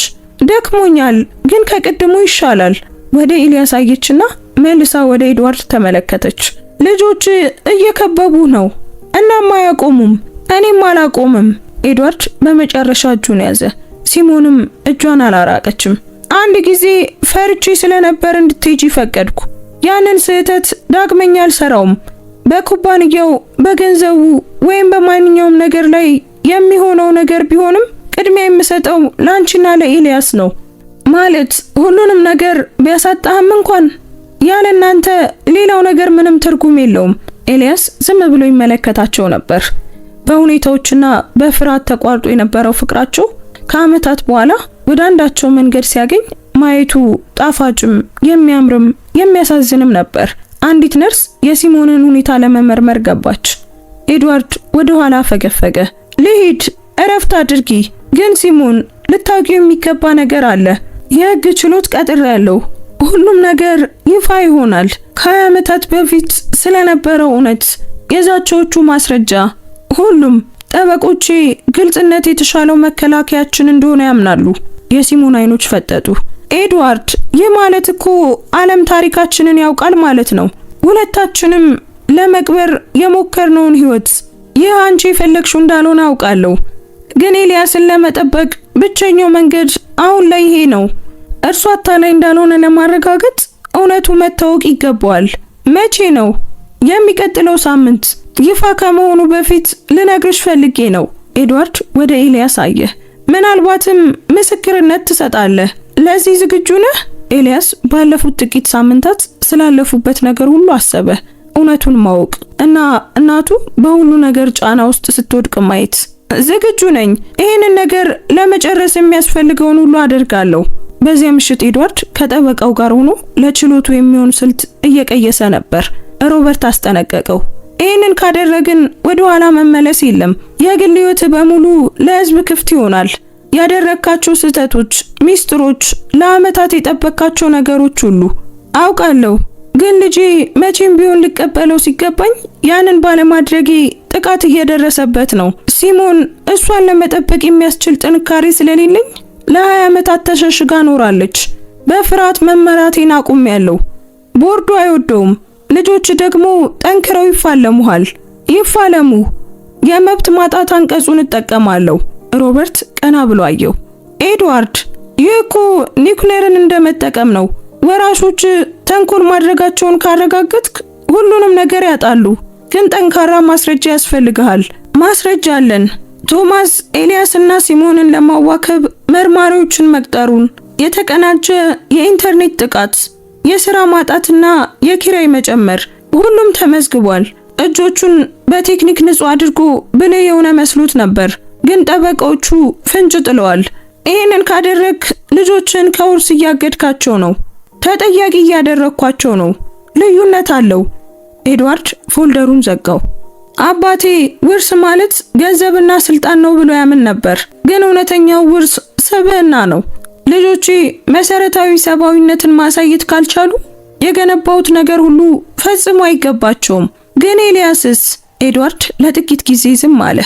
ደክሞኛል፣ ግን ከቅድሙ ይሻላል። ወደ ኤልያስ አየችና መልሳ ወደ ኤድዋርድ ተመለከተች። ልጆች እየከበቡ ነው፣ እናም አያቆሙም። እኔም አላቆምም። ኤድዋርድ በመጨረሻ እጁን ያዘ። ሲሞንም እጇን አላራቀችም። አንድ ጊዜ ፈርቼ ስለነበር እንድትሄጂ ፈቀድኩ። ያንን ስህተት ዳግመኛ አልሰራውም። በኩባንያው፣ በገንዘቡ ወይም በማንኛውም ነገር ላይ የሚሆነው ነገር ቢሆንም ቅድሚያ የምሰጠው ላንቺና ለኤልያስ ነው። ማለት ሁሉንም ነገር ቢያሳጣህም እንኳን ያለ እናንተ ሌላው ነገር ምንም ትርጉም የለውም። ኤልያስ ዝም ብሎ ይመለከታቸው ነበር። በሁኔታዎችና በፍርሃት ተቋርጦ የነበረው ፍቅራቸው ከዓመታት በኋላ ወደ አንዳቸው መንገድ ሲያገኝ ማየቱ ጣፋጭም የሚያምርም የሚያሳዝንም ነበር። አንዲት ነርስ የሲሞንን ሁኔታ ለመመርመር ገባች። ኤድዋርድ ወደ ኋላ ፈገፈገ። ልሂድ፣ እረፍት አድርጊ። ግን ሲሞን፣ ልታውቂው የሚገባ ነገር አለ። የህግ ችሎት ቀጥሬያለሁ። ሁሉም ነገር ይፋ ይሆናል። ከ20 ዓመታት በፊት ስለነበረው እውነት፣ የዛቻዎቹ ማስረጃ፣ ሁሉም ጠበቆቼ ግልጽነት የተሻለው መከላከያችን እንደሆነ ያምናሉ። የሲሞን አይኖች ፈጠጡ። ኤድዋርድ፣ ይህ ማለት እኮ ዓለም ታሪካችንን ያውቃል ማለት ነው። ሁለታችንም ለመቅበር የሞከርነውን ህይወት። ይህ አንቺ የፈለግሽው እንዳልሆነ አውቃለሁ፣ ግን ኤልያስን ለመጠበቅ ብቸኛው መንገድ አሁን ላይ ይሄ ነው። እርሱ አታላይ እንዳልሆነ ለማረጋገጥ እውነቱ መታወቅ ይገባዋል። መቼ ነው? የሚቀጥለው ሳምንት። ይፋ ከመሆኑ በፊት ልነግርሽ ፈልጌ ነው። ኤድዋርድ ወደ ኤልያስ አየ። ምናልባትም ምስክርነት ትሰጣለህ። ለዚህ ዝግጁ ነህ? ኤልያስ ባለፉት ጥቂት ሳምንታት ስላለፉበት ነገር ሁሉ አሰበ። እውነቱን ማወቅ እና እናቱ በሁሉ ነገር ጫና ውስጥ ስትወድቅ ማየት። ዝግጁ ነኝ። ይህንን ነገር ለመጨረስ የሚያስፈልገውን ሁሉ አደርጋለሁ። በዚያ ምሽት ኤድዋርድ ከጠበቃው ጋር ሆኖ ለችሎቱ የሚሆን ስልት እየቀየሰ ነበር። ሮበርት አስጠነቀቀው። ይህንን ካደረግን ወደ ኋላ መመለስ የለም። የግል ህይወት በሙሉ ለህዝብ ክፍት ይሆናል። ያደረካቸው ስህተቶች፣ ሚስጥሮች፣ ለዓመታት የጠበቃቸው ነገሮች ሁሉ አውቃለሁ። ግን ልጄ መቼም ቢሆን ሊቀበለው ሲገባኝ ያንን ባለማድረጌ ጥቃት እየደረሰበት ነው። ሲሞን እሷን ለመጠበቅ የሚያስችል ጥንካሬ ስለሌለኝ ለ20 ዓመታት ተሸሽጋ ኖራለች። በፍርሃት መመራቴን አቁሜያለሁ። ቦርዱ አይወደውም። ልጆች ደግሞ ጠንክረው ይፋለሙሃል። ይፋለሙ። የመብት ማጣት አንቀጹን እጠቀማለሁ። ሮበርት ቀና ብሎ አየው። ኤድዋርድ፣ ይህ እኮ ኒውክሌርን እንደመጠቀም ነው። ወራሾች ተንኮል ማድረጋቸውን ካረጋገጥክ ሁሉንም ነገር ያጣሉ። ግን ጠንካራ ማስረጃ ያስፈልግሃል። ማስረጃ አለን። ቶማስ ኤልያስና ሲሞንን ለማዋከብ መርማሪዎችን መቅጠሩን፣ የተቀናጀ የኢንተርኔት ጥቃት፣ የሥራ ማጣትና የኪራይ መጨመር፣ ሁሉም ተመዝግቧል። እጆቹን በቴክኒክ ንጹህ አድርጎ ብልህ የሆነ መስሎት ነበር። ግን ጠበቃዎቹ ፍንጭ ጥለዋል። ይህንን ካደረግ ልጆችን ከውርስ እያገድካቸው ነው። ተጠያቂ እያደረግኳቸው ነው። ልዩነት አለው። ኤድዋርድ ፎልደሩን ዘጋው። አባቴ ውርስ ማለት ገንዘብና ስልጣን ነው ብሎ ያምን ነበር። ግን እውነተኛው ውርስ ሰብዕና ነው። ልጆቼ መሰረታዊ ሰብአዊነትን ማሳየት ካልቻሉ የገነባውት ነገር ሁሉ ፈጽሞ አይገባቸውም። ግን ኤልያስስ? ኤድዋርድ ለጥቂት ጊዜ ዝም አለ።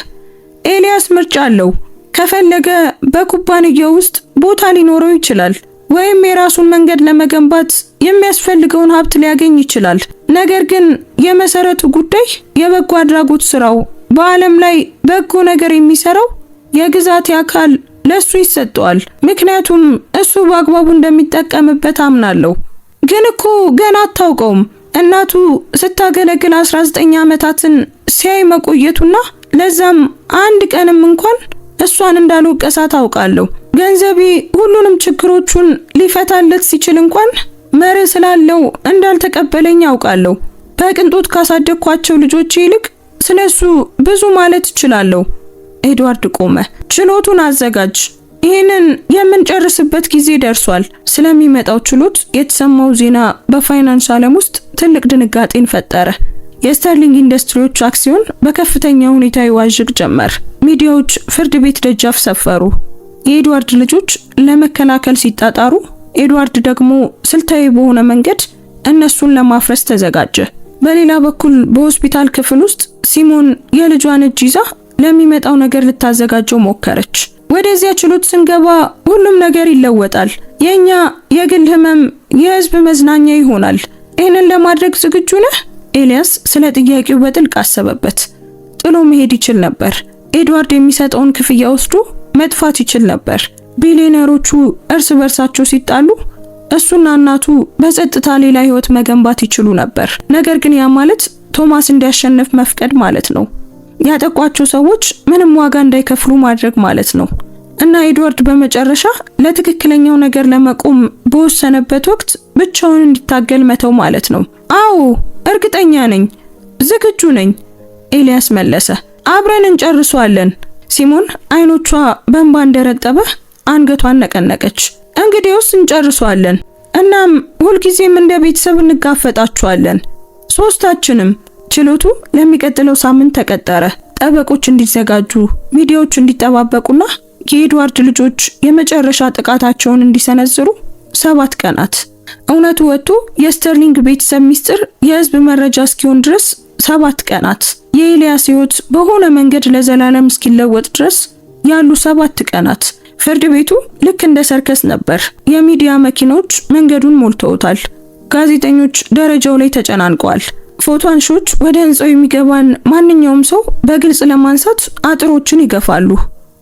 ኤልያስ ምርጫ አለው። ከፈለገ በኩባንያው ውስጥ ቦታ ሊኖረው ይችላል፣ ወይም የራሱን መንገድ ለመገንባት የሚያስፈልገውን ሀብት ሊያገኝ ይችላል። ነገር ግን የመሰረቱ ጉዳይ የበጎ አድራጎት ስራው፣ በዓለም ላይ በጎ ነገር የሚሰራው የግዛት አካል ለሱ ይሰጠዋል። ምክንያቱም እሱ በአግባቡ እንደሚጠቀምበት አምናለሁ። ግን እኮ ገና አታውቀውም። እናቱ ስታገለግል 19 ዓመታትን ሲያይ መቆየቱና ለዛም አንድ ቀንም እንኳን እሷን እንዳልወቀሳት አውቃለሁ። ገንዘቤ ሁሉንም ችግሮቹን ሊፈታለት ሲችል እንኳን መርህ ስላለው እንዳልተቀበለኝ አውቃለሁ። በቅንጦት ካሳደግኳቸው ልጆቼ ይልቅ ስለሱ ብዙ ማለት እችላለሁ። ኤድዋርድ ቆመ። ችሎቱን አዘጋጅ። ይህንን የምንጨርስበት ጊዜ ደርሷል። ስለሚመጣው ችሎት የተሰማው ዜና በፋይናንስ ዓለም ውስጥ ትልቅ ድንጋጤን ፈጠረ። የስተርሊንግ ኢንዱስትሪዎች አክሲዮን በከፍተኛ ሁኔታ ይዋዥቅ ጀመር። ሚዲያዎች ፍርድ ቤት ደጃፍ ሰፈሩ። የኤድዋርድ ልጆች ለመከላከል ሲጣጣሩ፣ ኤድዋርድ ደግሞ ስልታዊ በሆነ መንገድ እነሱን ለማፍረስ ተዘጋጀ። በሌላ በኩል በሆስፒታል ክፍል ውስጥ ሲሞን የልጇን እጅ ይዛ ለሚመጣው ነገር ልታዘጋጀው ሞከረች። ወደዚያ ችሎት ስንገባ ሁሉም ነገር ይለወጣል። የኛ የግል ህመም የህዝብ መዝናኛ ይሆናል። ይህንን ለማድረግ ዝግጁ ነህ? ኤልያስ ስለ ጥያቄው በጥልቅ አሰበበት። ጥሎ መሄድ ይችል ነበር። ኤድዋርድ የሚሰጠውን ክፍያ ወስዶ መጥፋት ይችል ነበር። ቢሊዮነሮቹ እርስ በርሳቸው ሲጣሉ እሱና እናቱ በጸጥታ ሌላ ህይወት መገንባት ይችሉ ነበር። ነገር ግን ያ ማለት ቶማስ እንዲያሸንፍ መፍቀድ ማለት ነው። ያጠቋቸው ሰዎች ምንም ዋጋ እንዳይከፍሉ ማድረግ ማለት ነው። እና ኤድዋርድ በመጨረሻ ለትክክለኛው ነገር ለመቆም በወሰነበት ወቅት ብቻውን እንዲታገል መተው ማለት ነው። አዎ እርግጠኛ ነኝ፣ ዝግጁ ነኝ፣ ኤልያስ መለሰ። አብረን እንጨርሷለን። ሲሞን አይኖቿ በእንባ እንደረጠበ አንገቷን ነቀነቀች። እንግዲያውስ እንጨርሷለን። እናም ሁልጊዜም እንደ ቤተሰብ እንጋፈጣቸዋለን፣ ሶስታችንም። ችሎቱ ለሚቀጥለው ሳምንት ተቀጠረ። ጠበቆች እንዲዘጋጁ፣ ሚዲያዎች እንዲጠባበቁና የኤድዋርድ ልጆች የመጨረሻ ጥቃታቸውን እንዲሰነዝሩ 7 ቀናት። እውነቱ ወጥቶ የስተርሊንግ ቤተሰብ ሚስጥር የህዝብ መረጃ እስኪሆን ድረስ 7 ቀናት። የኤልያስ ህይወት በሆነ መንገድ ለዘላለም እስኪለወጥ ድረስ ያሉ 7 ቀናት። ፍርድ ቤቱ ልክ እንደ ሰርከስ ነበር። የሚዲያ መኪኖች መንገዱን ሞልተውታል። ጋዜጠኞች ደረጃው ላይ ተጨናንቀዋል። ፎቶ አንሺዎች ወደ ህንጻው የሚገባን ማንኛውም ሰው በግልጽ ለማንሳት አጥሮችን ይገፋሉ።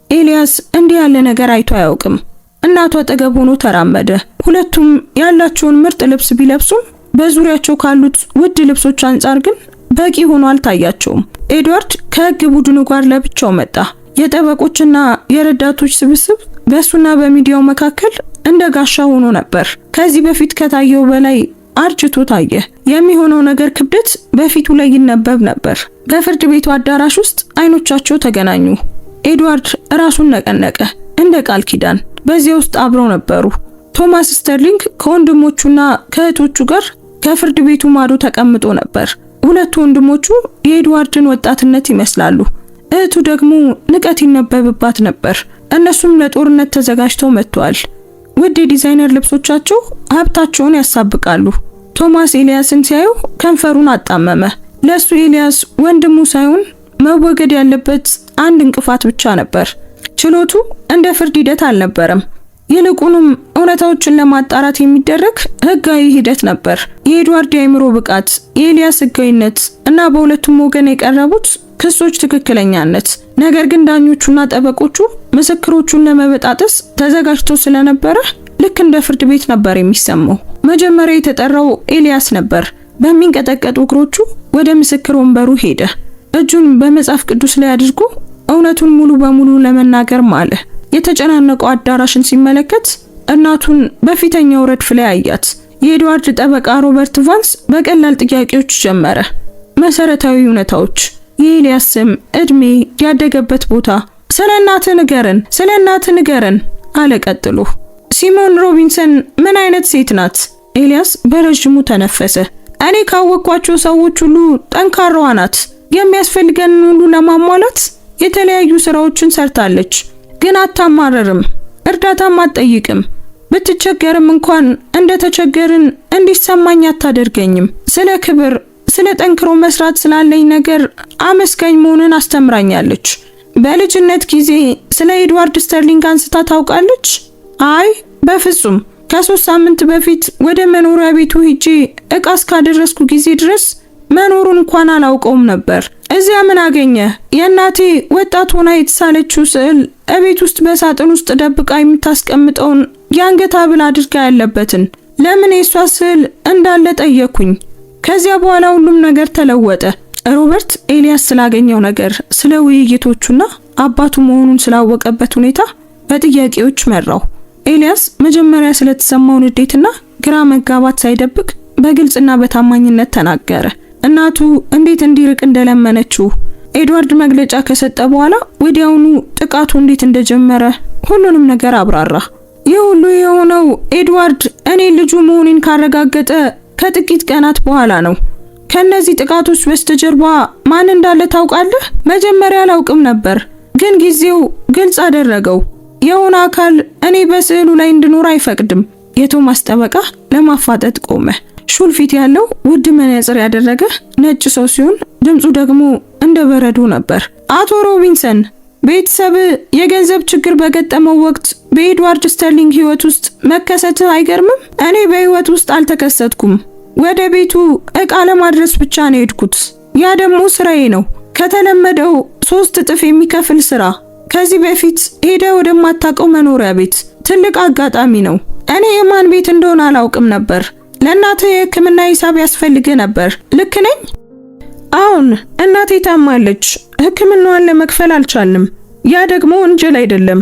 ኤልያስ እንዲህ ያለ ነገር አይቶ አያውቅም። እናቱ አጠገብ ሆኖ ተራመደ። ሁለቱም ያላቸውን ምርጥ ልብስ ቢለብሱም በዙሪያቸው ካሉት ውድ ልብሶች አንጻር ግን በቂ ሆኖ አልታያቸውም። ኤድዋርድ ከህግ ቡድኑ ጋር ለብቻው መጣ። የጠበቆችና የረዳቶች ስብስብ በሱና በሚዲያው መካከል እንደ ጋሻ ሆኖ ነበር። ከዚህ በፊት ከታየው በላይ አርጅቶ ታየ። የሚሆነው ነገር ክብደት በፊቱ ላይ ይነበብ ነበር። በፍርድ ቤቱ አዳራሽ ውስጥ አይኖቻቸው ተገናኙ። ኤድዋርድ ራሱን ነቀነቀ፣ እንደ ቃል ኪዳን። በዚያ ውስጥ አብረው ነበሩ። ቶማስ ስተርሊንግ ከወንድሞቹና ከእህቶቹ ጋር ከፍርድ ቤቱ ማዶ ተቀምጦ ነበር። ሁለቱ ወንድሞቹ የኤድዋርድን ወጣትነት ይመስላሉ። እህቱ ደግሞ ንቀት ይነበብባት ነበር። እነሱም ለጦርነት ተዘጋጅተው መጥተዋል። ውድ የዲዛይነር ልብሶቻቸው ሀብታቸውን ያሳብቃሉ። ቶማስ ኤልያስን ሲያዩ ከንፈሩን አጣመመ። ለሱ ኤልያስ ወንድሙ ሳይሆን መወገድ ያለበት አንድ እንቅፋት ብቻ ነበር። ችሎቱ እንደ ፍርድ ሂደት አልነበረም። ይልቁንም እውነታዎችን ለማጣራት የሚደረግ ህጋዊ ሂደት ነበር። የኤድዋርድ የአእምሮ ብቃት፣ የኤልያስ ህጋዊነት እና በሁለቱም ወገን የቀረቡት ክሶች ትክክለኛነት። ነገር ግን ዳኞቹና ጠበቆቹ ምስክሮቹን ለመበጣጠስ ተዘጋጅተው ስለነበረ ልክ እንደ ፍርድ ቤት ነበር የሚሰማው። መጀመሪያ የተጠራው ኤልያስ ነበር። በሚንቀጠቀጡ እግሮቹ ወደ ምስክር ወንበሩ ሄደ። እጁን በመጽሐፍ ቅዱስ ላይ አድርጎ እውነቱን ሙሉ በሙሉ ለመናገር ማለ። የተጨናነቀው አዳራሽን ሲመለከት እናቱን በፊተኛው ረድፍ ላይ አያት። የኤድዋርድ ጠበቃ ሮበርት ቫንስ በቀላል ጥያቄዎች ጀመረ። መሰረታዊ እውነታዎች፣ የኤልያስ ስም፣ እድሜ፣ ያደገበት ቦታ። ስለ እናትህ ንገረን አለ ቀጥሎ። ሲሞን ሮቢንሰን ምን አይነት ሴት ናት? ኤልያስ በረጅሙ ተነፈሰ። እኔ ካወቅኳቸው ሰዎች ሁሉ ጠንካራዋ ናት። የሚያስፈልገንን ሁሉ ለማሟላት የተለያዩ ስራዎችን ሰርታለች። ግን አታማረርም፣ እርዳታም አትጠይቅም። ብትቸገርም እንኳን እንደተቸገርን እንዲሰማኝ አታደርገኝም። ስለ ክብር፣ ስለ ጠንክሮ መስራት ስላለኝ ነገር አመስጋኝ መሆንን አስተምራኛለች። በልጅነት ጊዜ ስለ ኤድዋርድ ስተርሊንግ አንስታ ታውቃለች? አይ በፍጹም። ከ3 ሳምንት በፊት ወደ መኖሪያ ቤቱ ሄጄ እቃ እስካደረስኩ ጊዜ ድረስ መኖሩን እንኳን አላውቀውም ነበር። እዚያ ምን አገኘ? የእናቴ ወጣት ሆና የተሳለችው ስዕል እቤት ውስጥ በሳጥን ውስጥ ደብቃ የምታስቀምጠውን የአንገት ሐብል አድርጋ ያለበትን። ለምን የሷ ስዕል እንዳለ ጠየኩኝ። ከዚያ በኋላ ሁሉም ነገር ተለወጠ። ሮበርት ኤልያስ ስላገኘው ነገር፣ ስለ ውይይቶቹና አባቱ መሆኑን ስላወቀበት ሁኔታ በጥያቄዎች መራው። ኤልያስ መጀመሪያ ስለተሰማው ንዴትና ግራ መጋባት ሳይደብቅ በግልጽና በታማኝነት ተናገረ። እናቱ እንዴት እንዲርቅ እንደለመነችው ኤድዋርድ መግለጫ ከሰጠ በኋላ ወዲያውኑ ጥቃቱ እንዴት እንደጀመረ ሁሉንም ነገር አብራራ። ይህ ሁሉ የሆነው ኤድዋርድ እኔ ልጁ መሆኔን ካረጋገጠ ከጥቂት ቀናት በኋላ ነው። ከነዚህ ጥቃቶች በስተጀርባ ማን እንዳለ ታውቃለህ? መጀመሪያ አላውቅም ነበር፣ ግን ጊዜው ግልጽ አደረገው። የሆነ አካል እኔ በስዕሉ ላይ እንድኖር አይፈቅድም። የቶማስ ጠበቃ ለማፋጠጥ ቆመ። ሹል ፊት ያለው ውድ መነጽር ያደረገ ነጭ ሰው ሲሆን ድምፁ ደግሞ እንደ በረዶ ነበር። አቶ ሮቢንሰን፣ ቤተሰብ የገንዘብ ችግር በገጠመው ወቅት በኤድዋርድ ስተርሊንግ ህይወት ውስጥ መከሰት አይገርምም? እኔ በህይወት ውስጥ አልተከሰትኩም። ወደ ቤቱ እቃ ለማድረስ ብቻ ነው የሄድኩት። ያ ደግሞ ስራዬ ነው፣ ከተለመደው 3 እጥፍ የሚከፍል ስራ። ከዚህ በፊት ሄደ ወደማታውቀው መኖሪያ ቤት። ትልቅ አጋጣሚ ነው። እኔ የማን ቤት እንደሆነ አላውቅም ነበር። ለእናትህ የህክምና ሂሳብ ያስፈልግ ነበር። ልክ ነኝ? አሁን እናቴ ታማለች። ሕክምናዋን ለመክፈል አልቻልንም። ያ ደግሞ ወንጀል አይደለም።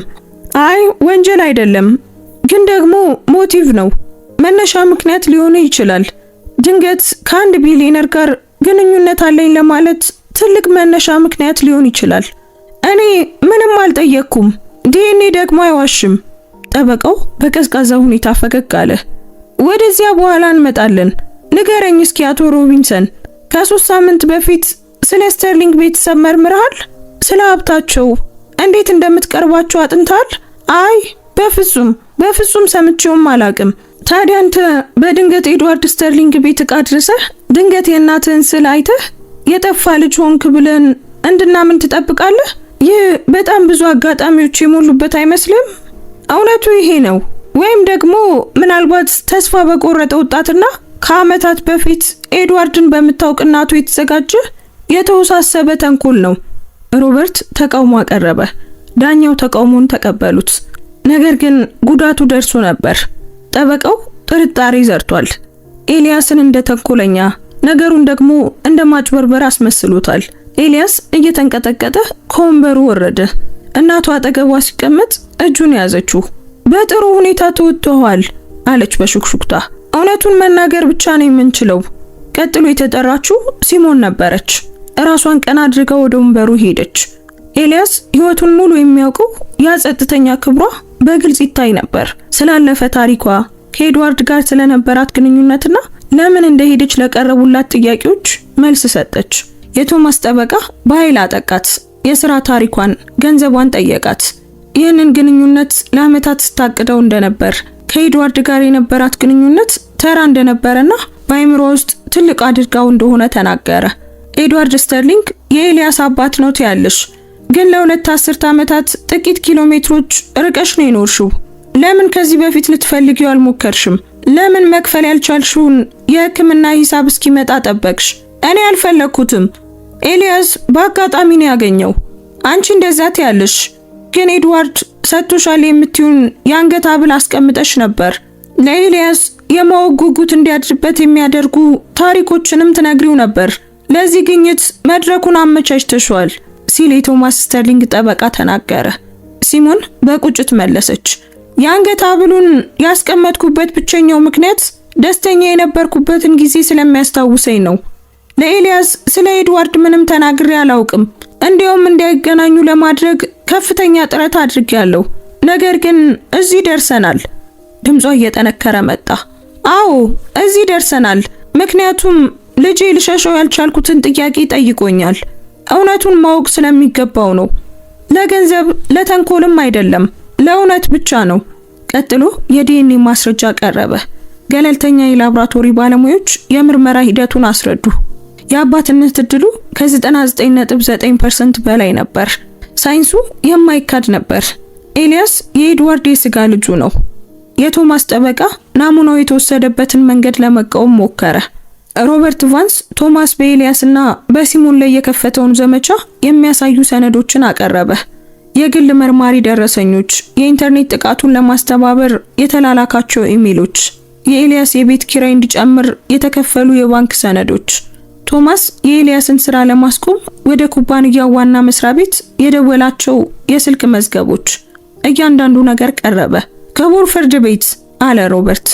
አይ ወንጀል አይደለም፣ ግን ደግሞ ሞቲቭ ነው። መነሻ ምክንያት ሊሆን ይችላል። ድንገት ከአንድ ቢሊዮነር ጋር ግንኙነት አለኝ ለማለት ትልቅ መነሻ ምክንያት ሊሆን ይችላል። እኔ ምንም አልጠየቅኩም። ዲኤንኤ ደግሞ አይዋሽም። ጠበቃው በቀዝቃዛ ሁኔታ ፈገግ አለ። ወደዚያ በኋላ እንመጣለን። ንገረኝ እስኪ አቶ ሮቢንሰን፣ ከ3 ሳምንት በፊት ስለ ስተርሊንግ ቤተሰብ መርምረሃል? ስለ ሀብታቸው እንዴት እንደምትቀርባቸው አጥንታል? አይ በፍጹም ሰምቼውም አላቅም። ታዲያ አንተ በድንገት ኤድዋርድ ስተርሊንግ ቤት ዕቃ ድረሰህ ድንገት የእናትህን ስዕል አይተህ የጠፋ ልጅ ሆንክ ብለን እንድናምን ትጠብቃለህ? ይህ በጣም ብዙ አጋጣሚዎች የሞሉበት አይመስልም? እውነቱ ይሄ ነው። ወይም ደግሞ ምናልባት ተስፋ በቆረጠ ወጣትና ከዓመታት በፊት ኤድዋርድን በምታውቅ እናቱ የተዘጋጀ የተወሳሰበ ተንኮል ነው። ሮበርት ተቃውሞ አቀረበ። ዳኛው ተቃውሞን ተቀበሉት። ነገር ግን ጉዳቱ ደርሶ ነበር። ጠበቃው ጥርጣሬ ዘርቷል። ኤልያስን እንደ ተንኮለኛ፣ ነገሩን ደግሞ እንደ ማጭበርበር አስመስሎታል። ኤልያስ እየተንቀጠቀጠ ከወንበሩ ወረደ። እናቱ አጠገቧ ሲቀመጥ እጁን ያዘችው። በጥሩ ሁኔታ ተወጥቷል አለች በሹክሹክታ። እውነቱን መናገር ብቻ ነው የምንችለው። ቀጥሎ የተጠራችው ሲሞን ነበረች። ራሷን ቀና አድርጋ ወደ ወንበሩ ሄደች። ኤልያስ ህይወቱን ሙሉ የሚያውቀው ያ ጸጥተኛ ክብሯ በግልጽ ይታይ ነበር። ስላለፈ ታሪኳ፣ ከኤድዋርድ ጋር ስለነበራት ግንኙነትና ለምን እንደሄደች ለቀረቡላት ጥያቄዎች መልስ ሰጠች። የቶማስ ጠበቃ በኃይል አጠቃት። የሥራ ታሪኳን፣ ገንዘቧን ጠየቃት። ይህንን ግንኙነት ለዓመታት ስታቅደው እንደነበር፣ ከኤድዋርድ ጋር የነበራት ግንኙነት ተራ እንደነበረና በአይምሮ ውስጥ ትልቅ አድርጋው እንደሆነ ተናገረ። ኤድዋርድ ስተርሊንግ የኤልያስ አባት ነው ትያለሽ፣ ግን ለ2 አስርት ዓመታት ጥቂት ኪሎ ሜትሮች ርቀሽ ነው የኖርሽው። ለምን ከዚህ በፊት ልትፈልጊው አልሞከርሽም? ለምን መክፈል ያልቻልሽውን የሕክምና ሂሳብ እስኪመጣ ጠበቅሽ? እኔ አልፈለኩትም። ኤልያስ በአጋጣሚ ነው ያገኘው። አንቺ እንደዛ ትያለሽ፣ ግን ኤድዋርድ ሰጥቶሻል የምትዩን የአንገት ሐብል አስቀምጠሽ ነበር። ለኤልያስ የማወቅ ጉጉት እንዲያድርበት የሚያደርጉ ታሪኮችንም ትነግሪው ነበር። ለዚህ ግኝት መድረኩን አመቻችተሻል ሲል የቶማስ ስተርሊንግ ጠበቃ ተናገረ። ሲሞን በቁጭት መለሰች። የአንገት ሐብሉን ያስቀመጥኩበት ብቸኛው ምክንያት ደስተኛ የነበርኩበትን ጊዜ ስለሚያስታውሰኝ ነው። ለኤልያስ ስለ ኤድዋርድ ምንም ተናግሬ አላውቅም። እንዲያውም እንዳይገናኙ ለማድረግ ከፍተኛ ጥረት አድርጌያለሁ። ነገር ግን እዚህ ደርሰናል። ድምጿ እየጠነከረ መጣ። አዎ እዚህ ደርሰናል፣ ምክንያቱም ልጄ ልሸሸው ያልቻልኩትን ጥያቄ ጠይቆኛል። እውነቱን ማወቅ ስለሚገባው ነው። ለገንዘብ ለተንኮልም አይደለም፣ ለእውነት ብቻ ነው። ቀጥሎ የዲኤንኤ ማስረጃ ቀረበ። ገለልተኛ የላብራቶሪ ባለሙያዎች የምርመራ ሂደቱን አስረዱ። የአባትነት እድሉ ከ99.9% በላይ ነበር። ሳይንሱ የማይካድ ነበር። ኤልያስ የኤድዋርድ የስጋ ልጁ ነው። የቶማስ ጠበቃ ናሙናው የተወሰደበትን መንገድ ለመቃወም ሞከረ። ሮበርት ቫንስ ቶማስ በኤልያስና በሲሞን ላይ የከፈተውን ዘመቻ የሚያሳዩ ሰነዶችን አቀረበ። የግል መርማሪ ደረሰኞች፣ የኢንተርኔት ጥቃቱን ለማስተባበር የተላላካቸው ኢሜሎች፣ የኤልያስ የቤት ኪራይ እንዲጨምር የተከፈሉ የባንክ ሰነዶች፣ ቶማስ የኤልያስን ስራ ለማስቆም ወደ ኩባንያው ዋና መስሪያ ቤት የደወላቸው የስልክ መዝገቦች፣ እያንዳንዱ ነገር ቀረበ። ክቡር ፍርድ ቤት አለ ሮበርት፣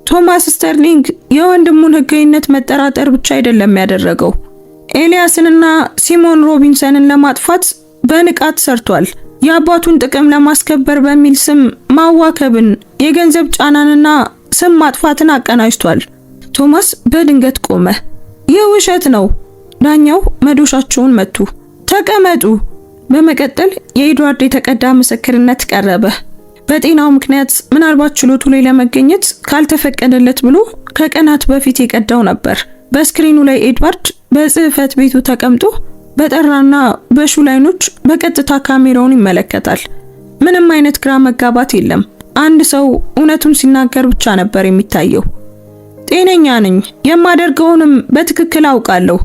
ቶማስ ስተርሊንግ የወንድሙን ህጋዊነት መጠራጠር ብቻ አይደለም ያደረገው፣ ኤልያስንና ሲሞን ሮቢንሰንን ለማጥፋት በንቃት ሰርቷል። የአባቱን ጥቅም ለማስከበር በሚል ስም ማዋከብን፣ የገንዘብ ጫናንና ስም ማጥፋትን አቀናጅቷል። ቶማስ በድንገት ቆመ። ይህ ውሸት ነው። ዳኛው መዶሻቸውን መቱ። ተቀመጡ። በመቀጠል የኤድዋርድ የተቀዳ ምስክርነት ቀረበ። በጤናው ምክንያት ምናልባት ችሎቱ ላይ ለመገኘት ካልተፈቀደለት ብሎ ከቀናት በፊት የቀዳው ነበር። በስክሪኑ ላይ ኤድዋርድ በጽህፈት ቤቱ ተቀምጦ በጠራና በሹል አይኖች በቀጥታ ካሜራውን ይመለከታል። ምንም አይነት ግራ መጋባት የለም። አንድ ሰው እውነቱን ሲናገር ብቻ ነበር የሚታየው። ጤነኛ ነኝ፣ የማደርገውንም በትክክል አውቃለሁ።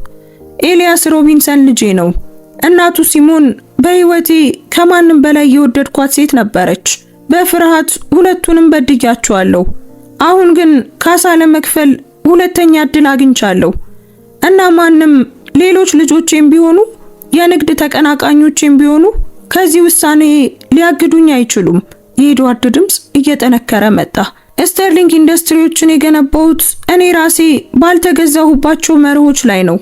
ኤልያስ ሮቢንሰን ልጄ ነው። እናቱ ሲሞን በህይወቴ ከማንም በላይ የወደድኳት ሴት ነበረች። በፍርሃት ሁለቱንም በድያቸዋለሁ። አሁን ግን ካሳ ለመክፈል ሁለተኛ እድል አግኝቻለሁ እና ማንም ሌሎች ልጆቼም ቢሆኑ የንግድ ተቀናቃኞቼም ቢሆኑ ከዚህ ውሳኔ ሊያግዱኝ አይችሉም። የኤድዋርድ ድምጽ እየጠነከረ መጣ። ስተርሊንግ ኢንዱስትሪዎችን የገነባሁት እኔ ራሴ ባልተገዛሁባቸው መርሆች ላይ ነው።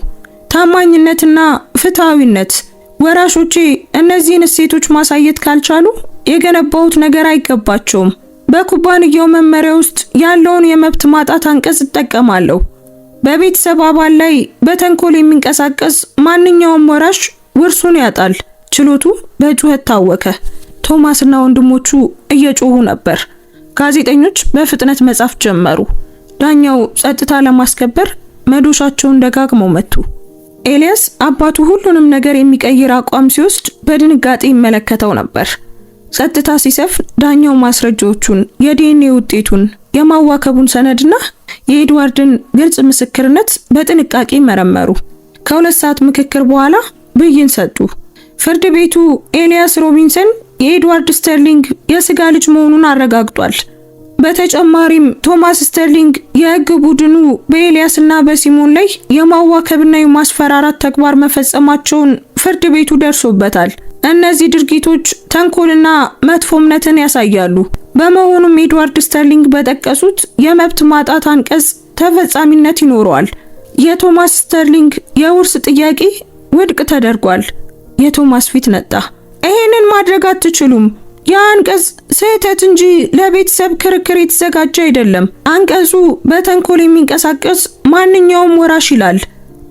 ታማኝነትና ፍትሃዊነት። ወራሾቼ እነዚህን እሴቶች ማሳየት ካልቻሉ የገነባሁት ነገር አይገባቸውም። በኩባንያው መመሪያ ውስጥ ያለውን የመብት ማጣት አንቀጽ እጠቀማለሁ። በቤተሰብ አባል ላይ በተንኮል የሚንቀሳቀስ ማንኛውም ወራሽ ውርሱን ያጣል። ችሎቱ በጩኸት ታወከ። ቶማስና ወንድሞቹ እየጮሁ ነበር። ጋዜጠኞች በፍጥነት መጻፍ ጀመሩ። ዳኛው ጸጥታ ለማስከበር መዶሻቸውን ደጋግመው መቱ። ኤልያስ አባቱ ሁሉንም ነገር የሚቀይር አቋም ሲወስድ በድንጋጤ ይመለከተው ነበር። ጸጥታ ሲሰፍን ዳኛው ማስረጃዎቹን፣ የዲኤንኤ ውጤቱን፣ የማዋከቡን ሰነድና የኤድዋርድን ግልጽ ምስክርነት በጥንቃቄ መረመሩ። ከ2 ሰዓት ምክክር በኋላ ብይን ሰጡ። ፍርድ ቤቱ ኤልያስ ሮቢንሰን የኤድዋርድ ስተርሊንግ የስጋ ልጅ መሆኑን አረጋግጧል። በተጨማሪም ቶማስ ስተርሊንግ የህግ ቡድኑ በኤልያስና በሲሞን ላይ የማዋከብና የማስፈራራት ተግባር መፈጸማቸውን ፍርድ ቤቱ ደርሶበታል። እነዚህ ድርጊቶች ተንኮልና መጥፎ እምነትን ያሳያሉ። በመሆኑም ኤድዋርድ ስተርሊንግ በጠቀሱት የመብት ማጣት አንቀጽ ተፈጻሚነት ይኖረዋል። የቶማስ ስተርሊንግ የውርስ ጥያቄ ውድቅ ተደርጓል። የቶማስ ፊት ነጣ። ይሄንን ማድረግ አትችሉም። የአንቀጽ ስህተት እንጂ ለቤተሰብ ክርክር የተዘጋጀ አይደለም። አንቀጹ በተንኮል የሚንቀሳቀስ ማንኛውም ወራሽ ይላል።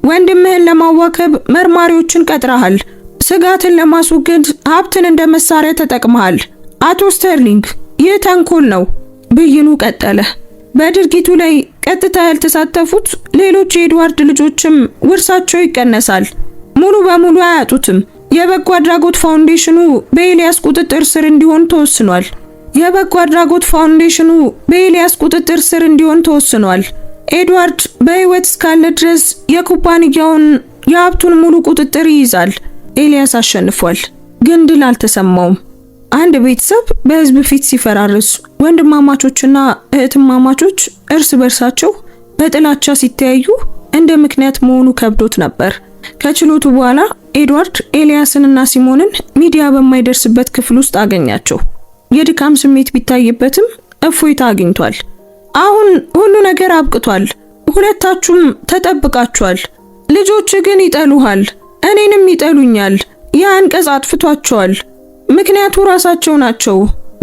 ወንድምህን ለማዋከብ መርማሪዎችን ቀጥረሃል። ስጋትን ለማስወገድ ሀብትን እንደ መሳሪያ ተጠቅመሃል። አቶ ስተርሊንግ ይህ ተንኮል ነው። ብይኑ ቀጠለ። በድርጊቱ ላይ ቀጥታ ያልተሳተፉት ሌሎች የኤድዋርድ ልጆችም ውርሳቸው ይቀነሳል። ሙሉ በሙሉ አያጡትም። የበጎ አድራጎት ፋውንዴሽኑ በኤልያስ ቁጥጥር ስር እንዲሆን ተወስኗል። ኤድዋርድ በህይወት እስካለ ድረስ የኩባንያውን የሀብቱን ሙሉ ቁጥጥር ይይዛል። ኤልያስ አሸንፏል፣ ግን ድል አልተሰማውም። አንድ ቤተሰብ በህዝብ ፊት ሲፈራርስ፣ ወንድማማቾችና እህትማማቾች እርስ በርሳቸው በጥላቻ ሲተያዩ እንደ ምክንያት መሆኑ ከብዶት ነበር። ከችሎቱ በኋላ ኤድዋርድ ኤልያስንና ሲሞንን ሚዲያ በማይደርስበት ክፍል ውስጥ አገኛቸው። የድካም ስሜት ቢታይበትም እፎይታ አግኝቷል። አሁን ሁሉ ነገር አብቅቷል። ሁለታችሁም ተጠብቃችኋል። ልጆች ግን ይጠሉሃል፣ እኔንም ይጠሉኛል። የአንቀጽ አጥፍቷቸዋል። ምክንያቱ ራሳቸው ናቸው።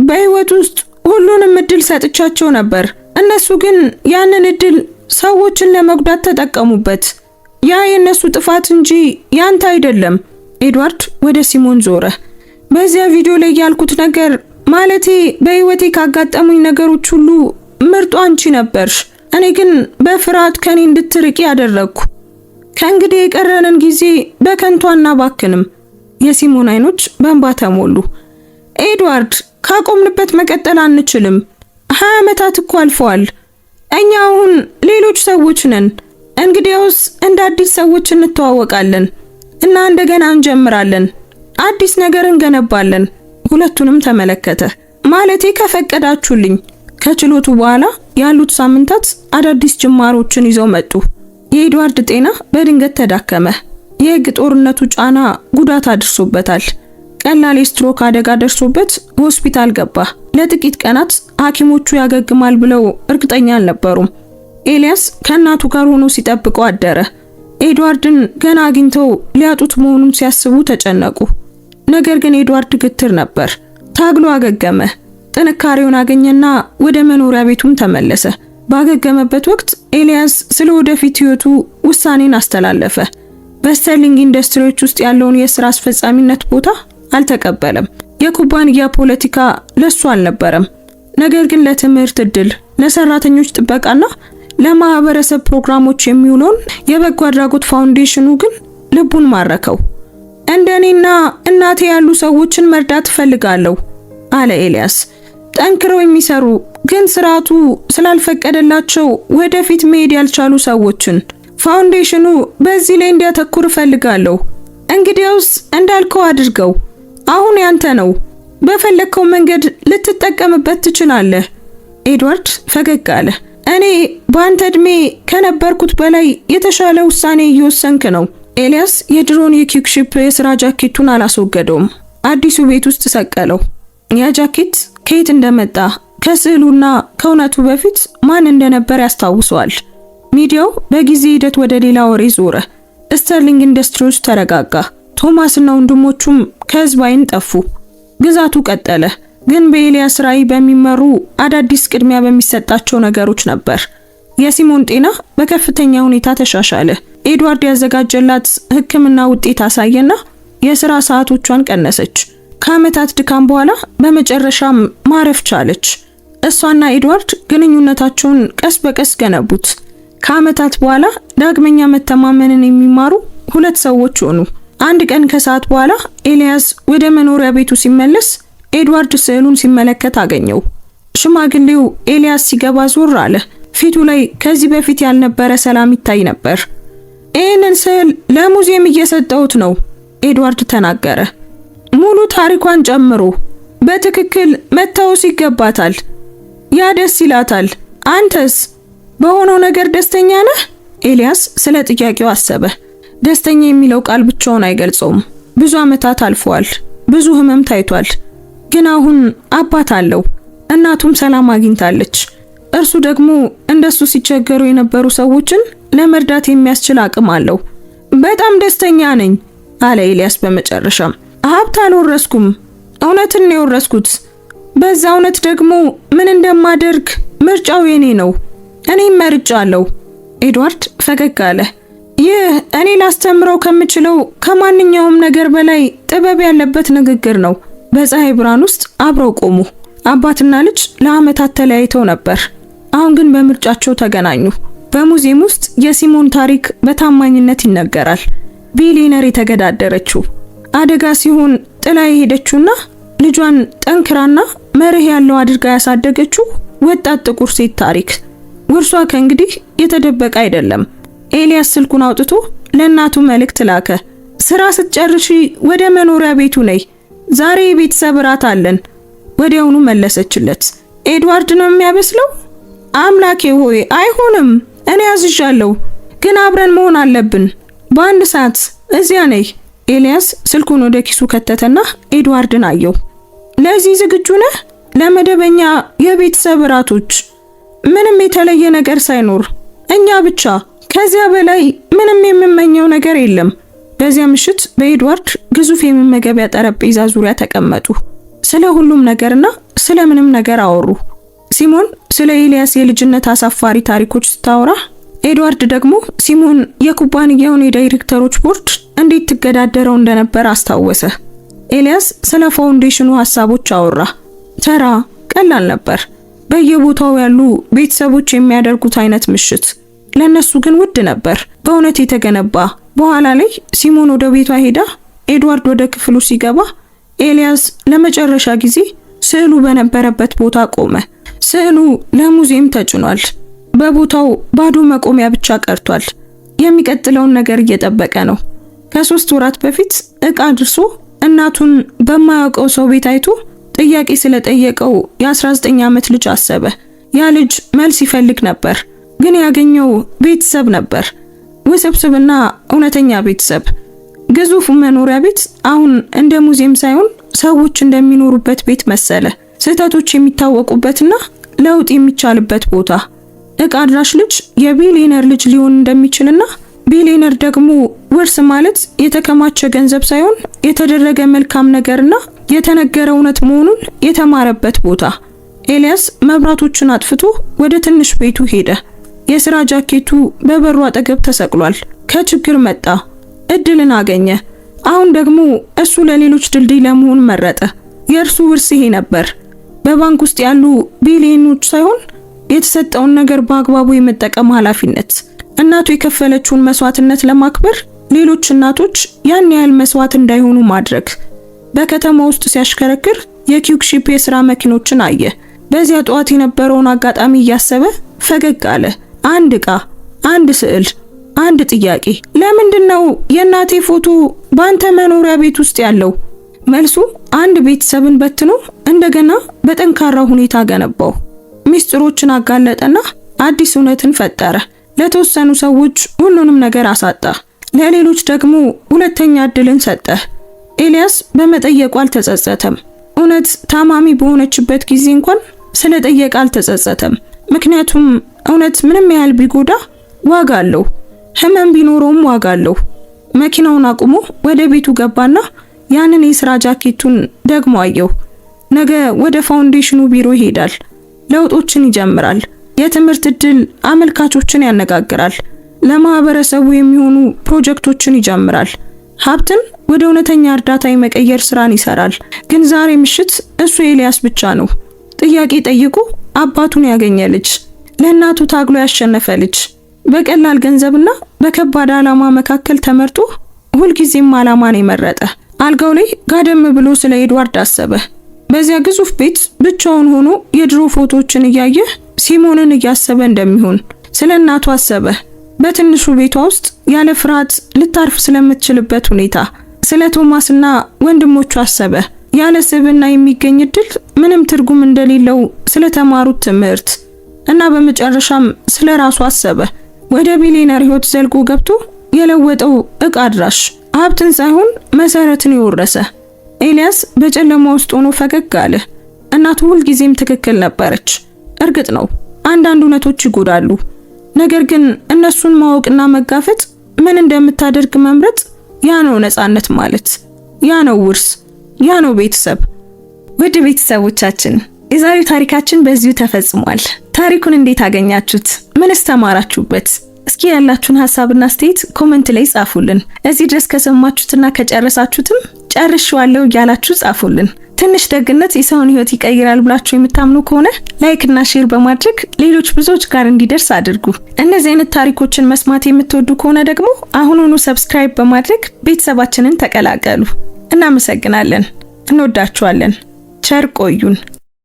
በህይወት ውስጥ ሁሉንም እድል ሰጥቻቸው ነበር። እነሱ ግን ያንን እድል ሰዎችን ለመጉዳት ተጠቀሙበት። ያ የነሱ ጥፋት እንጂ ያንተ አይደለም። ኤድዋርድ ወደ ሲሞን ዞረ። በዚያ ቪዲዮ ላይ ያልኩት ነገር ማለቴ በህይወቴ ካጋጠሙኝ ነገሮች ሁሉ ምርጡ አንቺ ነበርሽ። እኔ ግን በፍርሃት ከኔ እንድትርቂ ያደረግኩ። ከእንግዲህ የቀረንን ጊዜ በከንቱ አናባክንም። የሲሞን አይኖች በእንባ ተሞሉ። ኤድዋርድ ካቆምንበት መቀጠል አንችልም። 20 ዓመታት እኮ አልፈዋል። እኛ አሁን ሌሎች ሰዎች ነን። እንግዲያውስ እንደ አዲስ ሰዎች እንተዋወቃለን እና እንደገና እንጀምራለን። አዲስ ነገር እንገነባለን። ሁለቱንም ተመለከተ። ማለቴ ከፈቀዳችሁልኝ። ከችሎቱ በኋላ ያሉት ሳምንታት አዳዲስ ጅማሮችን ይዘው መጡ። የኤድዋርድ ጤና በድንገት ተዳከመ። የህግ ጦርነቱ ጫና ጉዳት አድርሶበታል። ቀላል የስትሮክ አደጋ ደርሶበት ሆስፒታል ገባ። ለጥቂት ቀናት ሐኪሞቹ ያገግማል ብለው እርግጠኛ አልነበሩም። ኤልያስ ከእናቱ ጋር ሆኖ ሲጠብቀው አደረ። ኤድዋርድን ገና አግኝተው ሊያጡት መሆኑን ሲያስቡ ተጨነቁ። ነገር ግን ኤድዋርድ ግትር ነበር። ታግሎ አገገመ። ጥንካሬውን አገኘና ወደ መኖሪያ ቤቱም ተመለሰ። ባገገመበት ወቅት ኤልያስ ስለ ወደፊት ህይወቱ ውሳኔን አስተላለፈ። በስተርሊንግ ኢንዱስትሪዎች ውስጥ ያለውን የሥራ አስፈጻሚነት ቦታ አልተቀበለም። የኩባንያ ፖለቲካ ለሱ አልነበረም። ነገር ግን ለትምህርት እድል፣ ለሰራተኞች ጥበቃና ለማህበረሰብ ፕሮግራሞች የሚውለውን የበጎ አድራጎት ፋውንዴሽኑ ግን ልቡን ማረከው። እንደኔና እናቴ ያሉ ሰዎችን መርዳት ፈልጋለሁ አለ ኤልያስ። ጠንክረው የሚሰሩ ግን ስርዓቱ ስላልፈቀደላቸው ወደፊት መሄድ ያልቻሉ ሰዎችን። ፋውንዴሽኑ በዚህ ላይ እንዲያተኩር ፈልጋለሁ። እንግዲያውስ እንዳልከው አድርገው። አሁን ያንተ ነው። በፈለከው መንገድ ልትጠቀምበት ትችላለህ። ኤድዋርድ ፈገግ አለ። እኔ በአንተ እድሜ ከነበርኩት በላይ የተሻለ ውሳኔ እየወሰንክ ነው። ኤልያስ የድሮን የኪውክሺፕ የሥራ ጃኬቱን አላስወገደውም። አዲሱ ቤት ውስጥ ሰቀለው። ያ ጃኬት ከየት እንደመጣ ከስዕሉና ከእውነቱ በፊት ማን እንደነበር ያስታውሰዋል። ሚዲያው በጊዜ ሂደት ወደ ሌላ ወሬ ዞረ። ስተርሊንግ ኢንዱስትሪዎች ተረጋጋ። ቶማስና ወንድሞቹም ከህዝብ ዓይን ጠፉ። ግዛቱ ቀጠለ፣ ግን በኤልያስ ራዕይ በሚመሩ አዳዲስ ቅድሚያ በሚሰጣቸው ነገሮች ነበር። የሲሞን ጤና በከፍተኛ ሁኔታ ተሻሻለ። ኤድዋርድ ያዘጋጀላት ሕክምና ውጤት አሳየና የሥራ ሰዓቶቿን ቀነሰች። ከዓመታት ድካም በኋላ በመጨረሻም ማረፍ ቻለች። እሷና ኤድዋርድ ግንኙነታቸውን ቀስ በቀስ ገነቡት። ከዓመታት በኋላ ዳግመኛ መተማመንን የሚማሩ ሁለት ሰዎች ሆኑ። አንድ ቀን ከሰዓት በኋላ ኤልያስ ወደ መኖሪያ ቤቱ ሲመለስ ኤድዋርድ ስዕሉን ሲመለከት አገኘው። ሽማግሌው ኤልያስ ሲገባ ዞር አለ። ፊቱ ላይ ከዚህ በፊት ያልነበረ ሰላም ይታይ ነበር። ይህንን ስዕል ለሙዚየም እየሰጠሁት ነው፣ ኤድዋርድ ተናገረ። ሙሉ ታሪኳን ጨምሮ በትክክል መታወስ ይገባታል። ያ ደስ ይላታል። አንተስ በሆነው ነገር ደስተኛ ነህ? ኤልያስ ስለ ጥያቄው አሰበ። ደስተኛ የሚለው ቃል ብቻውን አይገልጸውም። ብዙ ዓመታት አልፈዋል። ብዙ ህመም ታይቷል። ግን አሁን አባት አለው። እናቱም ሰላም አግኝታለች። እርሱ ደግሞ እንደሱ ሲቸገሩ የነበሩ ሰዎችን ለመርዳት የሚያስችል አቅም አለው። በጣም ደስተኛ ነኝ አለ ኤልያስ በመጨረሻም። ሀብት አልወረስኩም፣ እውነትን ነው የወረስኩት። በዛ እውነት ደግሞ ምን እንደማደርግ ምርጫው የኔ ነው። እኔም መርጫለሁ። ኤድዋርድ ፈገግ አለ። ይህ እኔ ላስተምረው ከምችለው ከማንኛውም ነገር በላይ ጥበብ ያለበት ንግግር ነው። በፀሐይ ብርሃን ውስጥ አብረው ቆሙ። አባትና ልጅ ለዓመታት ተለያይተው ነበር። አሁን ግን በምርጫቸው ተገናኙ። በሙዚየም ውስጥ የሲሞን ታሪክ በታማኝነት ይነገራል። ቢሊየነር የተገዳደረችው፣ አደጋ ሲሆን ጥላ የሄደችውና ልጇን ጠንክራና መርህ ያለው አድርጋ ያሳደገችው ወጣት ጥቁር ሴት ታሪክ። ውርሷ ከእንግዲህ የተደበቀ አይደለም። ኤልያስ ስልኩን አውጥቶ ለእናቱ መልእክት ላከ። ስራ ስትጨርሺ ወደ መኖሪያ ቤቱ ነይ፣ ዛሬ የቤተሰብ እራት አለን። ወዲያውኑ መለሰችለት። ኤድዋርድ ነው የሚያበስለው? አምላኬ ሆይ አይሆንም፣ እኔ አዝዣለሁ፣ ግን አብረን መሆን አለብን። በአንድ ሰዓት እዚያ ነይ። ኤልያስ ስልኩን ወደ ኪሱ ከተተና ኤድዋርድን አየው። ለዚህ ዝግጁ ነህ? ለመደበኛ የቤተሰብ እራቶች፣ ምንም የተለየ ነገር ሳይኖር እኛ ብቻ። ከዚያ በላይ ምንም የምመኘው ነገር የለም። በዚያ ምሽት በኤድዋርድ ግዙፍ የመመገቢያ ጠረጴዛ ዙሪያ ተቀመጡ። ስለ ሁሉም ነገርና ስለ ምንም ነገር አወሩ። ሲሞን ስለ ኤልያስ የልጅነት አሳፋሪ ታሪኮች ስታወራ፣ ኤድዋርድ ደግሞ ሲሞን የኩባንያውን የዳይሬክተሮች ቦርድ እንዴት ትገዳደረው እንደነበር አስታወሰ። ኤልያስ ስለ ፋውንዴሽኑ ሐሳቦች አወራ። ተራ ቀላል ነበር፣ በየቦታው ያሉ ቤተሰቦች የሚያደርጉት አይነት ምሽት። ለነሱ ግን ውድ ነበር፣ በእውነት የተገነባ። በኋላ ላይ ሲሞን ወደ ቤቷ ሄዳ ኤድዋርድ ወደ ክፍሉ ሲገባ ኤልያስ ለመጨረሻ ጊዜ ስዕሉ በነበረበት ቦታ ቆመ። ስዕሉ ለሙዚየም ተጭኗል። በቦታው ባዶ መቆሚያ ብቻ ቀርቷል። የሚቀጥለውን ነገር እየጠበቀ ነው። ከ3 ወራት በፊት ዕቃ አድርሶ እናቱን በማያውቀው ሰው ቤት አይቶ ጥያቄ ስለጠየቀው የ19 ዓመት ልጅ አሰበ። ያ ልጅ መልስ ይፈልግ ነበር፣ ግን ያገኘው ቤተሰብ ነበር። ውስብስብና እውነተኛ ቤተሰብ። ግዙፍ መኖሪያ ቤት አሁን እንደ ሙዚየም ሳይሆን ሰዎች እንደሚኖሩበት ቤት መሰለ። ስህተቶች የሚታወቁበትና ለውጥ የሚቻልበት ቦታ። ዕቃ አድራሽ ልጅ የቢሊየነር ልጅ ሊሆን እንደሚችልና ቢሊየነር ደግሞ ውርስ ማለት የተከማቸ ገንዘብ ሳይሆን የተደረገ መልካም ነገርና የተነገረ እውነት መሆኑን የተማረበት ቦታ። ኤልያስ መብራቶችን አጥፍቶ ወደ ትንሽ ቤቱ ሄደ። የሥራ ጃኬቱ በበሩ አጠገብ ተሰቅሏል። ከችግር መጣ፣ እድልን አገኘ። አሁን ደግሞ እሱ ለሌሎች ድልድይ ለመሆን መረጠ። የእርሱ ውርስ ይሄ ነበር። በባንክ ውስጥ ያሉ ቢሊዮኖች ሳይሆን የተሰጠውን ነገር በአግባቡ የመጠቀም ኃላፊነት። እናቱ የከፈለችውን መስዋዕትነት ለማክበር ሌሎች እናቶች ያን ያህል መስዋዕት እንዳይሆኑ ማድረግ። በከተማ ውስጥ ሲያሽከረክር የኪውክሺፕ የሥራ መኪኖችን አየ። በዚያ ጠዋት የነበረውን አጋጣሚ እያሰበ ፈገግ አለ። አንድ ዕቃ፣ አንድ ስዕል፣ አንድ ጥያቄ። ለምንድነው የእናቴ ፎቶ በአንተ መኖሪያ ቤት ውስጥ ያለው? መልሱ አንድ ቤተሰብን በትኖ እንደገና በጠንካራ ሁኔታ ገነባው። ሚስጥሮችን አጋለጠና አዲስ እውነትን ፈጠረ። ለተወሰኑ ሰዎች ሁሉንም ነገር አሳጣ፣ ለሌሎች ደግሞ ሁለተኛ እድልን ሰጠ። ኤልያስ በመጠየቁ አልተጸጸተም። እውነት ታማሚ በሆነችበት ጊዜ እንኳን ስለጠየቀ አልተጸጸተም። ምክንያቱም እውነት ምንም ያህል ቢጎዳ ዋጋ አለው። ህመም ቢኖረውም ዋጋ አለው። መኪናውን አቁሞ ወደ ቤቱ ገባና ያንን የሥራ ጃኬቱን ደግሞ አየው። ነገ ወደ ፋውንዴሽኑ ቢሮ ይሄዳል። ለውጦችን ይጀምራል። የትምህርት እድል አመልካቾችን ያነጋግራል። ለማህበረሰቡ የሚሆኑ ፕሮጀክቶችን ይጀምራል። ሀብትን ወደ እውነተኛ እርዳታ የመቀየር ስራን ይሰራል። ግን ዛሬ ምሽት እሱ ኤልያስ ብቻ ነው። ጥያቄ ጠይቆ አባቱን ያገኘ ልጅ፣ ለእናቱ ታግሎ ያሸነፈ ልጅ፣ በቀላል ገንዘብና በከባድ ዓላማ መካከል ተመርጦ ሁልጊዜም ዓላማን የመረጠ። አልጋው ላይ ጋደም ብሎ ስለ ኤድዋርድ አሰበ። በዚያ ግዙፍ ቤት ብቻውን ሆኖ የድሮ ፎቶዎችን እያየ ሲሞንን እያሰበ እንደሚሆን ስለ እናቱ አሰበ። በትንሹ ቤቷ ውስጥ ያለ ፍርሃት ልታርፍ ስለምትችልበት ሁኔታ፣ ስለ ቶማስና ወንድሞቹ አሰበ። ያለ ስብዕና የሚገኝ እድል ምንም ትርጉም እንደሌለው ስለተማሩት ትምህርት እና በመጨረሻም ስለ ራሱ አሰበ። ወደ ቢሊየነር ህይወት ዘልቆ ገብቶ የለወጠው እቃ አድራሽ ሀብትን ሳይሆን መሰረትን የወረሰ። ኤልያስ በጨለማ ውስጥ ሆኖ ፈገግ አለ። እናቱ ሁልጊዜም ትክክል ነበረች። እርግጥ ነው አንዳንድ እውነቶች ይጎዳሉ። ነገር ግን እነሱን ማወቅና መጋፈጥ፣ ምን እንደምታደርግ መምረጥ፣ ያ ነው ነፃነት ማለት። ያ ነው ውርስ፣ ያ ነው ቤተሰብ። ውድ ቤተሰቦቻችን የዛሬው ታሪካችን በዚሁ ተፈጽሟል። ታሪኩን እንዴት አገኛችሁት? ምንስ ተማራችሁበት? እስኪ ያላችሁን ሐሳብና አስተያየት ኮሜንት ላይ ጻፉልን። እዚህ ድረስ ከሰማችሁትና ከጨረሳችሁትም ጨርሻለሁ እያላችሁ ጻፉልን። ትንሽ ደግነት የሰውን ህይወት ይቀይራል ብላችሁ የምታምኑ ከሆነ ላይክ እና ሼር በማድረግ ሌሎች ብዙዎች ጋር እንዲደርስ አድርጉ። እነዚህ አይነት ታሪኮችን መስማት የምትወዱ ከሆነ ደግሞ አሁኑኑ ሰብስክራይብ በማድረግ ቤተሰባችንን ተቀላቀሉ። እናመሰግናለን። እንወዳችኋለን። ቸር ቆዩን።